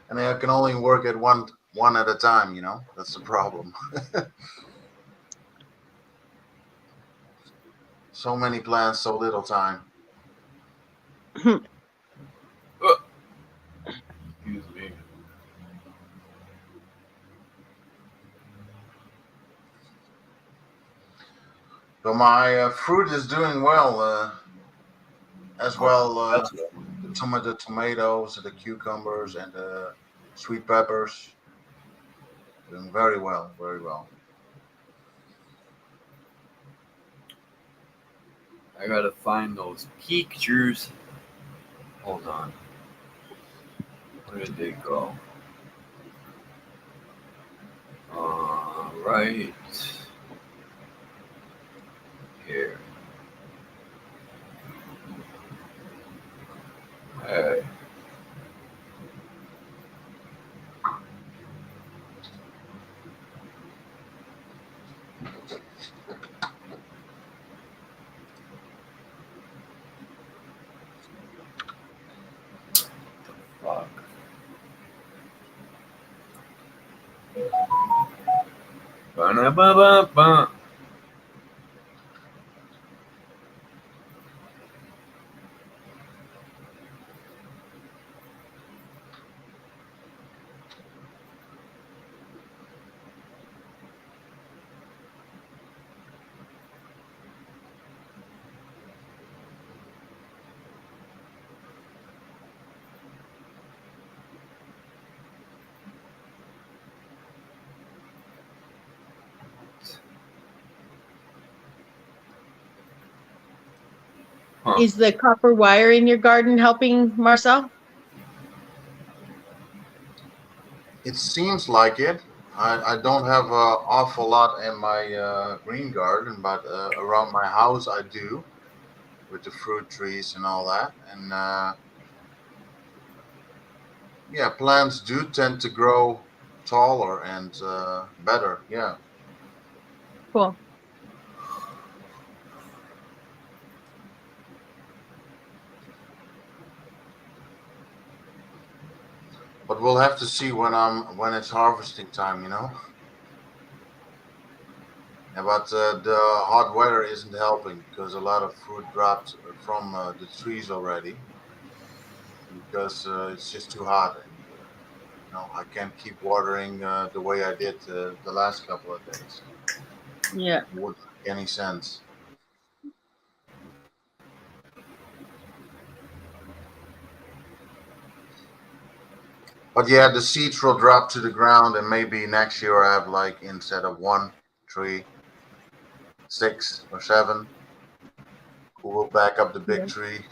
Speaker 6: and I can only work at one at a time. You know, that's the problem. So many plants, so little time.
Speaker 1: Excuse me.
Speaker 6: But my fruit is doing well, as well. Some of the tomatoes, the cucumbers, and the sweet peppers doing very well, very well.
Speaker 1: I gotta find those pictures. Hold on. Where did they go? Right here. Hey. Fuck. Ba-na-ba-ba-ba. Huh.
Speaker 4: Is the copper wire in your garden helping, Marcel?
Speaker 6: It seems like it. I don't have an awful lot in my green garden, but around my house I do, with the fruit trees and all that. And yeah, plants do tend to grow taller and better. Yeah.
Speaker 4: Cool.
Speaker 6: But we'll have to see when it's harvesting time, you know. Yeah, but the hot weather isn't helping because a lot of fruit dropped from the trees already because it's just too hot, and you know I can't keep watering the way I did the last couple of days.
Speaker 4: Yeah.
Speaker 6: It wouldn't make any sense. But yeah, the seeds will drop to the ground, and maybe next year I have, like, instead of 1 tree, 6 or 7, who will back up the big
Speaker 4: Yeah.
Speaker 6: tree.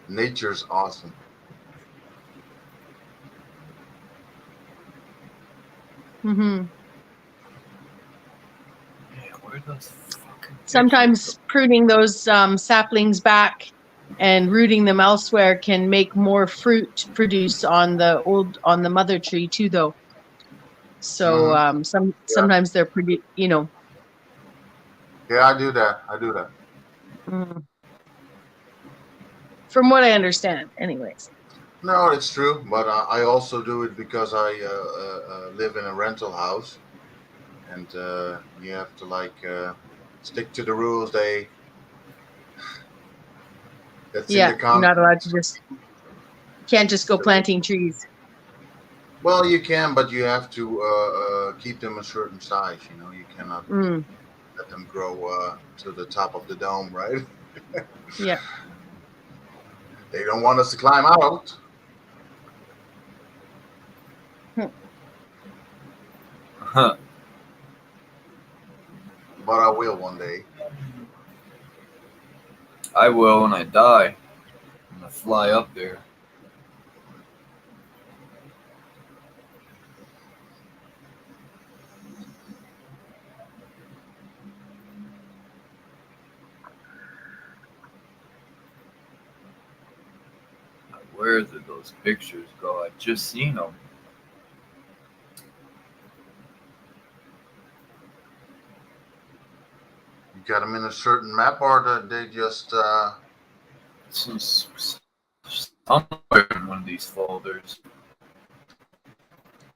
Speaker 6: Nature's awesome.
Speaker 4: Mm-hmm.
Speaker 1: Yeah, where those fucking
Speaker 4: Sometimes pruning those saplings back and rooting them elsewhere can make more fruit produce on the mother tree too, though. So sometimes they're pretty,
Speaker 6: Yeah, I do that. I do that.
Speaker 4: mm, from what I understand, anyways.
Speaker 6: No, it's true, but I also do it because I live in a rental house, and you have to, like, stick to the rules. That's in
Speaker 4: Yeah,
Speaker 6: the
Speaker 4: you're not
Speaker 6: contract.
Speaker 4: allowed to can't just go planting trees.
Speaker 6: Well, you can, but you have to keep them a certain size. You know, you cannot
Speaker 4: Mm,
Speaker 6: let them grow to the top of the dome, right?
Speaker 4: yeah.
Speaker 6: They don't want us to climb out.
Speaker 4: Hmm.
Speaker 1: Huh.
Speaker 6: But I will one day.
Speaker 1: I will when I die. I'm gonna fly up there. Where did those pictures go? I just seen them.
Speaker 6: You got them in a certain map, or they just
Speaker 1: Somewhere in one of these folders.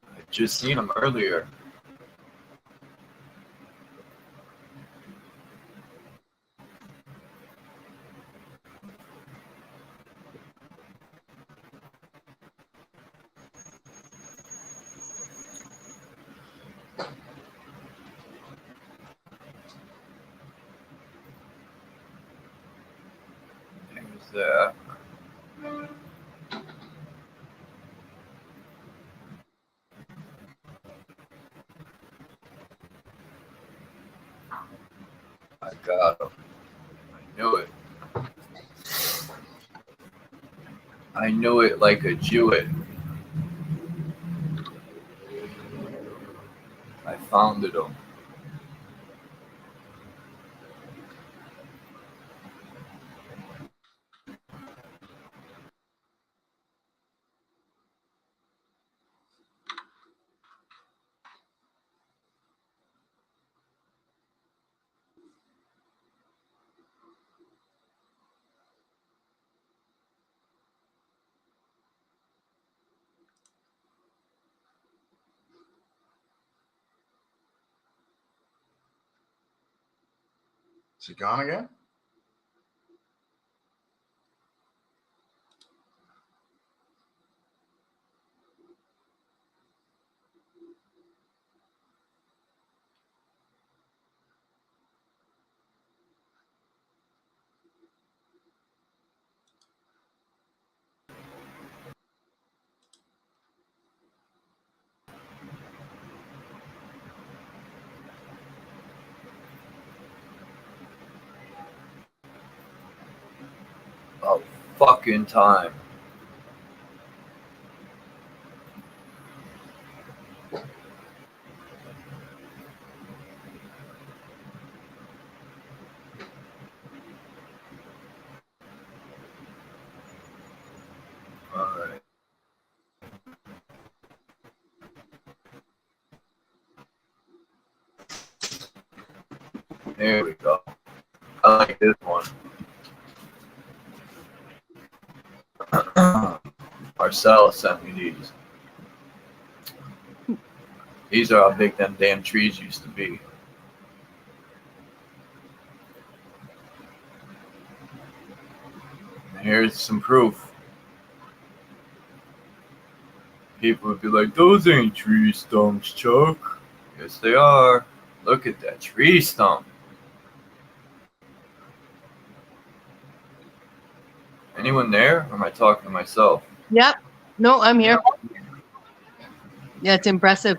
Speaker 1: I just seen them earlier. There's that. I got them. I knew it. I knew it like a Jewett. I founded them.
Speaker 6: is it gone again?
Speaker 1: About fucking time. Alright. There we go. I like this one. Marcel sent me these. These are how big them damn trees used to be. And here's some proof. People would be like, those ain't tree stumps, Chuck. Yes, they are. Look at that tree stump. Anyone there? Or am I talking to myself?
Speaker 4: Yep. No, I'm here. Yeah, it's impressive.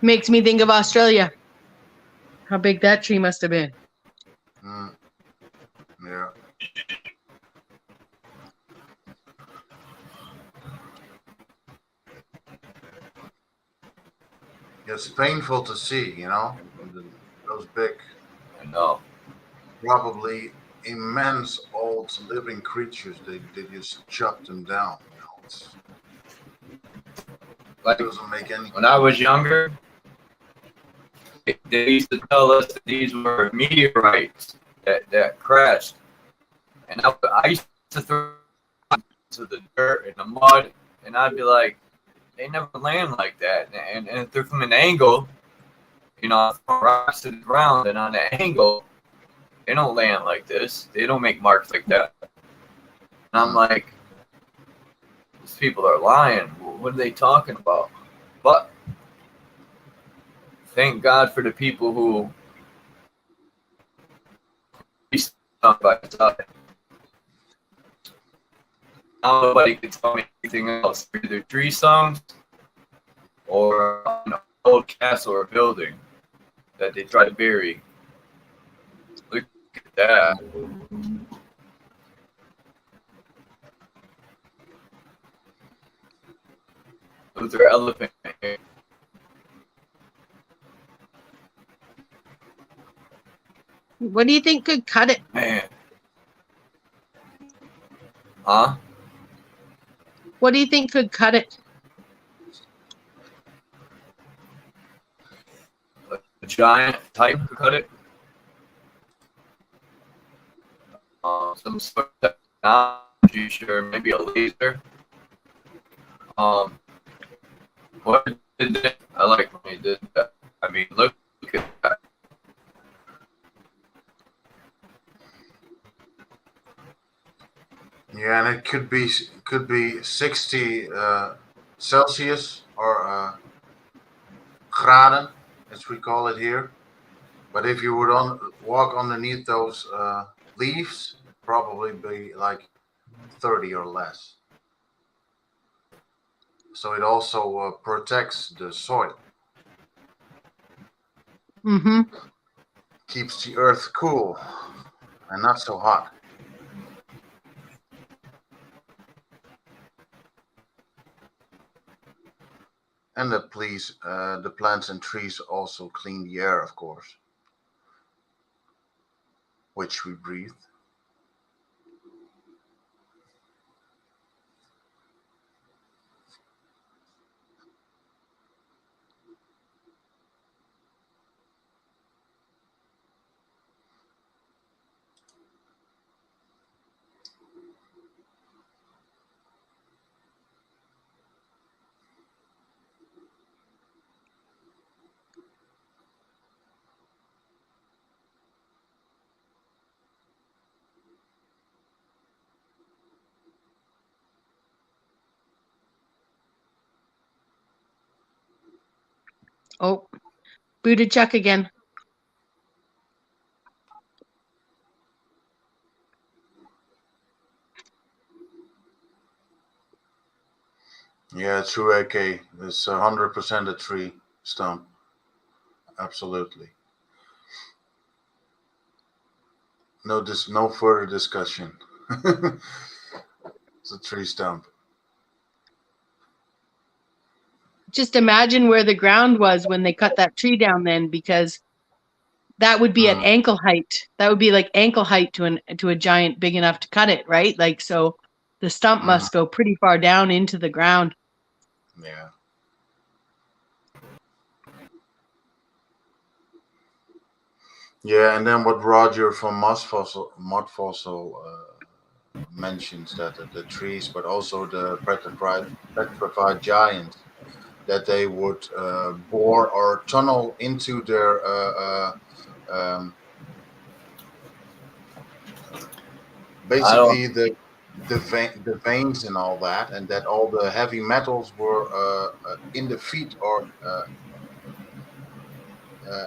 Speaker 4: Makes me think of Australia. How big that tree must have been.
Speaker 6: Yeah. It's painful to see, you know, those big,
Speaker 1: I know.
Speaker 6: probably immense old living creatures. They just chuck them down. You know,
Speaker 1: Like,
Speaker 6: it doesn't make any.
Speaker 1: when I was younger, they used to tell us that these were meteorites that crashed. And I used to throw to the dirt and the mud, and I'd be like, they never land like that. And if they're from an angle, you know, from rocks to the ground, and on an angle, they don't land like this. They don't make marks like that. I'm like, these people are lying. What are they talking about? But thank God for the people who side by side. Now nobody can tell me anything else. Either tree songs or an old castle or building that they try to bury. Look at that. Those are elephant hair.
Speaker 4: What do you think could cut it?
Speaker 1: Man. Huh?
Speaker 4: What do you think could cut it?
Speaker 1: A giant type could cut it. Some sort of technology, sure, maybe a laser. What did they? I like when he did that. I mean, look at that.
Speaker 6: Yeah, and it could be 60 Celsius or graden, as we call it here. But if you would walk underneath those leaves, it'd probably be like 30 or less. So it also protects the soil,
Speaker 4: Mm-hmm.
Speaker 6: keeps the earth cool and not so hot. And the plants and trees also clean the air, of course, which we breathe.
Speaker 4: Oh, booted Chuck again.
Speaker 6: Yeah, true, AK. It's 100% a tree stump. Absolutely. No further discussion. It's a tree stump.
Speaker 4: Just imagine where the ground was when they cut that tree down then, because that would be at ankle height. That would be like ankle height to a giant big enough to cut it, right? Like, so the stump must go pretty far down into the ground.
Speaker 6: Yeah. Yeah, and then what Roger from Mud Fossil mentions that the trees, but also the petrified giants, that they would bore or tunnel into their basically the veins and all that, and that all the heavy metals were in the feet or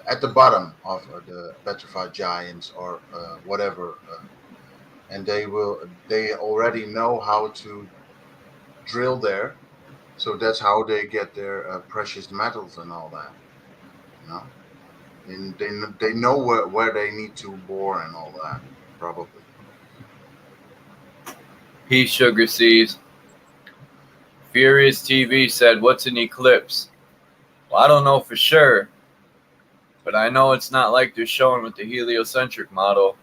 Speaker 6: at the bottom of the petrified giants or whatever, and they already know how to drill there, so that's how they get their precious metals and all that, you know. And they know where they need to bore and all that, probably.
Speaker 1: Peace, Sugar Seas. Furious TV said, "What's an eclipse?" Well, I don't know for sure, but I know it's not like they're showing with the heliocentric model.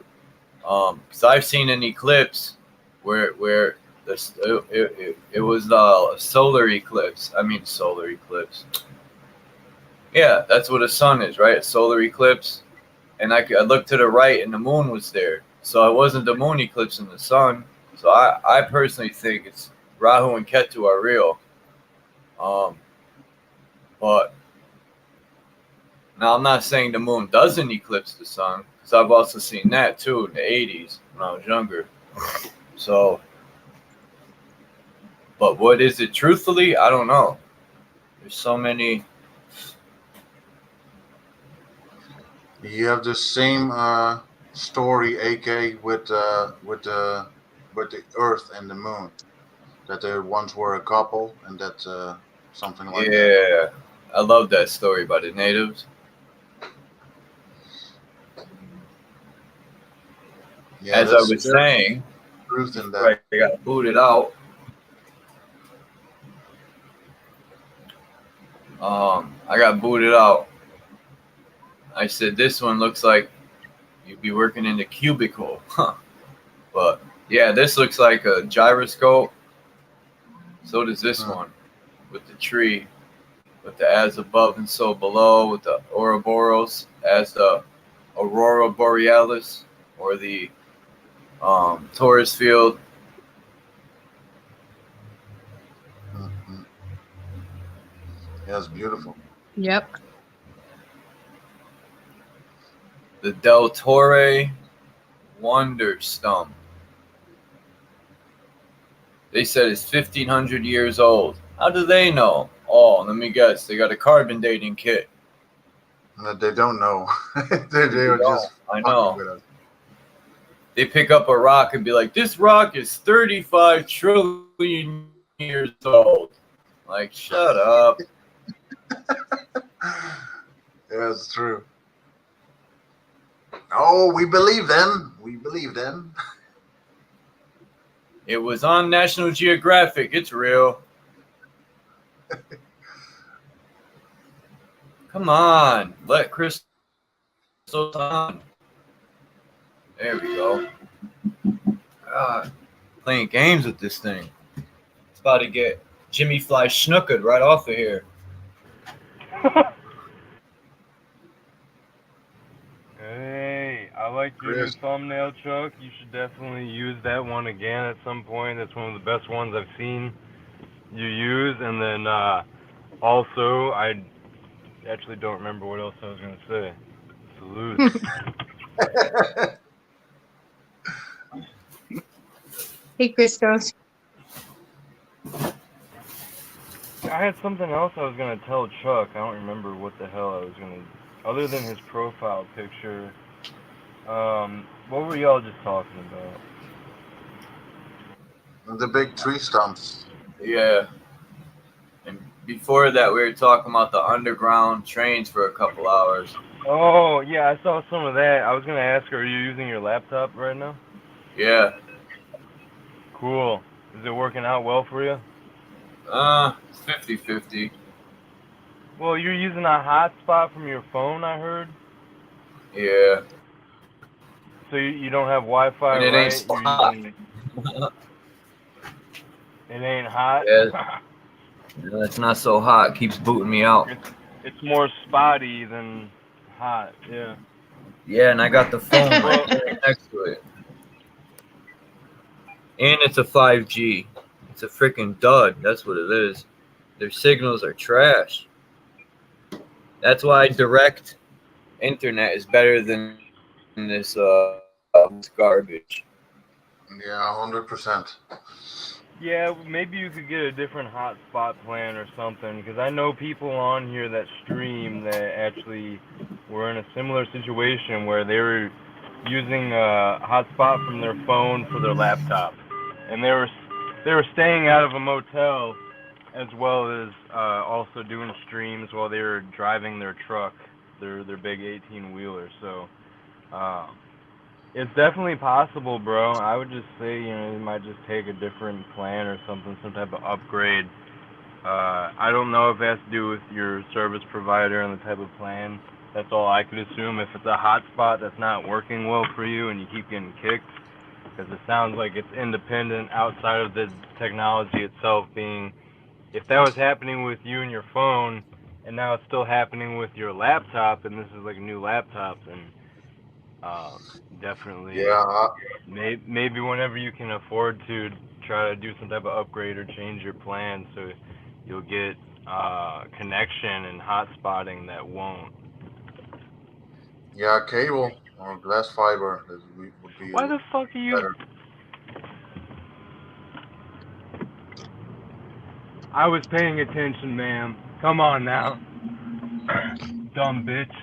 Speaker 1: Because I've seen an eclipse where it was a solar eclipse. I mean, solar eclipse. Yeah, that's what a sun is, right? A solar eclipse. And I looked to the right, and the moon was there. So it wasn't the moon eclipsing the sun. So I personally think it's Rahu and Ketu are real. But now I'm not saying the moon doesn't eclipse the sun, because I've also seen that too in the 80s when I was younger. So But what is it truthfully? I don't know. There's so many.
Speaker 6: You have the same story, AK, with the Earth and the Moon, that they once were a couple, and that something like that.
Speaker 1: Yeah, I love that story by the natives.
Speaker 6: Yeah,
Speaker 1: As I was
Speaker 6: there's
Speaker 1: saying,
Speaker 6: truth in
Speaker 1: before
Speaker 6: that.
Speaker 1: I got booted out, I got booted out. I said, this one looks like you'd be working in the cubicle. Huh. But yeah, this looks like a gyroscope. So does this one with the tree, with the as above and so below, with the Ouroboros as the Aurora Borealis, or the Taurus field.
Speaker 6: Mm-hmm. Yeah, it's beautiful.
Speaker 4: Yep.
Speaker 1: The Del Torre Wonder Stump. They said it's 1,500 years old. How do they know? Oh, let me guess. They got a carbon dating kit.
Speaker 6: They don't know. they are just
Speaker 1: I
Speaker 6: fucking
Speaker 1: know.
Speaker 6: with us.
Speaker 1: They pick up a rock and be like, this rock is 35 trillion years old. Like, shut up.
Speaker 6: Yeah, it's true. Oh, we believe them. We believe them.
Speaker 1: It was on National Geographic. It's real. Come on. Let Crystal on. There we go. God, playing games with this thing. It's about to get Jimmy Fly snookered right off of here.
Speaker 7: Hey, I like your new thumbnail, Chuck. You should definitely use that one again at some point. That's one of the best ones I've seen you use. And then also, I actually don't remember what else I was going to say. Salute.
Speaker 4: Hey, Christos.
Speaker 7: I had something else I was going to tell Chuck. I don't remember what the hell I was going to... Other than his profile picture, what were y'all just talking about?
Speaker 6: The big tree stumps.
Speaker 1: Yeah. And before that, we were talking about the underground trains for a couple hours.
Speaker 7: Oh, yeah, I saw some of that. I was going to ask, are you using your laptop right now?
Speaker 1: Yeah.
Speaker 7: Cool. Is it working out well for you?
Speaker 1: It's 50-50.
Speaker 7: Well, you're using a hotspot from your phone, I heard.
Speaker 1: Yeah.
Speaker 7: So you don't have Wi-Fi,
Speaker 1: And it
Speaker 7: right?
Speaker 1: ain't so hot.
Speaker 7: It ain't hot?
Speaker 1: Yeah. It's not so hot. It keeps booting me out.
Speaker 7: It's more spotty than hot, yeah.
Speaker 1: Yeah, and I got the phone right next to it. And it's a 5G. It's a freaking dud. That's what it is. Their signals are trash. That's why direct internet is better than this garbage.
Speaker 6: Yeah, 100%.
Speaker 7: Yeah, maybe you could get a different hotspot plan or something, because I know people on here that stream that actually were in a similar situation where they were using a hotspot from their phone for their laptop, and they were staying out of a motel as well as also doing streams while they were driving their truck, their big 18-wheeler. So it's definitely possible, bro. I would just say, you might just take a different plan or something, some type of upgrade. I don't know if it has to do with your service provider and the type of plan. That's all I could assume. If it's a hotspot that's not working well for you and you keep getting kicked, because it sounds like it's independent outside of the technology itself being... If that was happening with you and your phone, and now it's still happening with your laptop, and this is like a new laptop, then definitely,
Speaker 6: Yeah.
Speaker 7: maybe whenever you can afford to, try to do some type of upgrade or change your plan so you'll get connection and hotspotting that won't.
Speaker 6: Yeah, cable or glass fiber would be
Speaker 7: Why the fuck are you...
Speaker 6: better.
Speaker 7: I was paying attention, ma'am. Come on now. Dumb bitch.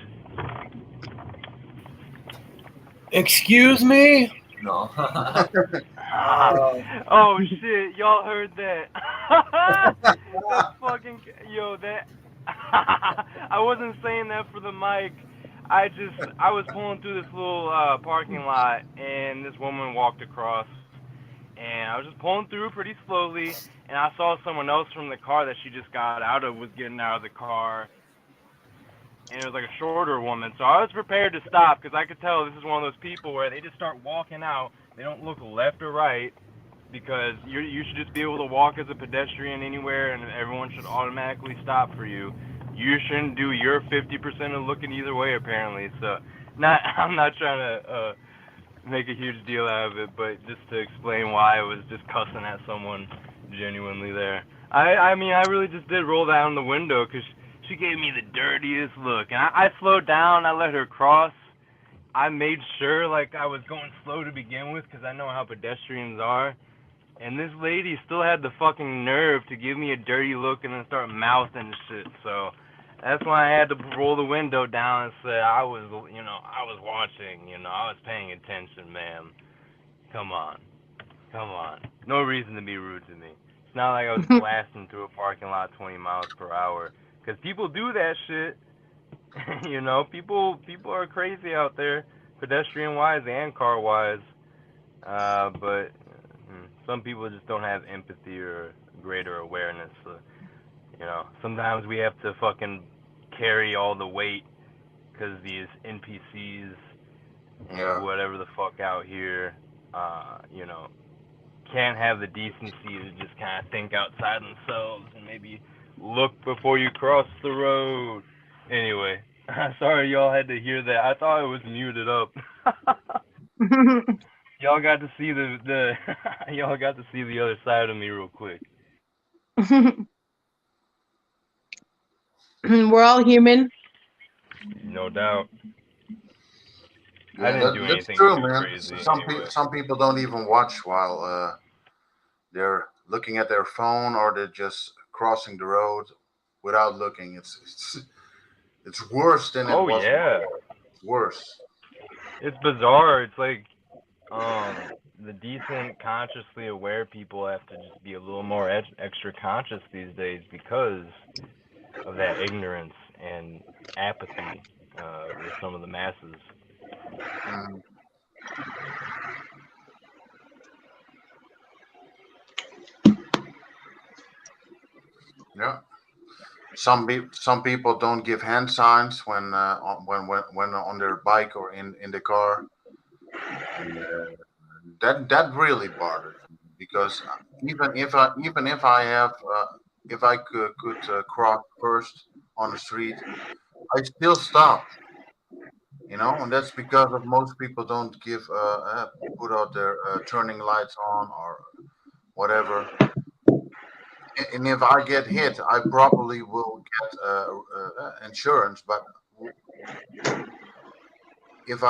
Speaker 1: Excuse me? No.
Speaker 7: Oh shit, y'all heard that. That fucking yo, that I wasn't saying that for the mic. I was pulling through this little parking lot and this woman walked across and I was just pulling through pretty slowly and I saw someone else from the car that she just got out of was getting out of the car and it was like a shorter woman. So I was prepared to stop because I could tell this is one of those people where they just start walking out. They don't look left or right because you should just be able to walk as a pedestrian anywhere and everyone should automatically stop for you. You shouldn't do your 50% of looking either way apparently. So I'm not trying to make a huge deal out of it, but just to explain why I was just cussing at someone genuinely there. I mean, I really just did roll down the window because she gave me the dirtiest look. And I slowed down, I let her cross. I made sure like I was going slow to begin with because I know how pedestrians are. And this lady still had the fucking nerve to give me a dirty look and then start mouthing shit. So that's why I had to roll the window down and say I was watching, I was paying attention, ma'am. Come on. No reason to be rude to me. It's not like I was blasting through a parking lot 20 miles per hour. Because people do that shit. People are crazy out there, pedestrian-wise and car-wise. But some people just don't have empathy or greater awareness. So, sometimes we have to fucking carry all the weight because these NPCs and whatever the fuck out here, can't have the decency to just kind of think outside themselves and maybe look before you cross the road. Anyway, sorry y'all had to hear that. I thought it was muted up. Y'all got to see y'all got to see the other side of me real quick.
Speaker 4: We're all human.
Speaker 7: No doubt.
Speaker 6: Yeah,
Speaker 7: I didn't do
Speaker 6: that's
Speaker 7: anything
Speaker 6: true,
Speaker 7: too
Speaker 6: man.
Speaker 7: crazy.
Speaker 6: Some people don't even watch while they're looking at their phone or they're just crossing the road without looking. It's worse than it was.
Speaker 7: Yeah.
Speaker 6: It's worse.
Speaker 7: It's bizarre. It's like the decent, consciously aware people have to just be a little more extra conscious these days because of that ignorance and apathy with some of the masses.
Speaker 6: Mm. Yeah. Some people don't give hand signs when on their bike or in the car, and that really bothers me because if I could cross first on the street, I still stop. And that's because of most people don't put out their turning lights on or whatever. And if I get hit, I probably will get insurance. But if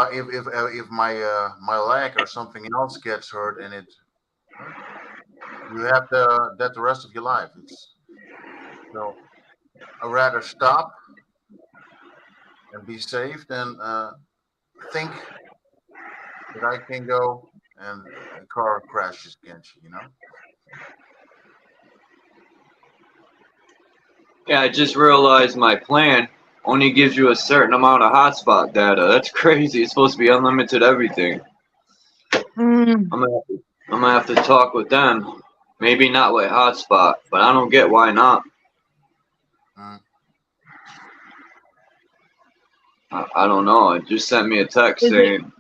Speaker 6: my leg or something else gets hurt, and you have that the rest of your life. So I'd rather stop and be safe than think that I can go and a car crashes against you.
Speaker 1: Yeah, I just realized my plan only gives you a certain amount of hotspot data. That's crazy. It's supposed to be unlimited everything. I'm gonna have to talk with them. Maybe not with hotspot, but I don't get why not. I don't know. It just sent me a text saying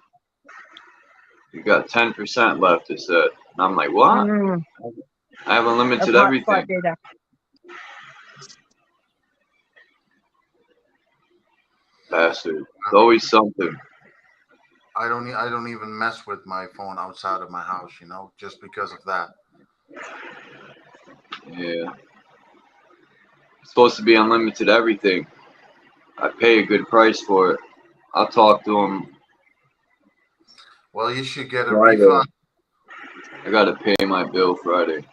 Speaker 1: you got 10% left. It said, and I'm like, what? I have unlimited everything.
Speaker 4: Data.
Speaker 1: Bastard. It's always something.
Speaker 6: I don't even mess with my phone outside of my house, just because of that.
Speaker 1: Yeah. It's supposed to be unlimited everything. I pay a good price for it. I'll talk to them.
Speaker 6: Well, you should get a
Speaker 1: Friday.
Speaker 6: refund.
Speaker 1: I gotta pay my bill Friday.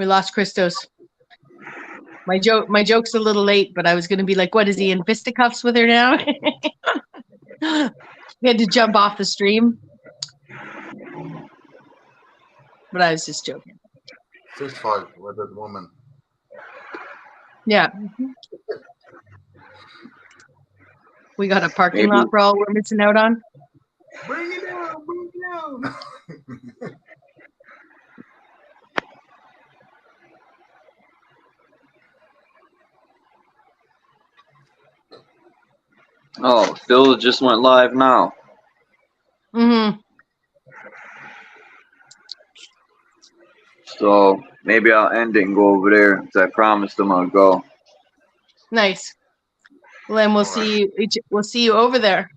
Speaker 4: We lost Christos. My joke's a little late, but I was gonna be like, what is he in fisticuffs with her now? We had to jump off the stream. But I was just joking.
Speaker 6: Fist fight with that woman.
Speaker 4: Yeah. We got a parking
Speaker 1: Maybe.
Speaker 4: lot for all we're missing out on.
Speaker 6: Bring it down, bring it down.
Speaker 1: Oh, Phil just went live now.
Speaker 4: Mm-hmm.
Speaker 1: So maybe I'll end it and go over there because I promised him I'll go.
Speaker 4: Nice. Well, then we'll see you over there.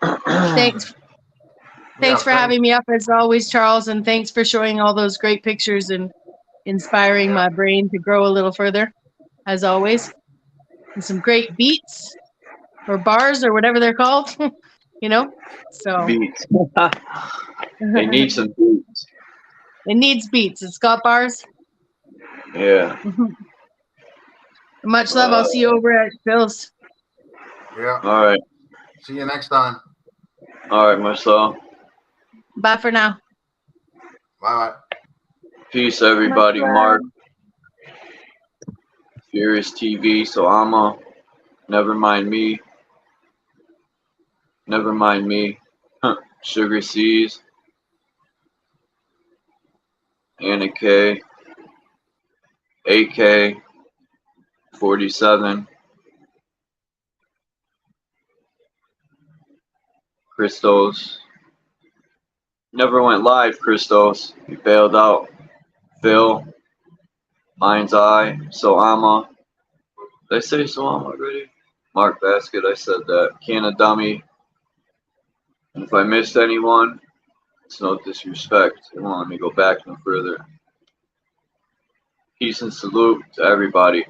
Speaker 4: Thanks for having me up as always, Charles, and thanks for showing all those great pictures and inspiring my brain to grow a little further, as always. And some great beats or bars or whatever they're called, you know. So
Speaker 1: Beats. They need some beats.
Speaker 4: It needs beats. It's got bars.
Speaker 1: Yeah.
Speaker 4: Much love. I'll see you over at Phil's.
Speaker 6: Yeah.
Speaker 1: All right.
Speaker 6: See you next time.
Speaker 1: All right, Marcel.
Speaker 4: Bye for now.
Speaker 6: Bye bye.
Speaker 1: Peace, everybody. Mark. Furious TV. So I'm never mind me. Never mind me. Sugar C's. Anna K. AK. 47. Christos. Never went live, Christos. He bailed out. Phil. Mind's Eye. Soama. Did I say Soama already? Mark Basket, I said that. Can of Dummy. And if I missed anyone, it's no disrespect. It won't let me go back no further. Peace and salute to everybody.